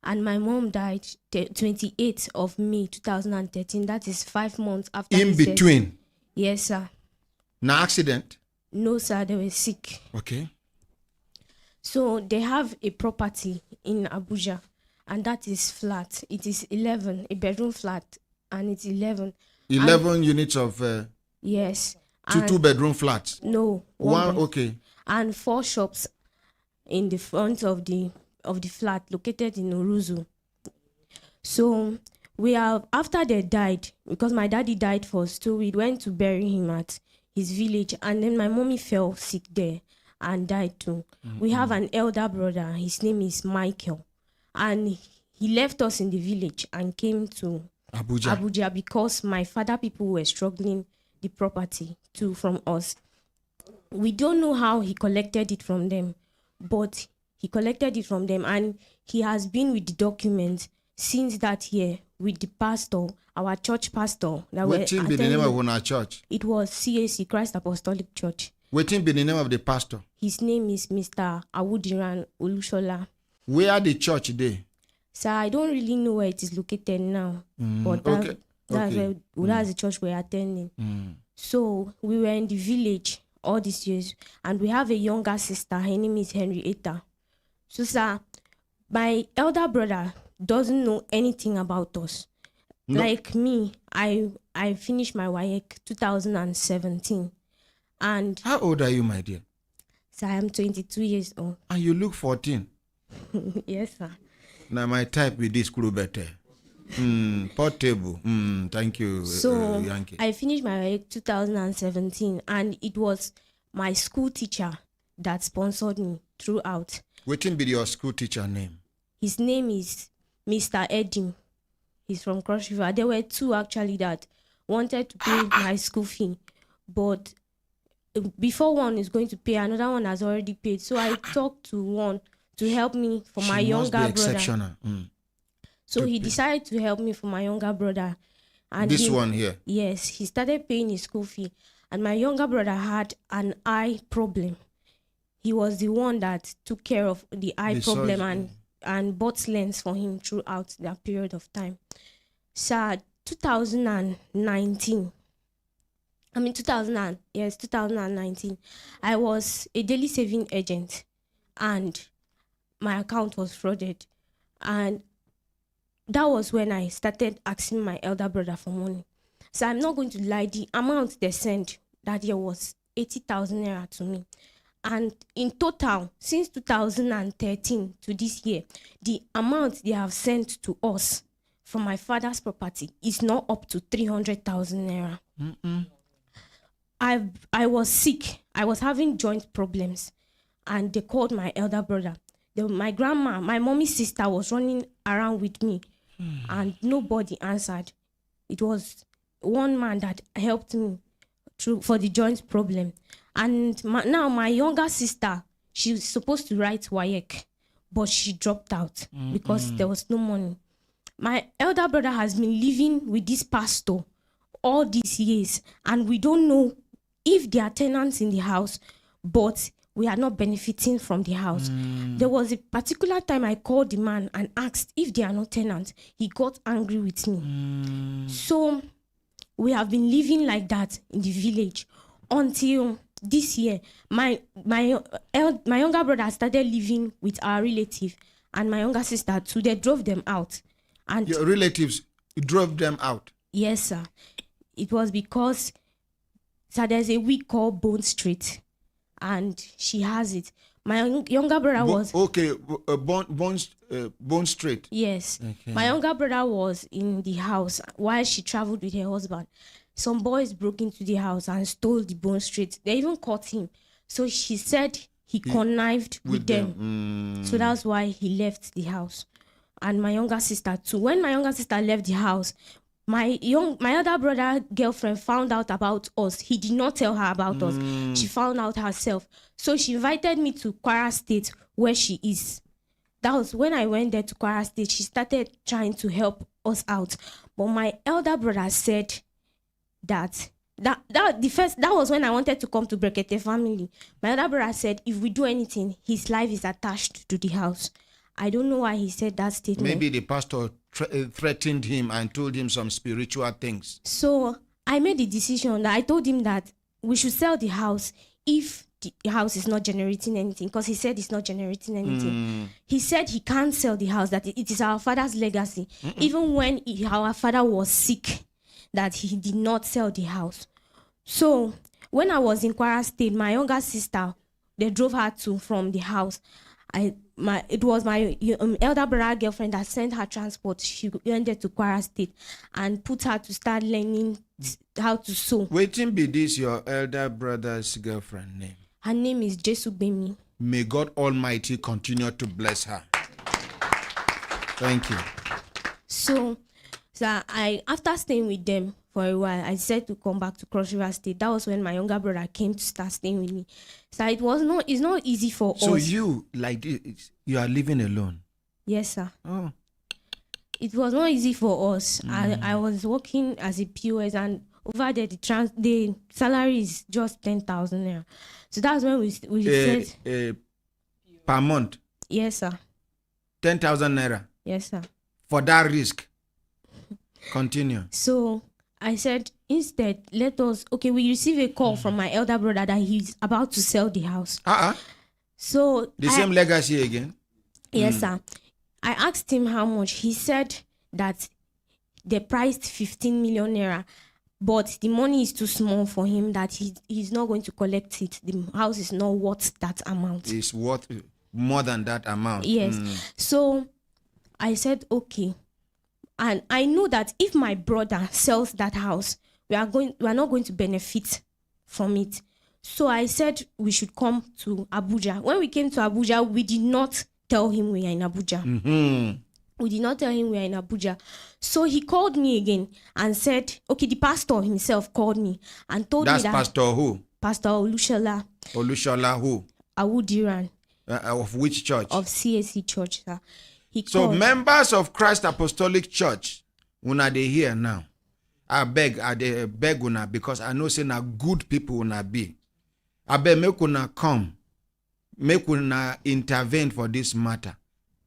L: and my mom died 28th of May 2013. That is 5 months after.
C: In between?
L: Death. Yes, sir.
C: No accident?
L: No, sir, they were sick.
C: Okay.
L: So they have a property in Abuja, and that is flat. It is 11, a bedroom flat, and it's 11.
C: 11 units of...
L: yes.
C: Two bedroom flats?
L: No.
C: One, okay.
L: And 4 shops in the front of the flat located in Oruzu. So after they died, because my daddy died first, so we went to bury him at his village, and then my mommy fell sick there and died too. We have an elder brother, his name is Michael, and he left us in the village and came to Abuja because my father people were struggling the property too from us. We don't know how he collected it from them, but he collected it from them, and he has been with the documents since that year with the pastor, our church pastor.
C: What be the name of our church?
L: It was CAC, Christ Apostolic Church.
C: What be the name of the pastor?
L: His name is Mr. Awudiran Olushola.
C: Where the church they?
L: Sir, I don't really know where it is located now, but that's the church we're attending. So we were in the village all these years, and we have a younger sister. Her name is Henrietta. So, sir, my elder brother doesn't know anything about us. No. Like me, I finished my WAEC 2017. And
C: how old are you, my dear?
L: Sir, I am 22 years old.
C: And you look 14.
L: Yes, sir.
C: Now my type with this crew better. Portable. Thank you,
L: so,
C: Yankee.
L: I finished my WAEC 2017, and it was my school teacher that sponsored me throughout.
C: What will be your school teacher name?
L: His name is Mr. Edim. He's from Cross River. There were 2 actually that wanted to pay my school fee, but before one is going to pay, another one has already paid. So I talked to one to help me for my younger brother. So he decided to help me for my younger brother. And
C: this one here?
L: Yes, he started paying his school fee. And my younger brother had an eye problem. He was the one that took care of the eye problem and bought lens for him throughout that period of time. So 2019, I was a daily saving agent, and my account was frauded. And that was when I started asking my elder brother for money. So I'm not going to lie, the amount they sent that year was 80,000 naira to me. And in total, since 2013 to this year, the amount they have sent to us from my father's property is not up to 300,000 naira. I was sick. I was having joint problems, and they called my elder brother. My grandma, my mommy's sister, was running around with me, and nobody answered. It was one man that helped me for the joint problem. And now my younger sister, she was supposed to write WAEC, but she dropped out because there was no money. My elder brother has been living with this pastor all these years, and we don't know if they are tenants in the house, but we are not benefiting from the house. There was a particular time I called the man and asked if they are not tenants. He got angry with me. So we have been living like that in the village until this year. My younger brother started living with our relative, and my younger sister too. They drove them out. And
C: your relatives drove them out?
L: Yes, sir. It was because there's a week called Bone Street, and she has it. My younger brother was
C: Bone Street.
L: Yes.
C: Okay.
L: My younger brother was in the house while she traveled with her husband. Some boys broke into the house and stole the Bone Street. They even caught him. So she said he connived with them. So that's why he left the house. And my younger sister too. When my younger sister left the house, my other brother girlfriend found out about us. He did not tell her about us. She found out herself. So she invited me to Kwara State, where she is. That was when I went there to Kwara State. She started trying to help us out. But my elder brother said that was when I wanted to come to Brekete family. My elder brother said if we do anything, his life is attached to the house. I don't know why he said that statement.
C: Maybe the pastor threatened him and told him some spiritual things.
L: So I made the decision that I told him that we should sell the house if the house is not generating anything, because he said it's not generating anything. He said he can't sell the house, that it is our father's legacy. Even when our father was sick, that he did not sell the house. So when I was in Kwara State, my younger sister, they drove her from the house. It was my elder brother girlfriend that sent her transport. She went to Kwara State and put her to start learning how to sew.
C: Waiting be this your elder brother's girlfriend name?
L: Her name is Jesu Bemi.
C: May God Almighty continue to bless her. Thank you.
L: So after staying with them for a while, I decided to come back to Cross River State. That was when my younger brother came to start staying with me. So it's not easy for us.
C: So you, like this, you are living alone?
L: Yes, sir.
C: Oh.
L: It was not easy for us. I was working as a POS, and over there the salary is just 10,000 naira. So that's when we said
C: per month.
L: Yes, sir.
C: 10,000 naira.
L: Yes, sir.
C: For that risk. Continue.
L: So I said, instead, we receive a call from my elder brother that he's about to sell the house. So
C: same legacy again?
L: Yes, sir. I asked him how much. He said that they priced 15 million naira, but the money is too small for him, that he's not going to collect it. The house is not worth that amount.
C: It's worth more than that amount.
L: Yes. So I said, okay. And I know that if my brother sells that house, we are not going to benefit from it. So I said we should come to Abuja. When we came to Abuja, we did not tell him we are in Abuja. We did not tell him we are in Abuja. So he called me again and said, okay, the pastor himself called me and told me that.
C: That's Pastor who?
L: Pastor Olushola.
C: Olushola who?
L: Awudiran.
C: Of which church?
L: Of CAC Church, sir.
C: So members of Christ Apostolic Church, una they here now. I beg una, because I know say na good people una be. I beg make una come, make una intervene for this matter.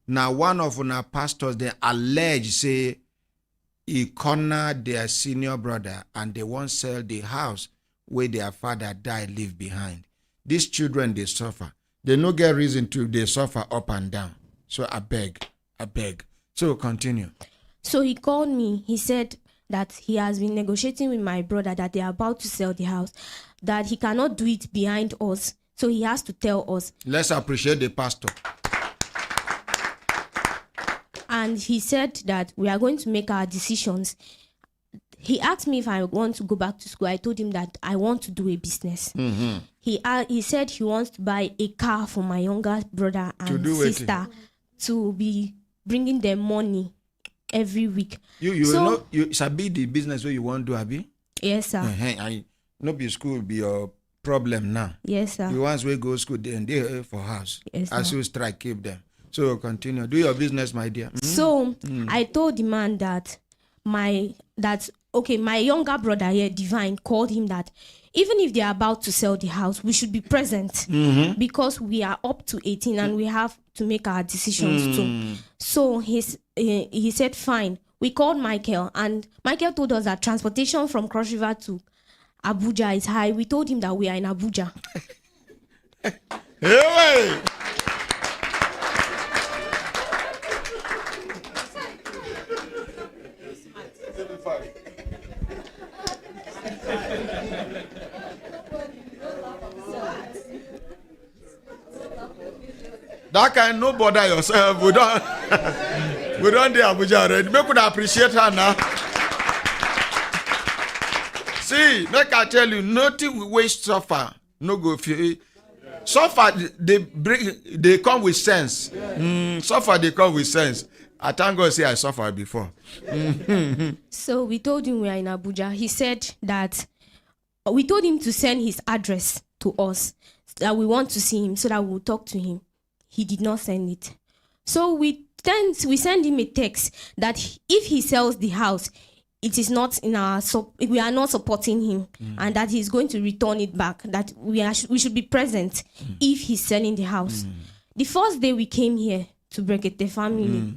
C: Now one of una pastors, they allege say he cornered their senior brother and they won't sell the house where their father died leave behind. These children, they suffer. They no get reason to, they suffer up and down. So I beg. So continue.
L: So he called me. He said that he has been negotiating with my brother that they are about to sell the house, that he cannot do it behind us. So he has to tell us.
C: Let's appreciate the pastor.
L: And he said that we are going to make our decisions. He asked me if I want to go back to school. I told him that I want to do a business. He said he wants to buy a car for my younger brother and sister to be bringing them money every week.
C: You sabi the business where you want to do, Abi?
L: Yes, sir.
C: I no be school be your problem now.
L: Yes, sir.
C: The ones where go school then they for house.
L: Yes, sir.
C: As you strike, keep them. So continue. Do your business, my dear.
L: So I told the man that okay, my younger brother here, Divine, called him that even if they are about to sell the house, we should be present because we are up to 18 and we have to make our decisions too. So he said, fine. We called Michael, and Michael told us that transportation from Cross River to Abuja is high. We told him that we are in Abuja.
C: Hey! That kind, no bother yourself. We don't do Abuja already. Make could appreciate her now. See, make I tell you, nothing we waste suffer. No go feel. Suffer, they come with sense. Suffer, they come with sense. I thank God say I suffered before.
L: So we told him we are in Abuja. He said that we told him to send his address to us, that we want to see him so that we'll talk to him. He did not send it. So we send him a text that if he sells the house, it is not in our we are not supporting him, and that he's going to return it back, that we should be present if he's selling the house. The first day we came here to Brekete family,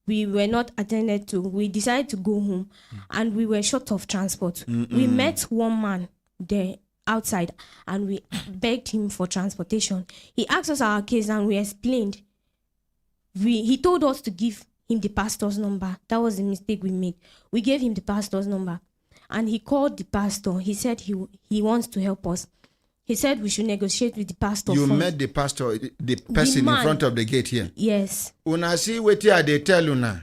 L: we were not attended to. We decided to go home, and we were short of transport. We met one man there outside, and we begged him for transportation. He asked us our case, and we explained. He told us to give him the pastor's number. That was the mistake we made. We gave him the pastor's number, and he called the pastor. He said he wants to help us. He said we should negotiate with the pastor.
C: You
L: first.
C: met the pastor, the person in front of the gate here?
L: Yes.
C: Una see what here they tell you now.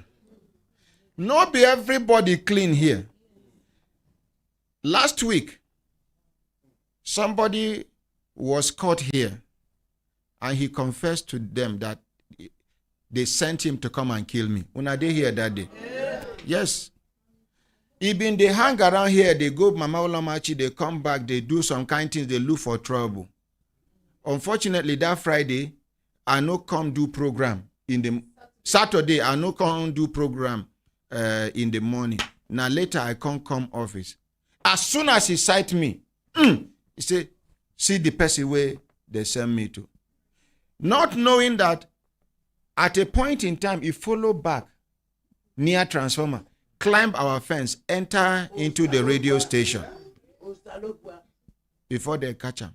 C: Not be everybody clean here. Last week, somebody was caught here, and he confessed to them that they sent him to come and kill me. Una they here that day? Yes. Even they hang around here, they go Mama Olamachi, they come back, they do some kind things, they look for trouble. Unfortunately, that Friday, I no come do program in the Saturday. I no come do program in the morning. Now later I come office. As soon as he sight me, he say, see the person where they send me to. Not knowing that at a point in time, he follow back near transformer, climb our fence, enter into the radio station before they catch him.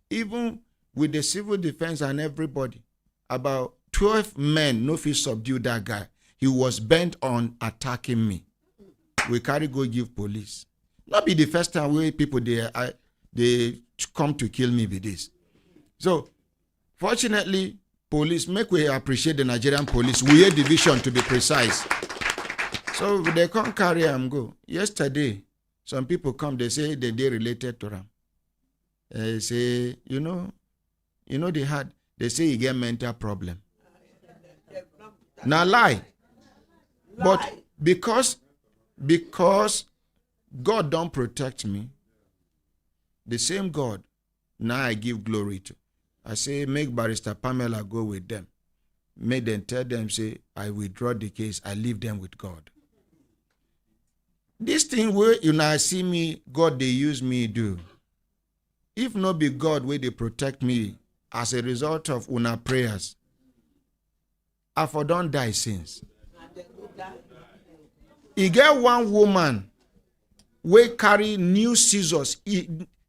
C: Even with the civil defense and everybody, about 12 men no fit subdue that guy. He was bent on attacking me. We carry go give police. Not be the first time where people they come to kill me with this. So, fortunately, police, make we appreciate the Nigerian police. We are division to be precise. So they can't carry and go. Yesterday, some people come, they say they related to them. They say, they say he get mental problem. Now lie. But because God don't protect me, the same God, now I give glory to. I say, make Barrister Pamela go with them. Make them tell them, say, I withdraw the case. I leave them with God. This thing where you now see me, God, they use me do. If not be God where they protect me as a result of una prayers, I for don't die since. He get one woman where carry new scissors.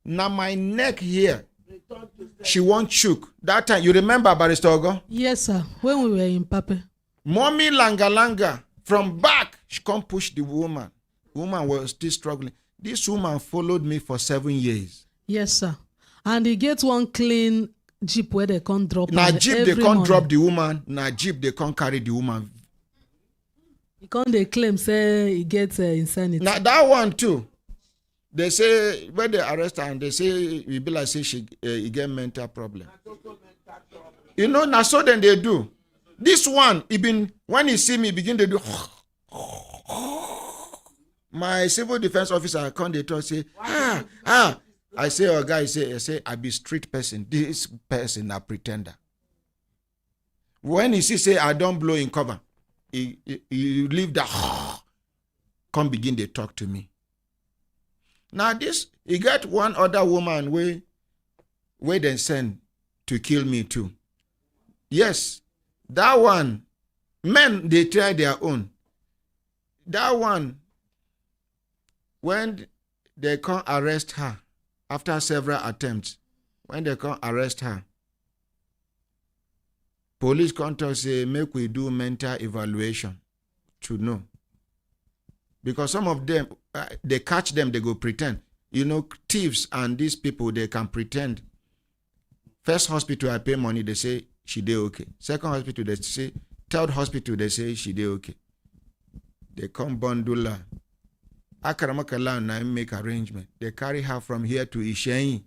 C: Now my neck here. She won't choke. That time, you remember Barrister Ogo?
F: Yes, sir. When we were in Pape.
C: Mommy Langa from back, she come push the woman. The woman was still struggling. This woman followed me for 7 years.
F: Yes, sir. And he get one clean jeep where they can't drop.
C: Now jeep they can't drop the woman. Now jeep they can't carry the woman.
F: He can't they claim say he gets insanity.
C: Now that one too. They say when they arrest her and they say we be like say he get mental problem. Now so then they do. This one, when he see me begin to do. My civil defense officer come they talk say I say oh guy say I be street person. This person a pretender. When he see say I don't blow in cover, he leave that come begin they talk to me. Now this, you get one other woman where they send to kill me too. Yes, that one, men, they try their own. That one, when they can't arrest her after several attempts, when they can't arrest her, police come to say, make we do mental evaluation to know. Because some of them, they catch them, they go pretend. You know, thieves and these people, they can pretend. First hospital, I pay money, they say, she did okay. Second hospital, they say, third hospital, they say, she did okay. They come bundle her. Akaramakala and I make arrangement. They carry her from here to Ishenyi,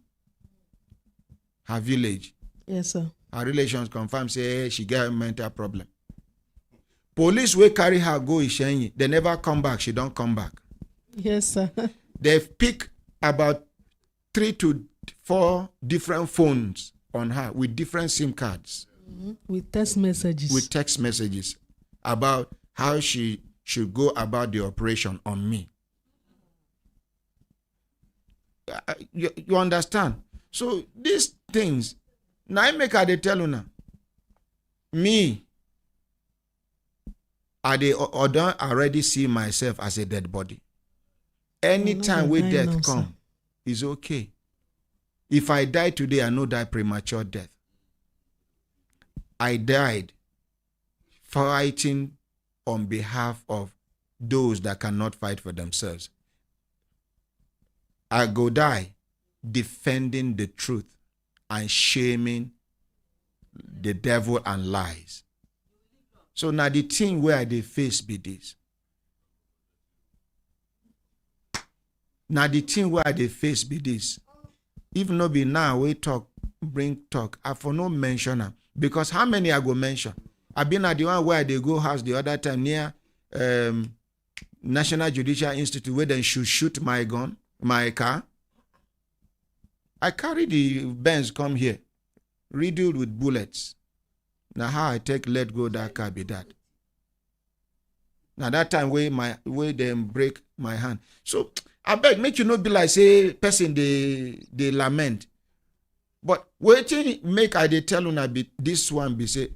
C: her village.
F: Yes, sir.
C: Her relations confirm, say, hey, she got a mental problem. Police will carry her, go Ishenyi. They never come back. She don't come back.
F: Yes, sir.
C: They've picked about 3 to 4 different phones on her with different SIM cards.
F: With text messages.
C: With text messages about how she should go about the operation on me. You understand? So these things, now I make her they tell you now. Me, I don't already see myself as a dead body. Anytime with death come, is okay. If I die today, I no die premature death. I died fighting on behalf of those that cannot fight for themselves. I go die defending the truth and shaming the devil and lies. So now the thing where they face be this. Now the thing where they face be this. Even though be now we talk, bring talk, I for no mention them. Because how many I go mention? I've been at the one where they go house the other time near National Judicial Institute where they should shoot my gun, my car. I carry the Benz come here, riddled with bullets. Now how I take let go that car be that. Now that time where them break my hand. So I beg, make you not be like say person they lament. But waiting make I they tell you be this one be say,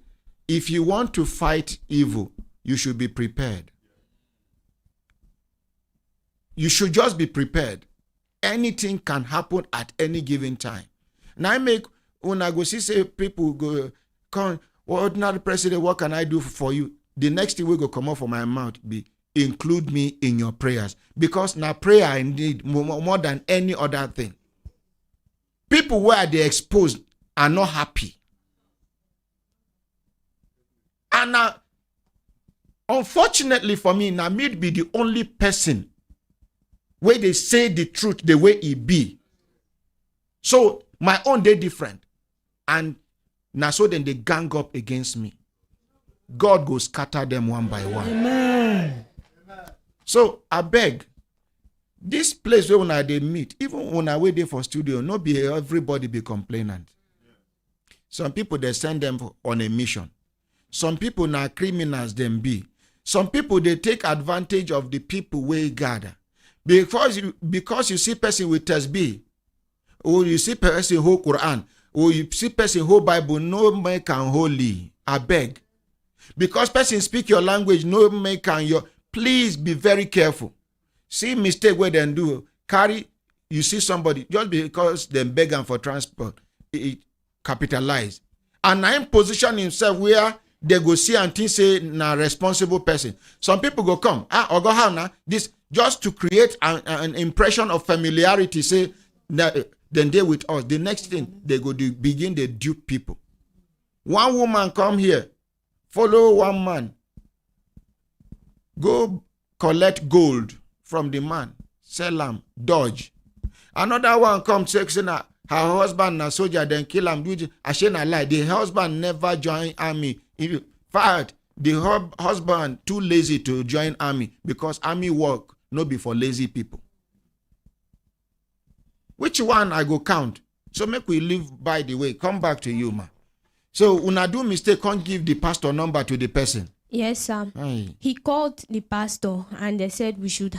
C: if you want to fight evil, you should be prepared. You should just be prepared. Anything can happen at any given time. Now I make when I go see say people go come, ordinary president, what can I do for you? The next thing will go come out from my mouth be include me in your prayers. Because now prayer I need more than any other thing. People where they exposed are not happy. And unfortunately for me, now me be the only person where they say the truth the way it be. So my own day different. And now so then they gang up against me. God go scatter them one by one.
F: Amen.
C: So I beg, this place where when they meet, even when I wait there for studio, not be everybody be complainant. Some people they send them on a mission. Some people now criminals them be. Some people they take advantage of the people where gather. Because you see person with tasbih, or you see person who Quran, or you see person who Bible, no man can holy. I beg. Because person speak your language, no man can your. Please be very careful. See mistake where they do. Carry, you see somebody, just because they beg them for transport, it capitalize. And I'm position himself where they go see and think say na responsible person. Some people go come, or go how now, this just to create an impression of familiarity, say, then they with us. The next thing, they go to begin to dupe people. One woman come here, follow one man, go collect gold from the man, sell him, dodge. Another one comes, say, her husband na soldier, then kill him. I say na lie. The husband never join army. In fact, the husband too lazy to join army because army work no be for lazy people. Which one I go count? So make we live by the way. Come back to you, ma. So when I do mistake, can't give the pastor number to the person.
L: Yes, sir.
C: Aye.
L: He called the pastor and they said we should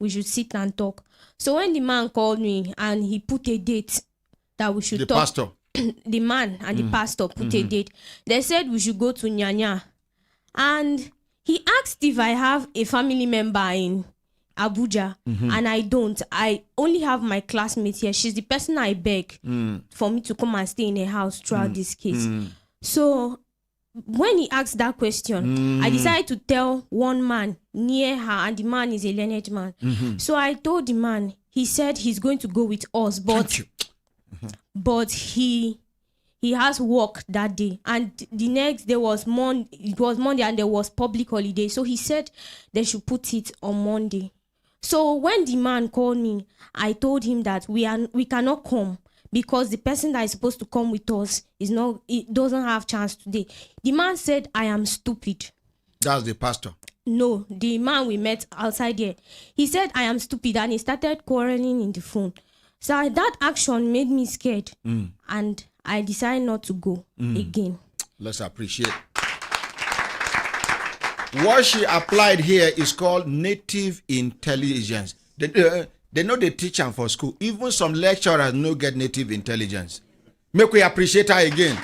L: we should sit and talk. So when the man called me and he put a date that we should
C: The
L: talk.
C: pastor.
L: The man and the pastor put a date. They said we should go to Nyanya. And he asked if I have a family member in Abuja, and I don't. I only have my classmate here. She's the person I beg for me to come and stay in her house throughout this case. So when he asked that question, I decided to tell one man near her, and the man is a learned man. So I told the man. He said he's going to go with us, but he has work that day, and the next day was it was Monday, and there was public holiday. So he said they should put it on Monday. So when the man called me, I told him that we cannot come because the person that is supposed to come with us doesn't have chance today. The man said I am stupid.
C: That's the pastor.
L: No, the man we met outside here. He said I am stupid, and he started quarreling in the phone. So that action made me scared, and I decided not to go again.
C: Let's appreciate. What she applied here is called native intelligence. They know they teach them for school. Even some lecturers know get native intelligence. Make we appreciate her again.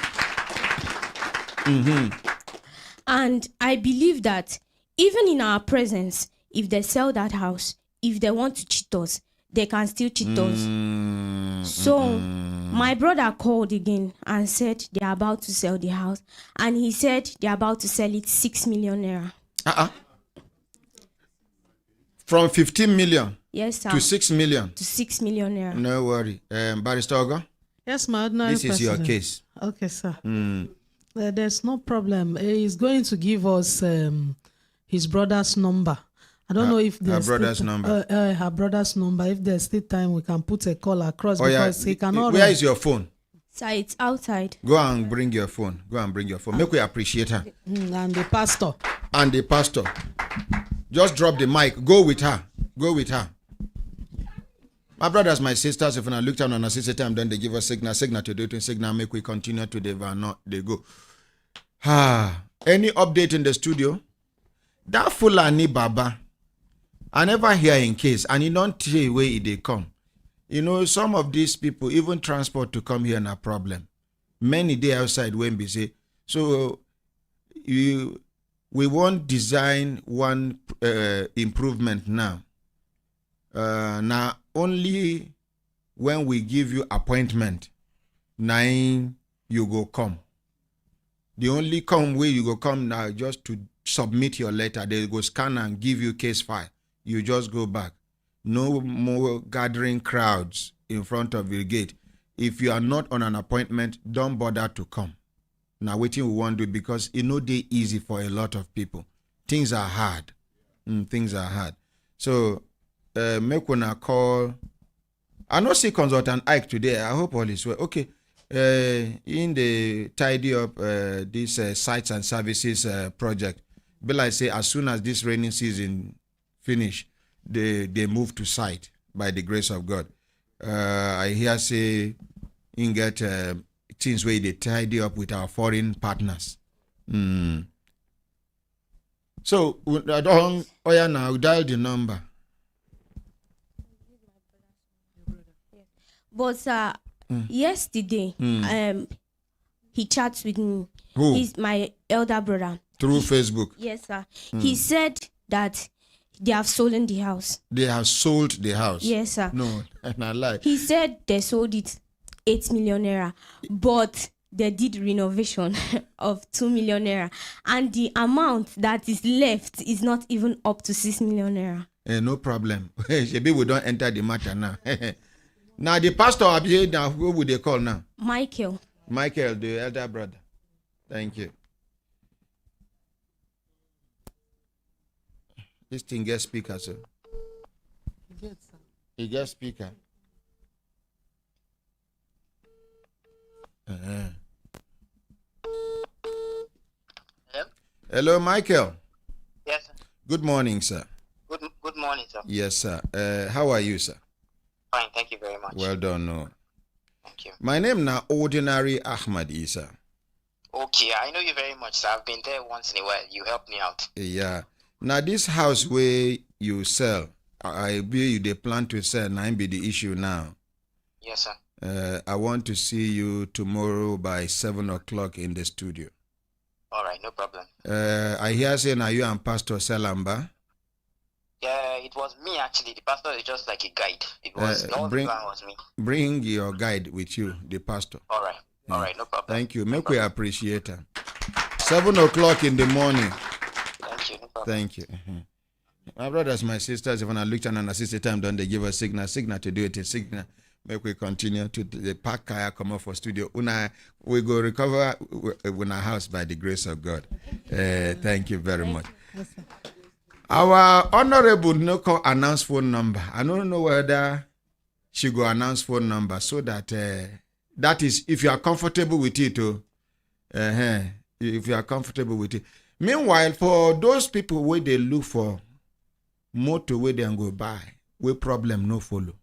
L: And I believe that even in our presence, if they sell that house, if they want to cheat us, they can still cheat us. So my brother called again and said they are about to sell the house. And he said they are about to sell it 6 million naira.
C: From 15 million
L: yes, sir.
C: to 6 million.
L: To 6 million naira.
C: No worry. Barrister Ogo?
F: Yes, my ordinary
C: This is
F: president.
C: your case.
F: Okay, sir. There's no problem. He's going to give us his brother's number. I don't know if there's
C: her brother's number.
F: Her brother's number. If there's still time, we can put a call across because he cannot.
C: Where is your phone?
L: So it's outside.
C: Go and bring your phone. Make we appreciate her.
F: And the pastor.
C: And the pastor. Just drop the mic. Go with her. My brothers, my sisters, if I look down on a sister time, then they give us signal to do it, signal, make we continue to they go. Any update in the studio? That Fulani Baba, I never hear in case, and you don't tell where they come. You know, some of these people, even transport to come here, na problem. Many day outside when we say, so we won't design one improvement now. Now only when we give you appointment, nine you go come. The only come way you go come now just to submit your letter. They go scan and give you case file. You just go back. No more gathering crowds in front of your gate. If you are not on an appointment, don't bother to come. Now waiting we want to do because it no day easy for a lot of people. Things are hard. So make una call. I not see Consultant Ike today. I hope all is well. Okay. In the tidy up this sites and services project, Bill, I say as soon as this rainy season finish, they move to site by the grace of God. I hear say in get things where they tidy up with our foreign partners. So I don't. Oh yeah, now dial the number.
L: But yesterday, he chats with me.
C: Who?
L: He's my elder brother.
C: Through Facebook.
L: Yes, sir. He said that they have sold the house.
C: They have sold the house.
L: Yes, sir.
C: No, I lie.
L: He said they sold it 8 million naira, but they did renovation of 2 million naira, and the amount that is left is not even up to 6 million naira.
C: No problem. Maybe we don't enter the matter now. Now the pastor up here now, who would they call now?
L: Michael,
C: the elder brother. Thank you. This thing gets speaker, sir. He gets speaker. Hello, Michael.
P: Yes, sir.
C: Good morning, sir.
P: Good morning, sir.
C: Yes, sir. How are you, sir?
P: Fine, thank you very much.
C: Well done, no.
P: Thank you.
C: My name now Ordinary Ahmad Isa.
P: Okay, I know you very much, sir. I've been there once in a while. You helped me out.
C: Yeah. Now this house where you sell, I believe they plan to sell. Now be the issue now.
P: Yes, sir.
C: I want to see you tomorrow by 7 o'clock in the studio.
P: All right, no problem.
C: I hear saying, are you and Pastor Selamba?
P: Yeah, it was me actually. The pastor is just like a guide. It was all the plan was me.
C: Bring your guide with you, the pastor.
P: All right, all right, no problem.
C: Thank you. Make we appreciate her. 7 o'clock in the morning.
P: Thank you, no problem.
C: Thank you. My brothers, my sisters, if I look at an assisted time, don't they give us signal to do it in signal. Make we continue to the park kaya come up for studio. We go recover in our house by the grace of God. Thank you very much. Our honorable Noko announce phone number. I don't know whether she go announce phone number so that that is if you are comfortable with it. If you are comfortable with it. Meanwhile, for those people where they look for motor where they go buy, where problem no follow.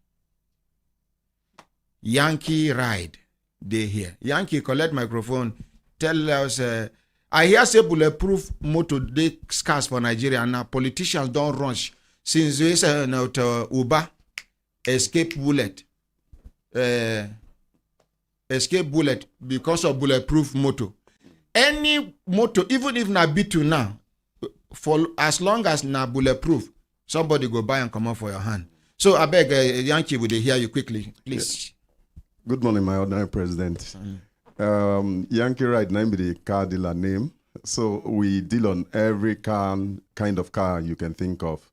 C: Yankee ride, they hear. Yankee collect microphone, tell us, I hear say bulletproof motor they scarce for Nigeria now. Politicians don't rush since they say Uber escape bullet because of bulletproof motor. Any motor, even if na B2 now, for as long as na bulletproof, somebody go buy and come out for your hand. So I beg Yankee, would they hear you quickly, please?
Q: Good morning, my honorary president. Yankee Ride name be the car dealer name. So we deal on every kind of car you can think of.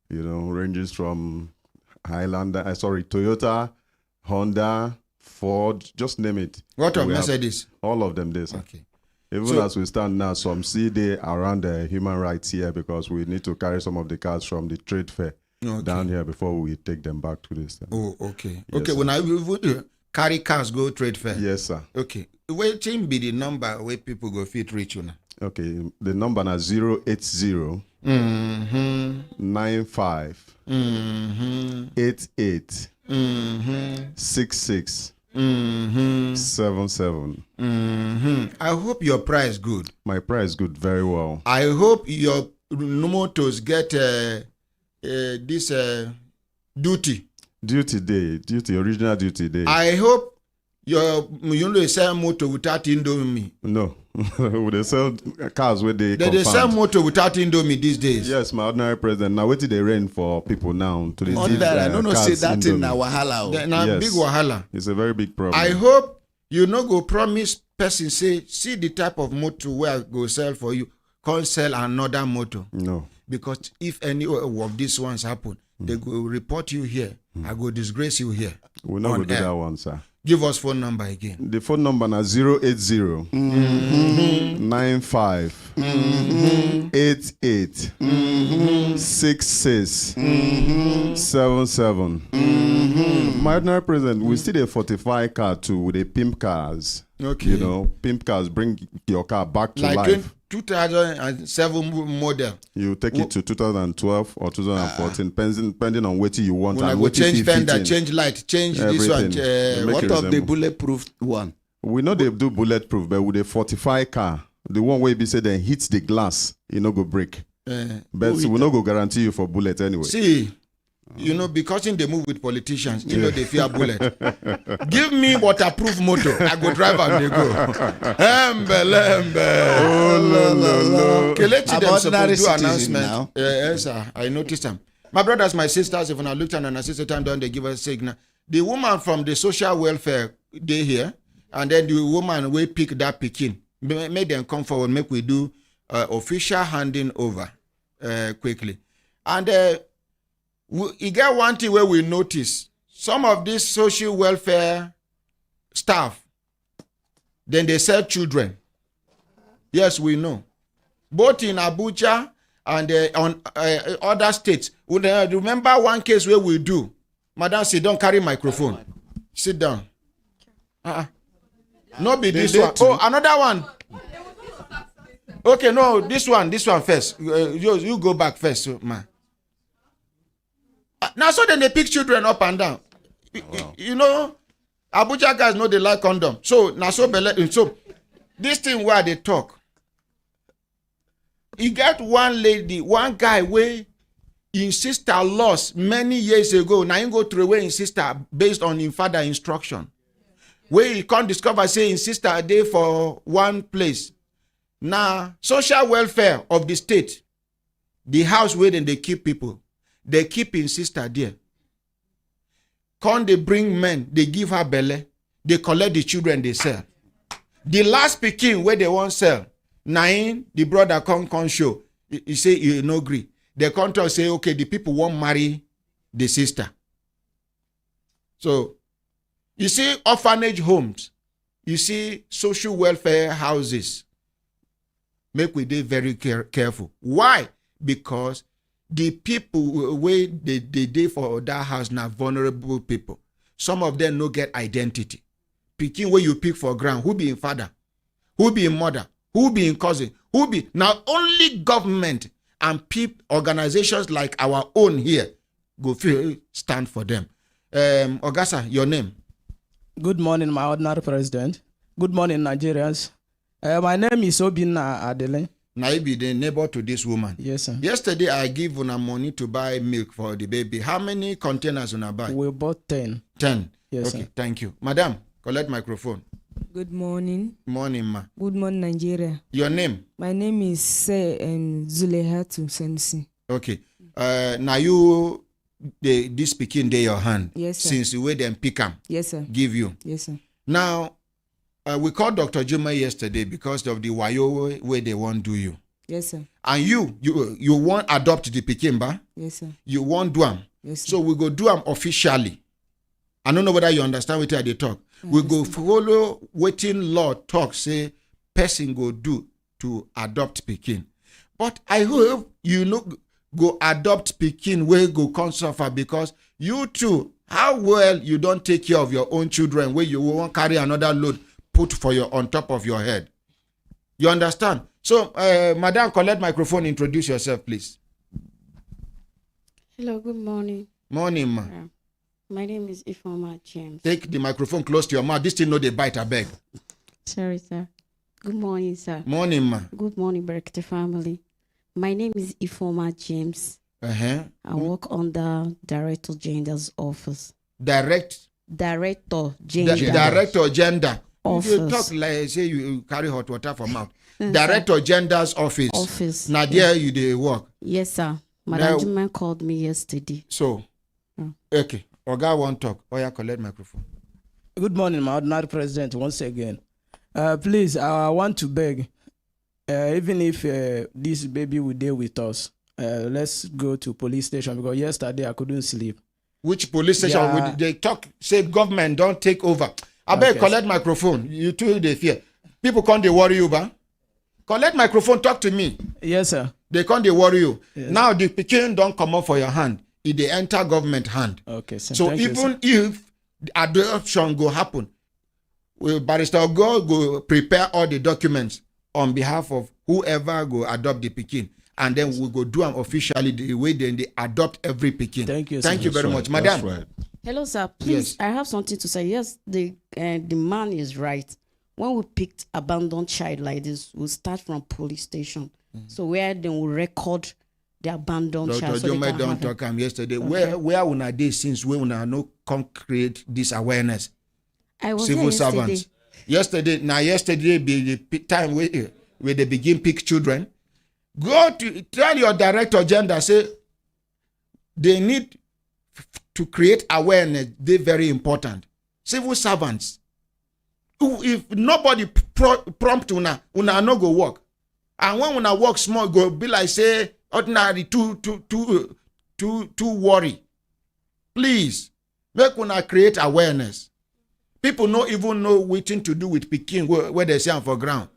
Q: You know, ranges from Toyota, Honda, Ford, just name it.
C: What of Mercedes?
Q: All of them this.
C: Okay.
Q: Even as we stand now, some see they around the human rights here because we need to carry some of the cars from the trade fair down here before we take them back to this.
C: Oh, okay.
Q: Yes,
C: okay,
Q: sir.
C: when I would carry cars go trade fair.
Q: Yes, sir.
C: Okay. Waiting be the number where people go fit reach you now.
Q: Okay. The number is 080 95 88 66 77.
C: I hope your price good.
Q: My price good, very well.
C: I hope your motors get this duty.
Q: Original duty day.
C: I hope you sell motor without Indomie.
Q: No. They sell cars where they
C: sell motor without Indomie these days.
Q: Yes, my ordinary president. Now, what did they rain for people now? To
E: I don't know, say that in wahala.
C: Yes. Big wahala.
Q: It's a very big problem.
C: I hope you no go promise person say, see the type of motor where I go sell for you, can't sell another motor.
Q: No.
C: Because if any of these ones happen, they go report you here. I go disgrace you here.
Q: We're not going to do that one, sir.
C: Give us phone number again.
Q: The phone number is 080 95 88 66 77. My ordinary president, we still a 45 car too with a pimp cars.
C: Okay.
Q: You know, pimp cars bring your car back to life.
C: 2007 model.
Q: You take it to 2012 or 2014, depending on what you want.
C: When I go change fender, change light, change
Q: everything.
C: This one.
E: What of the bulletproof one?
Q: We know they do bulletproof, but with a 45 car, the one way be said then hits the glass, you know go break. But we no go guarantee you for bullet anyway.
C: See, you know, because in they move with politicians, you know they fear bullet. Give me waterproof motor, I go drive and they go.
Q: Oh,
C: Kelechi them supposed to do announcement. Yes, sir, I noticed them. My brothers, my sisters, if I looked at an assisted time down, they give us a signal. The woman from the social welfare, they here, and then the woman will pick that picking. Make them come forward, make we do official handing over quickly. And you get one thing where we notice some of these social welfare staff, then they sell children. Yes, we know. Both in Abuja and on other states. Remember one case where we do. Madam, sit down, carry microphone. Sit down. No be this one. Oh, another one. Okay, no, this one first. You go back first, man. Now, so then they pick children up and down. Wow. You know, Abuja guys know they like condom. So, now so this thing where they talk. You get one lady, one guy where in sister lost many years ago. Now you go through away in sister based on in father instruction. Where you can't discover, say, in sister a day for one place. Now, social welfare of the state, the house where then they keep people, they keep in sister there. Can't they bring men, they give her belly, they collect the children, they sell. The last pikin where they won't sell, nine, the brother come show. He say, you no agree. The contract say, okay, the people won't marry the sister. So, you see orphanage homes, you see social welfare houses. Make we be very careful. Why? Because the people where they dey for that house now vulnerable people. Some of them no get identity. Picking where you pick for ground, who be in father, who be in mother, who be in cousin, who be now only government and organizations like our own here go feel stand for them. Ogasa, your name.
O: Good morning, my ordinary president. Good morning, Nigerians. My name is Obinna Adele.
C: Now you be the neighbor to this woman.
O: Yes, sir.
C: Yesterday I give una money to buy milk for the baby. How many containers una buy?
O: We bought 10.
C: 10.
O: Yes,
C: okay,
O: sir.
C: Thank you. Madam, collect microphone.
R: Good morning.
C: Morning, ma.
R: Good morning, Nigeria.
C: Your name?
R: My name is Zulehatu Sensi.
C: Okay. Now you, this pikin dey your hand.
R: Yes, sir.
C: Since the way them pick am.
R: Yes, sir.
C: Give you.
R: Yes, sir.
C: Now, we called Dr. Juma yesterday because of the wayo way they want do you.
R: Yes, sir.
C: And you want adopt the pikin, ba?
R: Yes, sir.
C: You want do am.
R: Yes, sir.
C: So we go do am officially. I don't know whether you understand what they talk. We go follow waiting law talk, say person go do to adopt pikin. But I hope you go adopt pikin where go come suffer because you too, how well you don't take care of your own children where you won't carry another load put for your on top of your head. You understand? So, Madam, collect microphone, introduce yourself, please.
S: Hello, good morning.
C: Morning, ma.
S: My name is Ifeoma James.
C: Take the microphone close to your mouth. This thing no dey bite, I beg.
S: Sorry, sir. Good morning, sir.
C: Morning, ma.
S: Good morning, Brekete family. My name is Ifeoma James. I work on the Director Gender's office.
C: Director
S: Gender.
C: Director Gender.
S: Office.
C: You talk like say you carry hot water from mouth. Director Gender's office. Now there you dey work.
S: Yes, sir. Madam Juma called me yesterday.
C: So, okay. Oga won't talk. Oya, collect microphone.
O: Good morning, my ordinary president, once again. Please, I want to beg, even if this baby will deal with us, let's go to police station because yesterday I couldn't sleep.
C: Which police station? Yeah. They talk, say government don't take over. I beg, collect microphone. You too, they fear. People can't they worry you, ba? Collect microphone, talk to me.
O: Yes, sir.
C: They can't they worry you. Yes. Now the pikin don't come up for your hand. It they enter government hand.
O: Okay, sir.
C: So even if the adoption go happen, Barrister go prepare all the documents on behalf of whoever go adopt the pikin, and then we go do them officially the way they adopt every pikin.
O: Thank you.
C: Thank you very much, madam.
Q: Right.
S: Hello, sir. Please, yes. I have something to say. Yes, the man is right. When we picked abandoned child like this, we'll start from police station. So where they will record the abandoned child.
C: Dr. Joma don't talk yesterday. Okay. Where una dey since we una no concrete this awareness?
S: I was
C: civil servants. Yesterday be the time where they begin pick children. Go to tell your director gender, say they need to create awareness. They're very important. Civil servants. If nobody prompt una no go work. And when una work small, go be like say ordinary too worry. Please make una create awareness. People no even know what to do with pikin where they say am for ground.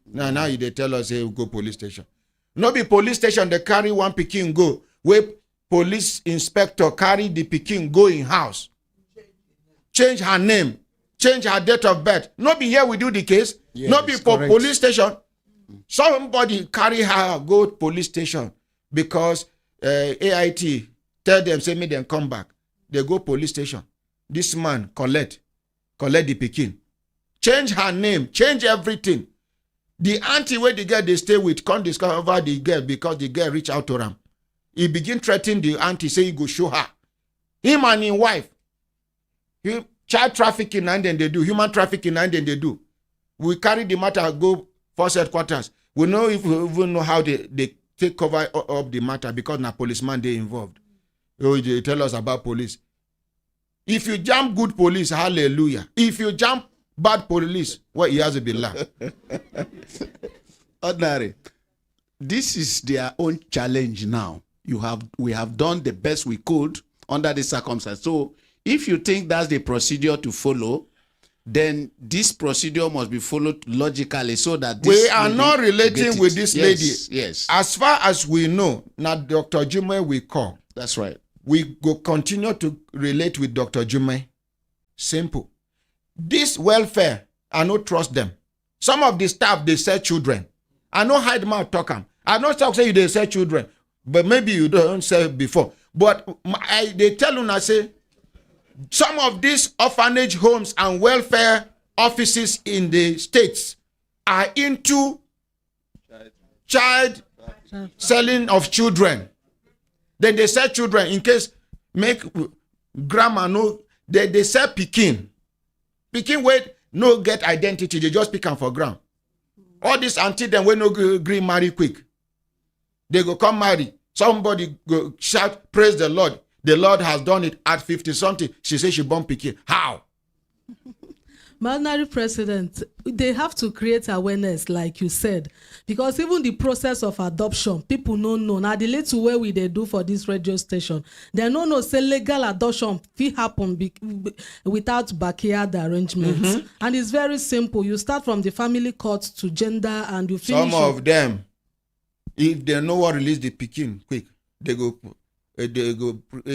C: Now they tell us say go police station. No be police station they carry one pikin go where police inspector carry the pikin go in house. Change her name, change her date of birth. No be here we do the case. Yes, no be for correct. Police station. Somebody carry her go police station because AIT tell them say make them come back. They go police station. This man collect the pikin. Change her name, change everything. The auntie where the girl they stay with can't discover the girl because the girl reach out to them. he begin threatening the auntie, say he go show her. Him and his wife. Child trafficking and then they do. Human trafficking and then they do. We carry the matter, go force headquarters. We know if we even know how they take cover up the matter because na policeman they involved. They tell us about police. If you jump good police, hallelujah. If you jump bad police, well, he has to be laughed.
E: Ordinary. This is their own challenge now. We have done the best we could under the circumstances. So if you think that's the procedure to follow, then this procedure must be followed logically so that this
C: we are not relating with this lady.
E: Yes.
C: As far as we know, now Dr. Jume we call.
E: That's right.
C: We go continue to relate with Dr. Jume. Simple. This welfare, I don't trust them. Some of the staff, they sell children. I know hide mouth talk them. I know talk say they sell children, but maybe you don't sell before. But they tell you, I say, some of these orphanage homes and welfare offices in the states are into child selling of children. Then they sell children in case make grandma know they sell pikin. Pikin wait no get identity, they just pick them for ground. All this until then when no green marry quick. They go come marry. Somebody go shout, praise the Lord. The Lord has done it at 50-something. She says she born pikin. How?
F: Honorary President, they have to create awareness, like you said, because even the process of adoption, people don't know. Now, the little way we they do for this radio station, they don't know say legal adoption will happen without backyard arrangements. And it's very simple. You start from the family court to gender and you finish.
C: Some of them, if they know what release the pikin quick, they go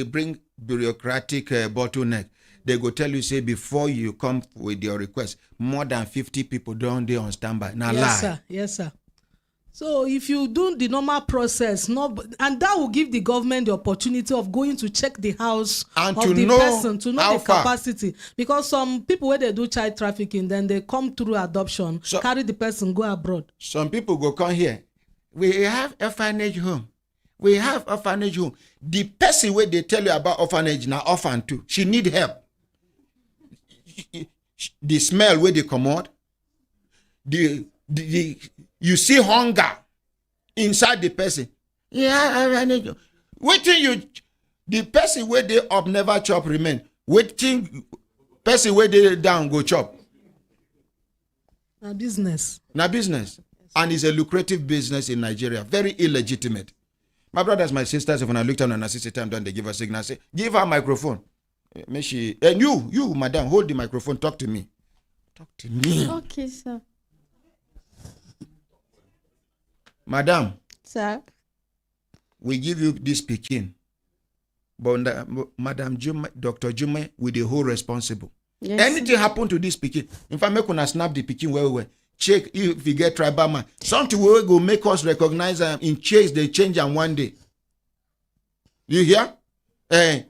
C: bring bureaucratic bottleneck. They go tell you, say, before you come with your request, more than 50 people don't they on standby. Now
F: yes,
C: lie.
F: Sir. Yes, sir. So if you do the normal process, and that will give the government the opportunity of going to check the house
C: and
F: of
C: to
F: the
C: know
F: person, to know
C: how
F: the capacity. Because some people, when they do child trafficking, then they come through adoption, carry the person, go abroad.
C: Some people go come here. We have orphanage home. We have orphanage home. The person where they tell you about orphanage now orphan too. She need help. The smell where they come out. You see hunger inside the person. Yeah, waiting the person where they up never chop remain. Waiting person where they down go chop.
F: Now business.
C: And it's a lucrative business in Nigeria. Very illegitimate. My brothers, my sisters, when I looked at an assistant time, then they give a signal, say, give her a microphone. And you, madam, hold the microphone, talk to me. Talk to me.
T: Okay, sir.
C: Madam.
T: Sir.
C: We give you this pikin. But Madam Jume, Dr. Jume, with the whole responsible.
T: Yes,
C: anything happen to this pikin, if I make una snap the pikin well, check if we get tribal man. Something will go make us recognize them in case they change them one day. You hear?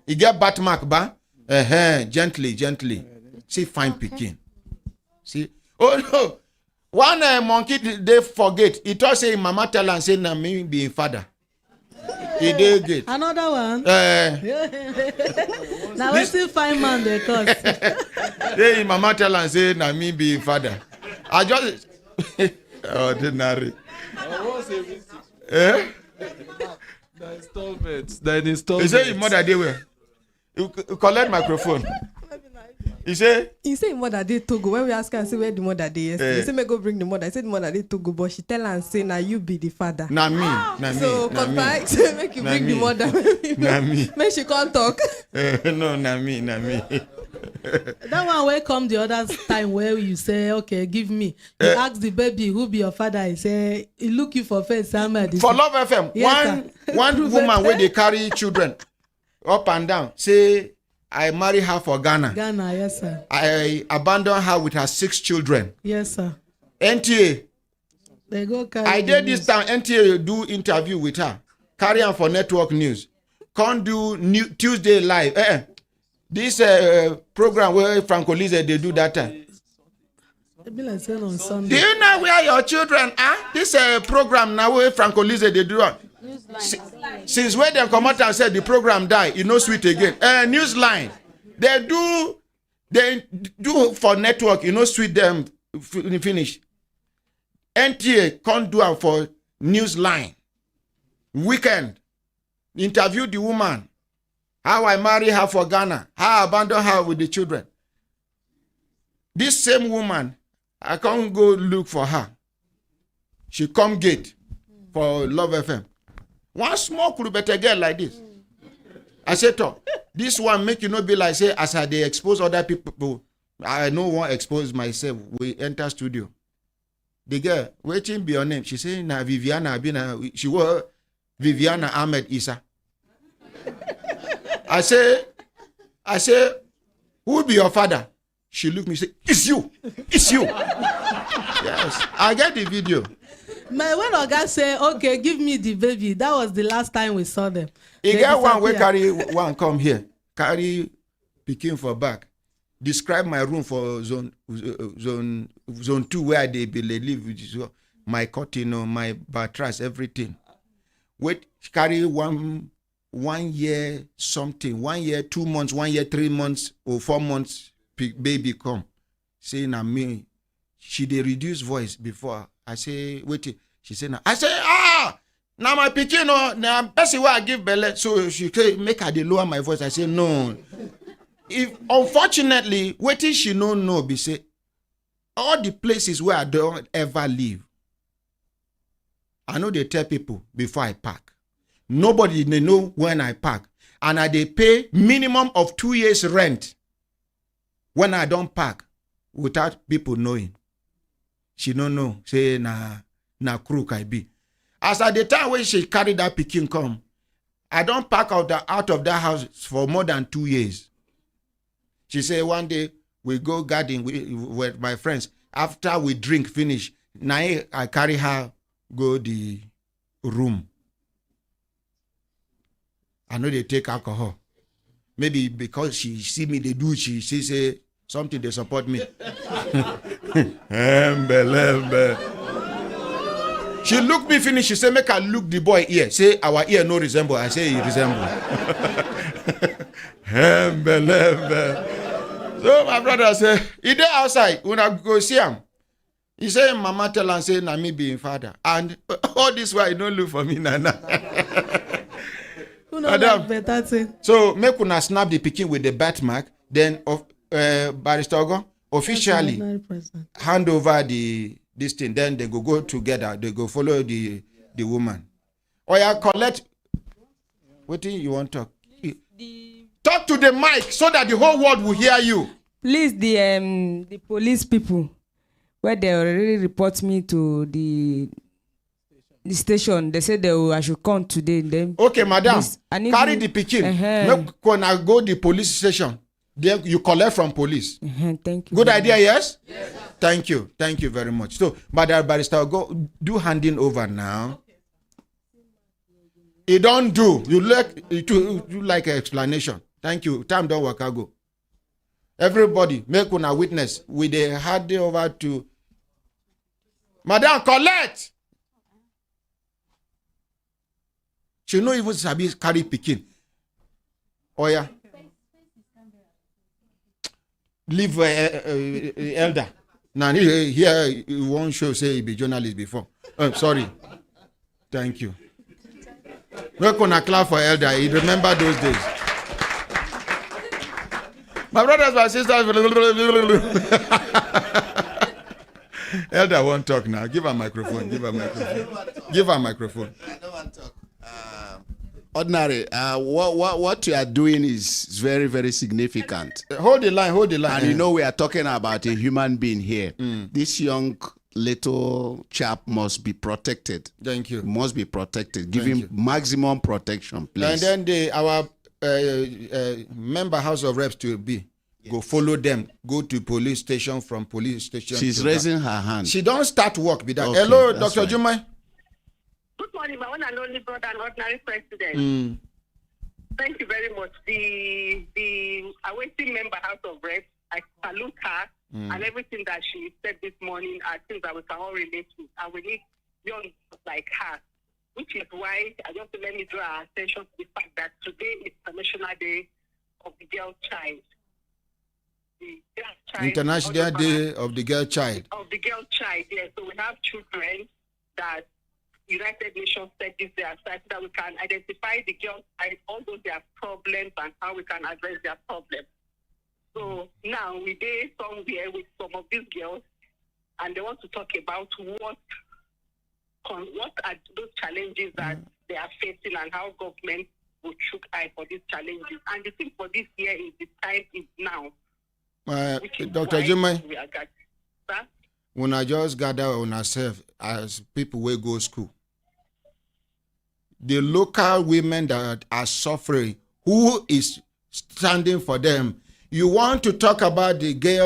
C: You get bat mark, ba? Gently. See, fine pikin. See? Oh no. One monkey they forget. He thought say mama tell and say na me be father. He did get.
F: Another one. Now we still find man they cause.
C: Hey, mama tell and say na me be father. I just ordinary.
B: The installments.
C: He say his mother dey where? You collect microphone. He say
T: mother dey Togo. When we ask her, say where the mother dey yesterday, he say me go bring the mother. I said the mother dey Togo, but she tell her and say now you be the father.
C: Na me.
T: So compare, say make you bring the mother.
C: Na me.
T: Make she can't talk.
C: No, na me.
F: That one will come the other time where you say, okay, give me. You ask the baby who be your father. He say, he look you for face. For
C: Love FM, yes, one woman where they carry children up and down say, I marry her for Ghana.
F: Ghana, yes sir.
C: I abandon her with her 6 children.
F: Yes sir.
C: NTA.
F: They go carry.
C: I did this time. NTA do interview with her. Carry her for network news. Can't do Tuesday live. This program where Franco Lise they do that time.
F: Be like saying on Sunday.
C: Do you know where your children are? This program now where Franco Lise they do. Since when they come out and said the program die, you know sweet again. Newsline. They do for network, you know sweet them finish. NTA can't do it for Newsline. Weekend. Interview the woman. How I marry her for Ghana. How I abandon her with the children. This same woman, I can't go look for her. She come gate for Love FM. One small crew better girl like this. I said to her, this one make you not be like say as I they expose other people. I no one expose myself. We enter studio. The girl, waiting be your name. She say na Viviana Abina. She was Viviana Ahmed Isa. I say, who will be your father? She looked me and said, it's you. It's you. Yes. I get the video.
F: My when Oga say, okay, give me the baby. That was the last time we saw them.
C: He get one way carry one come here. Carry picking for back. Describe my room for zone 2 where they live, which is my curtain, my mattress, everything. Wait, carry 1 year something, 1 year, 2 months, 1 year, 3 months, or 4 months, baby come. Saying na me. She dey reduce voice before. I say, wait. She say na. I say, now my pikin na person where I give belly. So she say, make her dey lower my voice. I say, no. If unfortunately, waiting she no be say, all the places where I don't ever live, I know they tell people before I park. Nobody they know when I park. And I they pay minimum of 2 years rent when I don't park without people knowing. She don't know. Say na crook I be. As at the time when she carried that pikin come, I don't park out of that house for more than 2 years. She say one day we go garden with my friends. After we drink finish, now I carry her go the room. I know they take alcohol. Maybe because she see me they do, she say something they support me. She look me finish. She say make her look the boy ear. Say our ear no resemble. I say he resemble. So my brother say he there outside when I go see him. He say mama tell and say na me being father. And all this while he don't look for me nana. So make una snap the pikin with the bat mark. Then Barrister Ogo officially hand over this thing. Then they go together. They go follow the woman. Or you collect. What do you want to talk? Talk to the mic so that the whole world will hear you.
R: Please, the police people, where they already report me to the station, they said I should come today. Then
C: okay, madam, carry the pikin. When I go the police station, then you collect from police.
R: Thank you.
C: Good idea, yes? Yes. Thank you very much. So, Barrister, go do handing over now. You don't do. You like an explanation. Thank you. Time don't work. I go. Everybody, make una witness. We they hand it over to Madam Colette. She no even sabi carry pikin. Oh yeah. Leave elder. Now here you won't show say he be journalist before. Sorry. Thank you. We're gonna clap for elder. He remember those days. My brothers, my sisters. Elder won't talk now. Give her microphone. Give her microphone.
E: I don't want to talk. Ordinary. What you are doing is very, very significant.
C: Hold the line.
E: And you know we are talking about a human being here. This young little chap must be protected.
C: Thank you.
E: Must be protected. Give him maximum protection, please.
C: And then our member House of Reps to be go follow them. Go to police station. From police station.
E: She's raising her hand.
C: She don't start work with that. Okay, hello, Dr. Jumai.
U: Good morning, my one and only brother and ordinary president. Thank you very much. The awaiting member House of Reps, I salute her and everything that she said this morning are things that we can all relate to. And we need young like her. which is why I just let me draw our attention to the fact that today is International Day of the Girl Child. The girl child
C: International Day of the Girl Child.
U: Of the girl child, yes. So we have children that United Nations set this day aside so that we can identify the girls and also their problems and how we can address their problems. So now we did somewhere with some of these girls, and they want to talk about what are those challenges that they are facing and how government will chook eye for these challenges. And the thing for this year is the time is now.
C: Dr. Jimmy, when I just gather on ourselves as people will go school, the local women that are suffering, who is standing for them? You want to talk about the day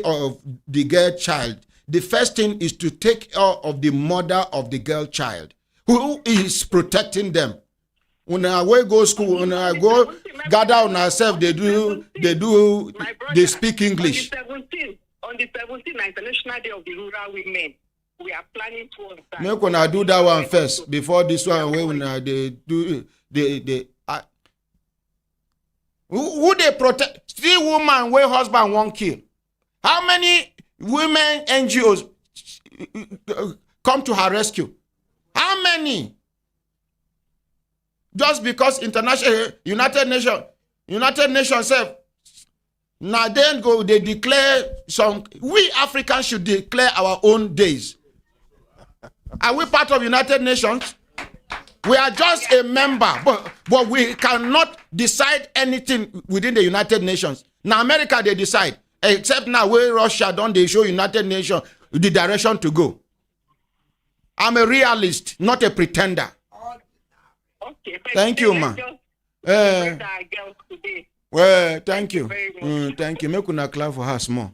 C: of the girl child. The first thing is to take care of the mother of the girl child. Who is protecting them? When I will go school, when I go gather on ourselves, they speak English.
U: On the 17th, International Day of the Rural Women, we are planning towards that.
C: Make when I do that one first before this one. When they do who they protect? Still woman where husband won't kill. How many women NGOs come to her rescue? How many? Just because United Nations said, now then they declare some. We Africans should declare our own days. Are we part of United Nations? We are just a member, but we cannot decide anything within the United Nations. Now America, they decide. Except now where Russia don't they show United Nations the direction to go. I'm a realist, not a pretender.
U: Okay,
C: thank you, ma. Well, thank you. Thank you. Make una clap for her small.